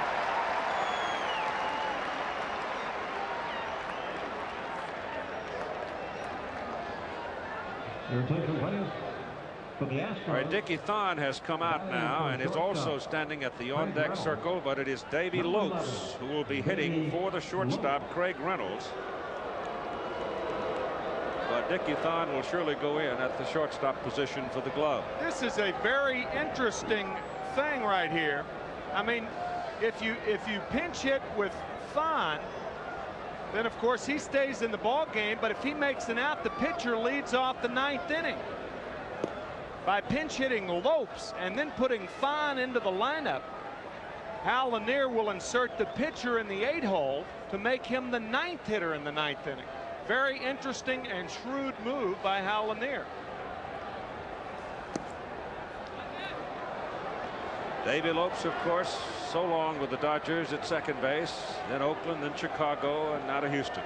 All right, Dickie Thon has come out now and is also standing at the on-deck circle, but it is Davey Lopes who will be hitting for the shortstop, Craig Reynolds. But Dickie Thon will surely go in at the shortstop position for the glove. This is a very interesting thing right here. I mean, if you pinch hit with Thon, then of course he stays in the ball game, but if he makes an out, the pitcher leads off the 9th inning. By pinch hitting Lopes and then putting Thon into the lineup, Hal Lanier will insert the pitcher in the 8-hole to make him the 9th hitter in the 9th inning. Very interesting and shrewd move by Hal Lanier. Davey Lopes, of course, so long with the Dodgers at second base, then Oakland, then Chicago, and now to Houston.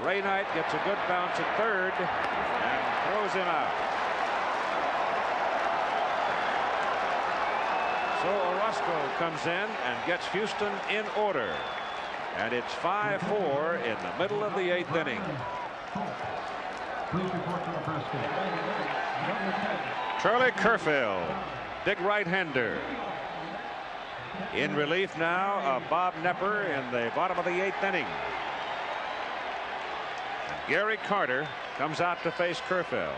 Ray Knight gets a good bounce at third and throws him out. So Orozco comes in and gets Houston in order. And it's 5-4 in the middle of the 8th inning. Charlie Kerfeld, big right-hander. In relief now of Bob Nepper in the bottom of the 8th inning. Gary Carter comes out to face Kerfeld.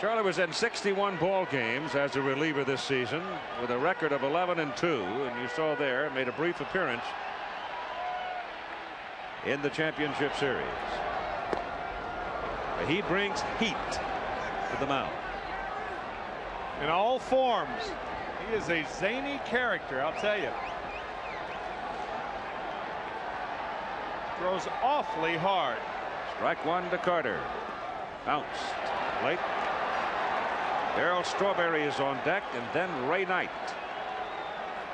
Charlie was in 61 ball games as a reliever this season with a record of 11-2, and you saw there made a brief appearance in the championship series. He brings heat to the mound. In all forms, he is a zany character, I'll tell you. Throws awfully hard. Strike one to Carter. Bounced late. Darryl Strawberry is on deck, and then Ray Knight.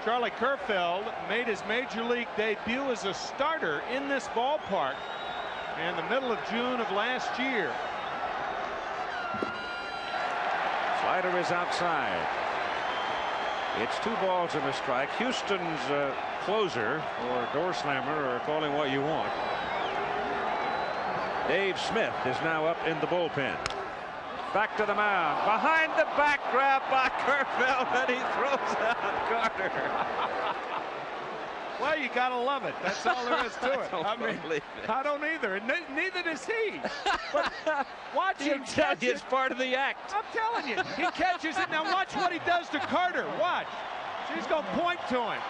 Charlie Kerfeld made his major league debut as a starter in this ballpark in the middle of June of last year. Slider is outside. It's 2 balls and a strike. Houston's closer or door slammer, or call him what you want, Dave Smith, is now up in the bullpen. Back to the mound. Behind the back, grab by Kerfeld, and he throws out Carter. Well, you gotta love it. That's all there is to it. I mean, I don't either. Neither does he. But watch him catch it. It's part of the act. I'm telling you, he catches it. Now watch what he does to Carter. Watch. She's gonna point to him.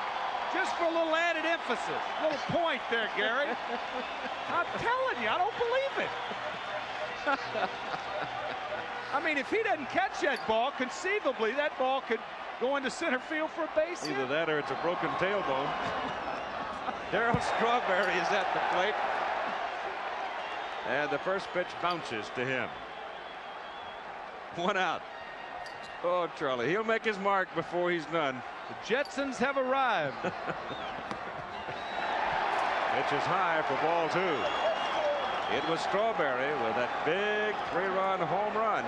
Just for a little added emphasis. A little point there, Gary. I'm telling you, I don't believe it. I mean, if he doesn't catch that ball, conceivably that ball could go into center field for a base hit. Either that or it's a broken tailbone. Darryl Strawberry is at the plate. And the first pitch bounces to him. 1 out. Oh, Charlie, he'll make his mark before he's done. The Jetsons have arrived. Pitch is high for ball 2. It was Strawberry with that big 3-run home run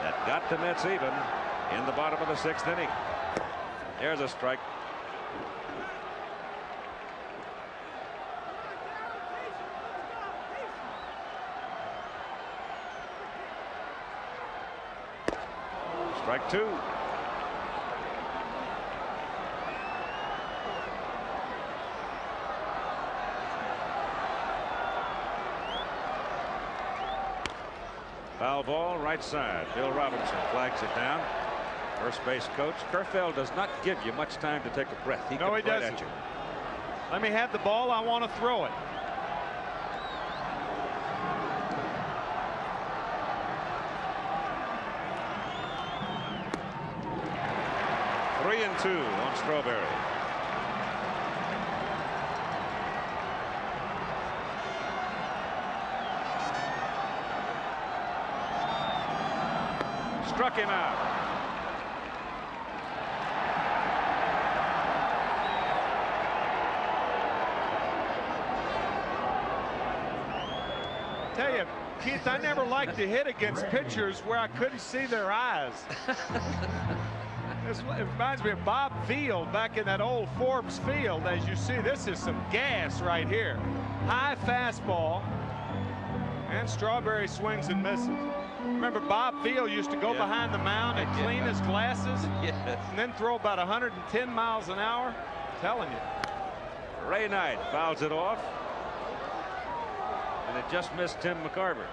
that got the Mets even in the bottom of the 6th inning. There's a strike. Strike 2. Foul ball, right side. Bill Robinson flags it down. First base coach. Kerfeld does not give you much time to take a breath. He no, comes he right doesn't. at you. Let me have the ball. I want to throw it. Three and 2 on Strawberry. Struck him out. Tell you, Keith, I never liked to hit against pitchers where I couldn't see their eyes. It reminds me of Bob Field back in that old Forbes Field. As you see, this is some gas right here. High fastball, and Strawberry swings and misses. Remember, Bob Field used to go behind the mound and clean his glasses, and then throw about 110 miles an hour. I'm telling you. Ray Knight fouls it off, and it just missed Tim McCarver.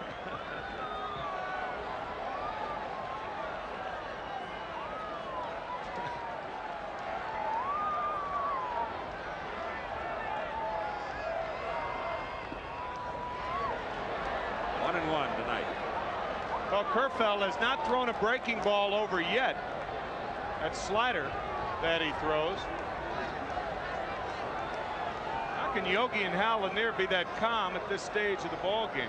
Well, Kerfeld has not thrown a breaking ball over yet. That slider that he throws. How can Yogi and Hal Lanier be that calm at this stage of the ball game?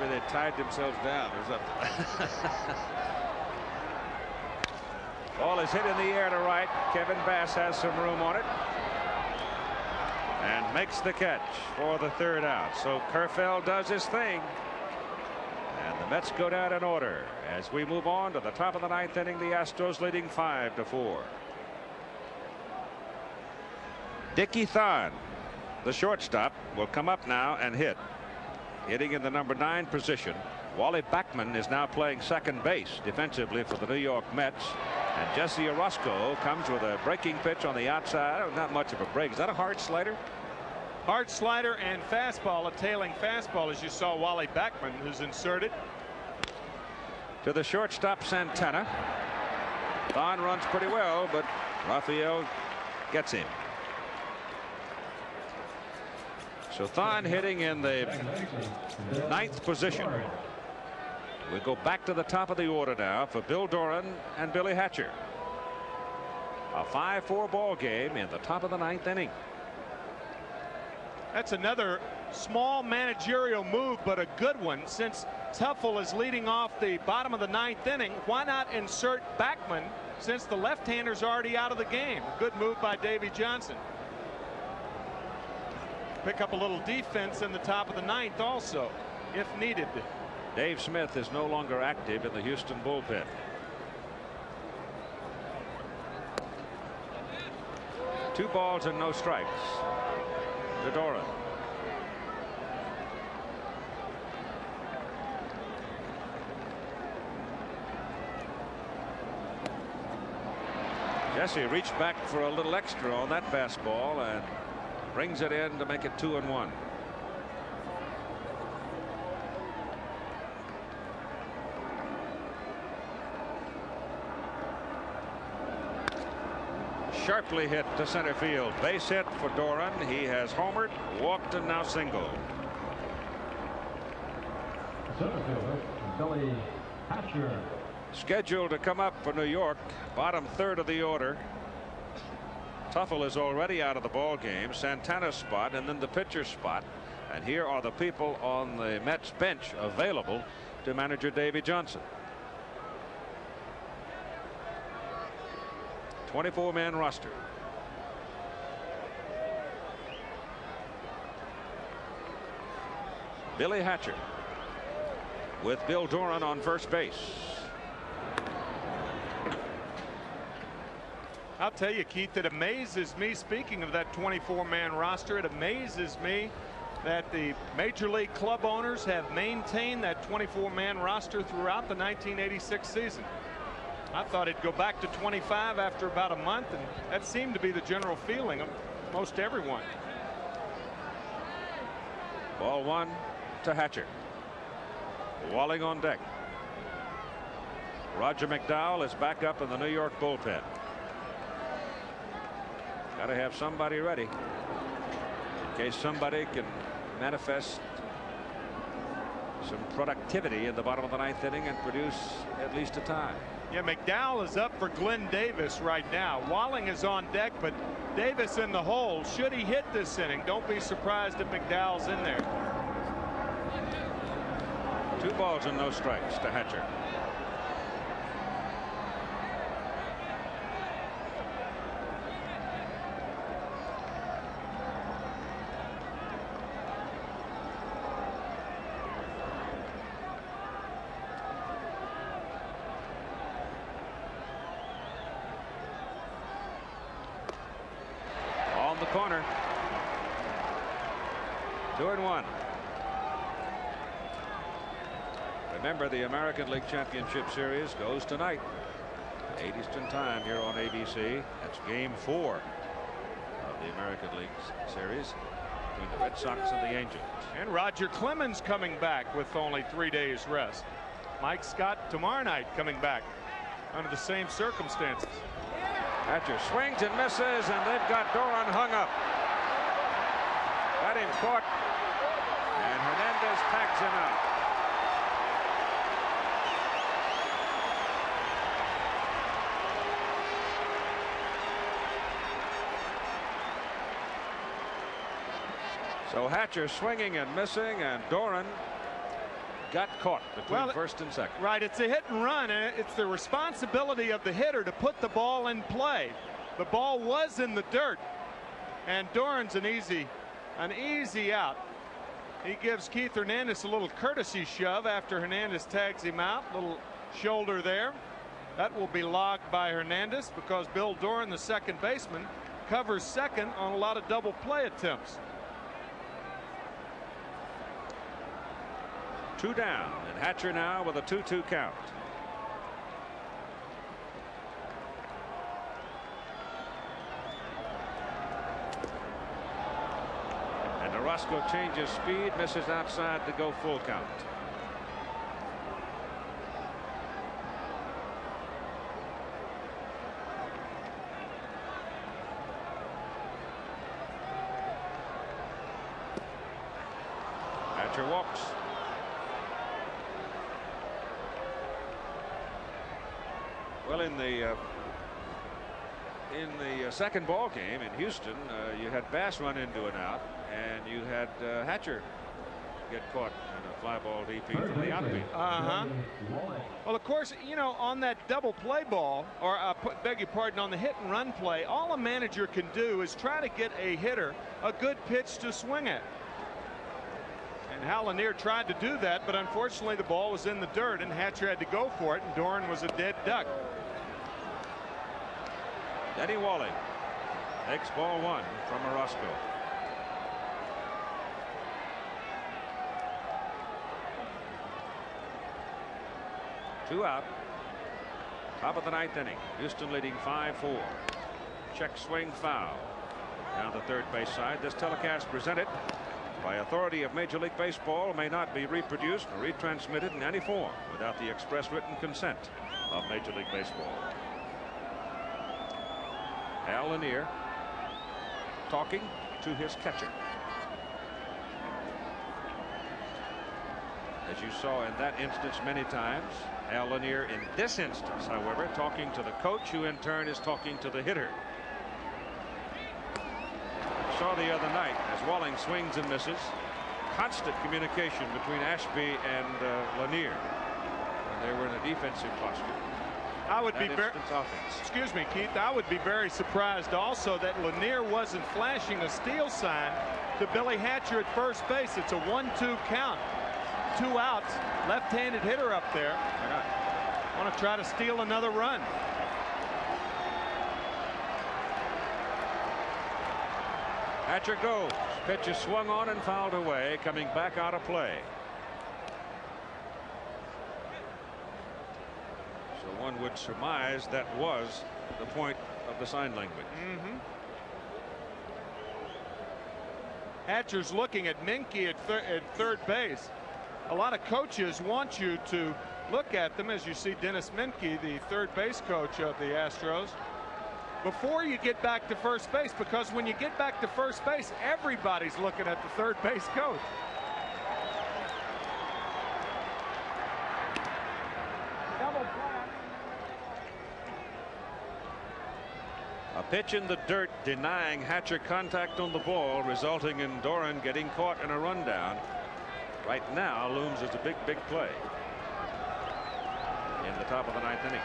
Maybe they tied themselves down or something. Ball is hit in the air to right. Kevin Bass has some room on it and makes the catch for the third out. So Kerfeld does his thing. And the Mets go down in order as we move on to the top of the ninth inning. The Astros leading 5-4. Dickie Thon, the shortstop, will come up now and hit. Hitting in the number 9 position. Wally Backman is now playing second base defensively for the New York Mets. And Jesse Orozco comes with a breaking pitch on the outside. Not much of a break. Is that a hard slider? Hard slider and fastball, a tailing fastball, as you saw Wally Backman, who's inserted. To the shortstop, Santana. Thon runs pretty well, but Raphael gets him. So Thon hitting in the 9th position. We go back to the top of the order now for Bill Doran and Billy Hatcher. A 5-4 ball game in the top of the 9th inning. That's another small managerial move, but a good one. Since Tuffle is leading off the bottom of the 9th inning, why not insert Backman since the left-hander's already out of the game? Good move by Davy Johnson. Pick up a little defense in the top of the 9th also, if needed. Dave Smith is no longer active in the Houston bullpen. Two balls and no strikes to Doran. Jesse reached back for a little extra on that fastball and brings it in to make it 2-1. Sharply hit to center field. Base hit for Doran. He has homered, walked, and now singled. Center fielder, Billy Hatcher. Scheduled to come up for New York, bottom third of the order. Tuffle is already out of the ball game. Santana's spot and then the pitcher's spot. And here are the people on the Mets bench available to manager Davy Johnson. 24-man roster. Billy Hatcher with Bill Doran on first base. I'll tell you, Keith, it amazes me, speaking of that 24-man roster, it amazes me that the major league club owners have maintained that 24-man roster throughout the 1986 season. I thought it'd go back to 25 after about a month, and that seemed to be the general feeling of most everyone. Ball one to Hatcher. Walling on deck. Roger McDowell is back up in the New York bullpen. Got to have somebody ready in case somebody can manifest some productivity in the bottom of the 9th inning and produce at least a tie. Yeah, McDowell is up for Glenn Davis right now. Walling is on deck, but Davis in the hole. Should he hit this inning, don't be surprised if McDowell's in there. 2 balls and no strikes to Hatcher. On the corner. 2-1. Remember, the American League Championship Series goes tonight, 8 Eastern time here on ABC. That's game 4 of the American League Series between the Red Sox and the Angels. And Roger Clemens coming back with only 3 days rest. Mike Scott tomorrow night coming back under the same circumstances. Hatcher swings and misses, and they've got Doran hung up. Got him caught, and Hernandez tags him out. So Hatcher swinging and missing, and Doran got caught between first and second. Right, it's a hit and run, and it's the responsibility of the hitter to put the ball in play. The ball was in the dirt, and Doran's an easy out. He gives Keith Hernandez a little courtesy shove after Hernandez tags him out. Little shoulder there. That will be logged by Hernandez because Bill Doran, the second baseman, covers second on a lot of double play attempts. 2 down, and Hatcher now with a 2-2 count. And Orozco changes speed, misses outside to go full count. Hatcher walks. Well, in the second ball game in Houston, you had Bass run into an out, and you had Hatcher get caught in a fly ball DP from the outfield. Well, of course, you know, on that double play ball, or beg your pardon, on the hit and run play, all a manager can do is try to get a hitter a good pitch to swing at. And Hal Lanier tried to do that, but unfortunately the ball was in the dirt, and Hatcher had to go for it, and Doran was a dead duck. Denny Walling takes ball 1 from Orozco. Two out. Top of the 9th inning. Houston leading 5-4. Check swing foul. Down the third base side. This telecast presented by authority of Major League Baseball may not be reproduced or retransmitted in any form without the express written consent of Major League Baseball. Hal Lanier talking to his catcher. As you saw in that instance many times, Hal Lanier in this instance, however, talking to the coach, who in turn is talking to the hitter. Saw the other night as Walling swings and misses. Constant communication between Ashby and Lanier. And they were in a defensive posture. I would be very, excuse me, Keith, I would be very surprised also that Lanier wasn't flashing a steal sign to Billy Hatcher at first base. It's a 1-2 count. 2 outs, left-handed hitter up there. Want to try to steal another run. Hatcher goes. Pitch is swung on and fouled away, coming back out of play. So one would surmise that was the point of the sign language. Hatcher's looking at Minke at third base. A lot of coaches want you to look at them, as you see Dennis Minke, the third base coach of the Astros, before you get back to first base, because when you get back to first base, everybody's looking at the third base coach. A pitch in the dirt denying Hatcher contact on the ball, resulting in Doran getting caught in a rundown. Right now looms as a big play in the top of the 9th inning.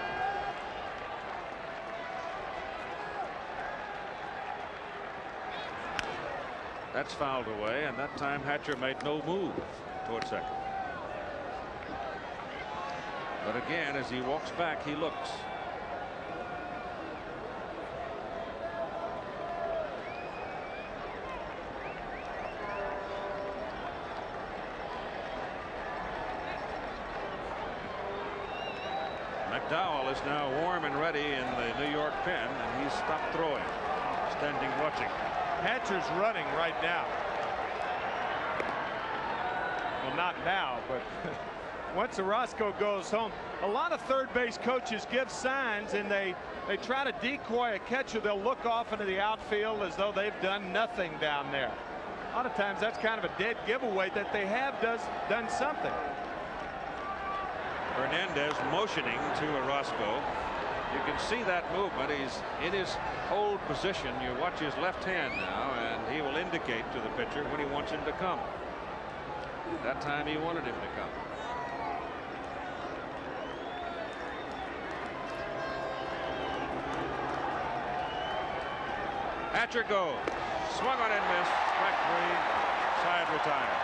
That's fouled away, and that time Hatcher made no move toward second. But again, as he walks back, he looks. McDowell is now warm and ready in the New York pen, and he's stopped throwing, standing watching. Hatcher's running right now. Well, not now, but once Orozco goes home, a lot of third base coaches give signs, and they try to decoy a catcher. They'll look off into the outfield as though they've done nothing down there. A lot of times that's kind of a dead giveaway that they have done something. Hernandez motioning to Orozco. You can see that movement. He's in his hold position. You watch his left hand now, and he will indicate to the pitcher when he wants him to come. That time he wanted him to come. Hatcher goes. Swung on and missed. Strike 3. Side retired.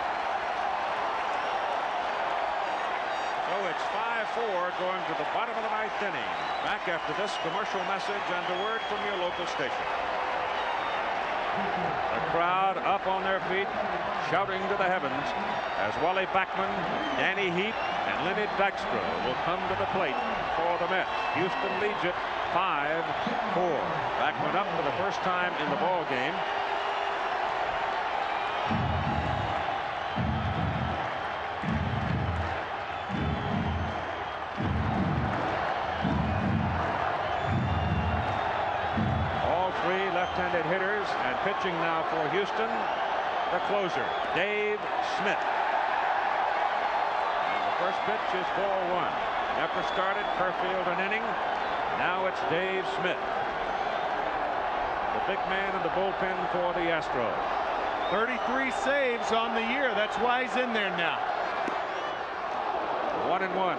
So it's 5-4 going to the bottom of the 9th inning. Back after this commercial message and a word from your local station. The crowd up on their feet, shouting to the heavens as Wally Backman, Danny Heap, and Lenny Dykstra will come to the plate for the Mets. Houston leads it 5-4. Backman up for the first time in the ball game. Left-handed hitters, and pitching now for Houston, the closer, Dave Smith. And the first pitch is ball 1. Never started Kerfield an inning. Now it's Dave Smith, the big man in the bullpen for the Astros. 33 saves on the year. That's why he's in there now. 1-1.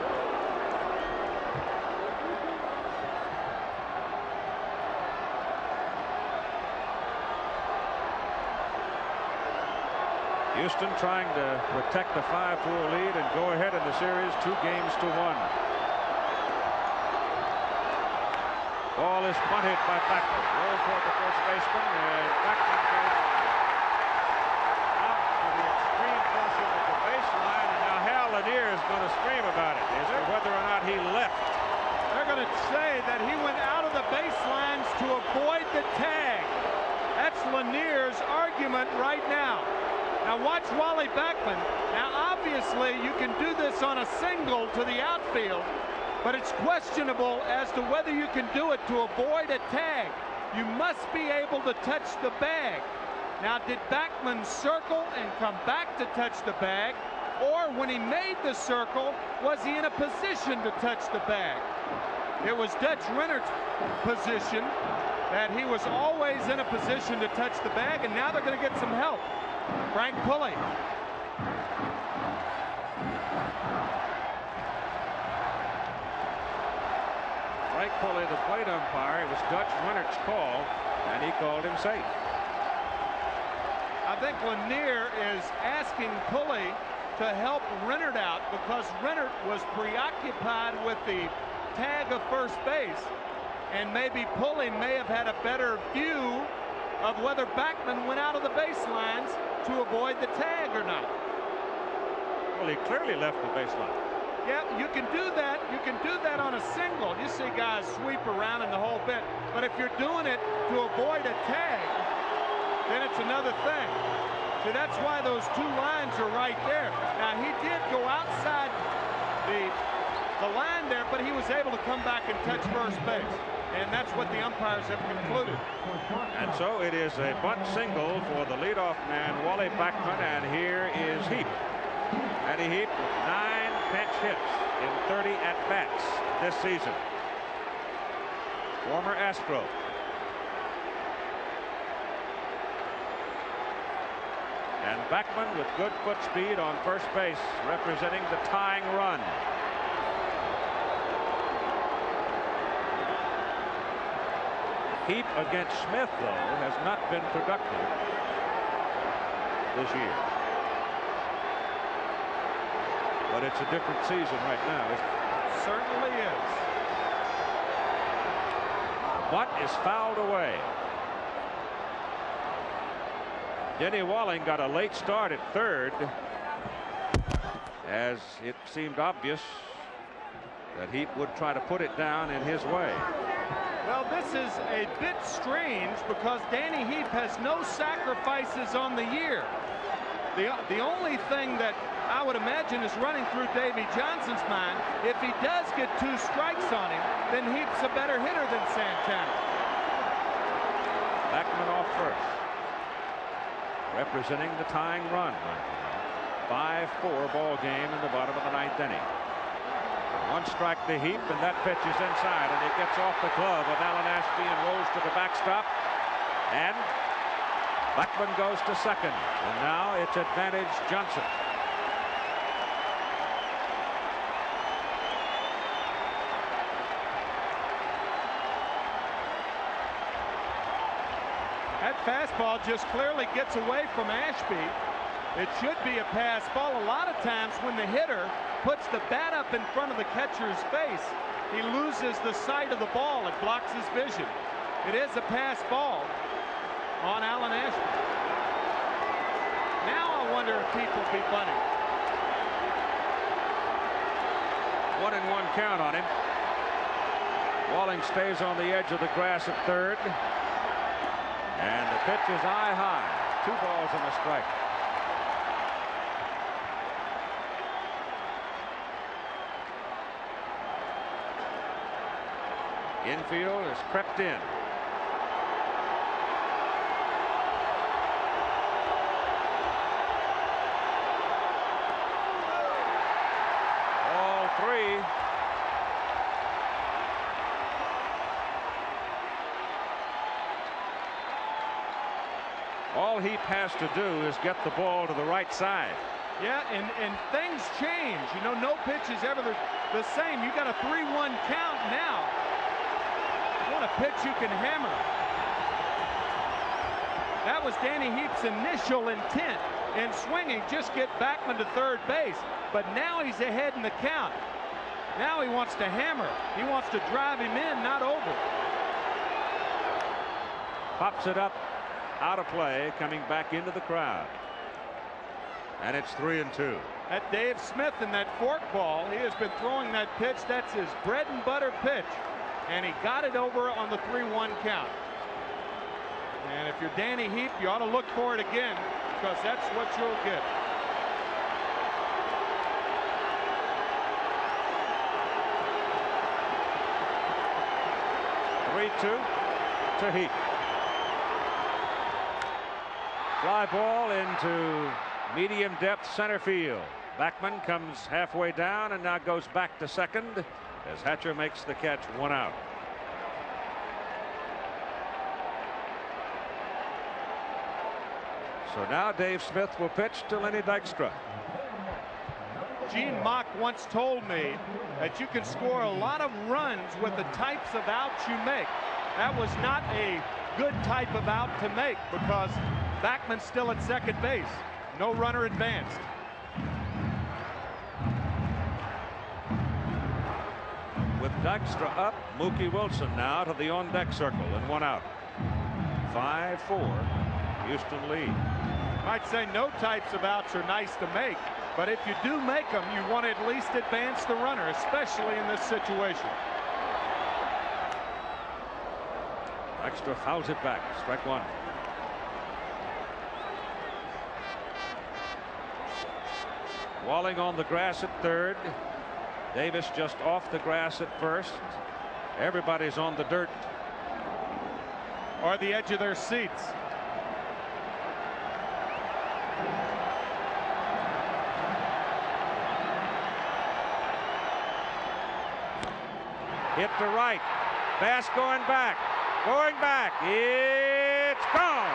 Houston trying to protect the 5-4 lead and go ahead in the series 2-1. Ball is bunted by Backman. Roll toward the first baseman, and Backman goes out to the extreme portion of the baseline, and now Hal Lanier is going to scream about it as to whether or not he left. They're going to say that he went out of the baselines to avoid the tag. That's Lanier's argument right now. Now watch Wally Backman. Now obviously you can do this on a single to the outfield, but it's questionable as to whether you can do it to avoid a tag. You must be able to touch the bag. Now did Backman circle and come back to touch the bag, or when he made the circle, was he in a position to touch the bag? It was Dutch Renner's position that he was always in a position to touch the bag, and now they're going to get some help. Frank Pulley. Frank Pulley, the plate umpire. It was Dutch Rennert's call, and he called him safe. I think Lanier is asking Pulley to help Rennert out because Rennert was preoccupied with the tag of first base, and maybe Pulley may have had a better view of whether Backman went out of the baselines to avoid the tag or not. Well, he clearly left the baseline. Yeah, you can do that. You can do that on a single. You see guys sweep around in the whole bit. But if you're doing it to avoid a tag, then it's another thing. See, that's why those 2 lines are right there. Now, he did go outside the line there, but he was able to come back and touch first base. And that's what the umpires have concluded. And so it is a bunt single for the leadoff man, Wally Backman, and here is Heap. Danny Heap with 9 pinch hits in 30 at-bats this season. Former Astro. And Backman with good foot speed on first base, representing the tying run. Heap against Smith, though, has not been productive this year. But it's a different season right now, isn't it? Certainly is. Bunt is fouled away. Denny Walling got a late start at third, as it seemed obvious that Heap would try to put it down in his way. Well, this is a bit strange because Danny Heap has no sacrifices on the year. The only thing that I would imagine is running through Davey Johnson's mind, if he does get 2 strikes on him, then Heap's a better hitter than Santana. Backman off first, representing the tying run. 5-4 ball game in the bottom of the 9th inning. 1 strike to Heap, and that pitch is inside, and it gets off the glove of Alan Ashby and rolls to the backstop. And Backman goes to second, and now it's advantage Johnson. That fastball just clearly gets away from Ashby. It should be a pass ball. A lot of times when the hitter puts the bat up in front of the catcher's face, he loses the sight of the ball. It blocks his vision. It is a pass ball on Alan Ashby. Now I wonder if people will be funny. 1-1 count on him. Walling stays on the edge of the grass at third. And the pitch is eye high. 2 balls and a strike. Infield has crept in. All 3. All Heap has to do is get the ball to the right side. Yeah, and things change. You know, no pitch is ever the same. You got a 3-1 count now. You want a pitch you can hammer. That was Danny Heap's initial intent in swinging. Just get Backman to third base. But now he's ahead in the count. Now he wants to hammer. He wants to drive him in, not over. Pops it up. Out of play, coming back into the crowd. And it's 3-2. At Dave Smith in that fork ball, he has been throwing that pitch. That's his bread and butter pitch. And he got it over on the 3-1 count. And if you're Danny Heap, you ought to look for it again, because that's what you'll get. To Heap. Fly ball into medium depth center field. Backman comes halfway down and now goes back to second as Hatcher makes the catch, 1 out. So now Dave Smith will pitch to Lenny Dykstra. Gene Mock once told me that you can score a lot of runs with the types of outs you make. That was not a good type of out to make, because Backman's still at second base. No runner advanced. With Dykstra up, Mookie Wilson now to the on-deck circle and 1 out. 5-4, Houston lead. I'd say no types of outs are nice to make, but if you do make them, you want to at least advance the runner, especially in this situation. Dykstra fouls it back. Strike 1. Walling on the grass at third. Davis just off the grass at first. Everybody's on the dirt. Or the edge of their seats. Hit to right. Bass going back. Going back. It's gone.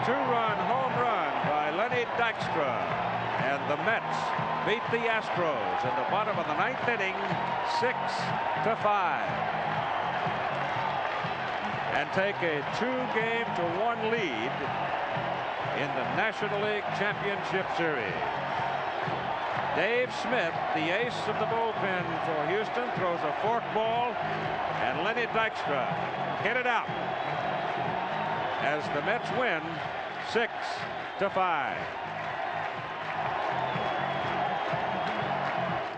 Two-run home run by Lenny Dykstra, and the Mets beat the Astros in the bottom of the 9th inning, 6-5. And take a 2-game-to-1 lead in the National League Championship Series. Dave Smith, the ace of the bullpen for Houston, throws a fork ball, and Lenny Dykstra hit it out as the Mets win 6-5.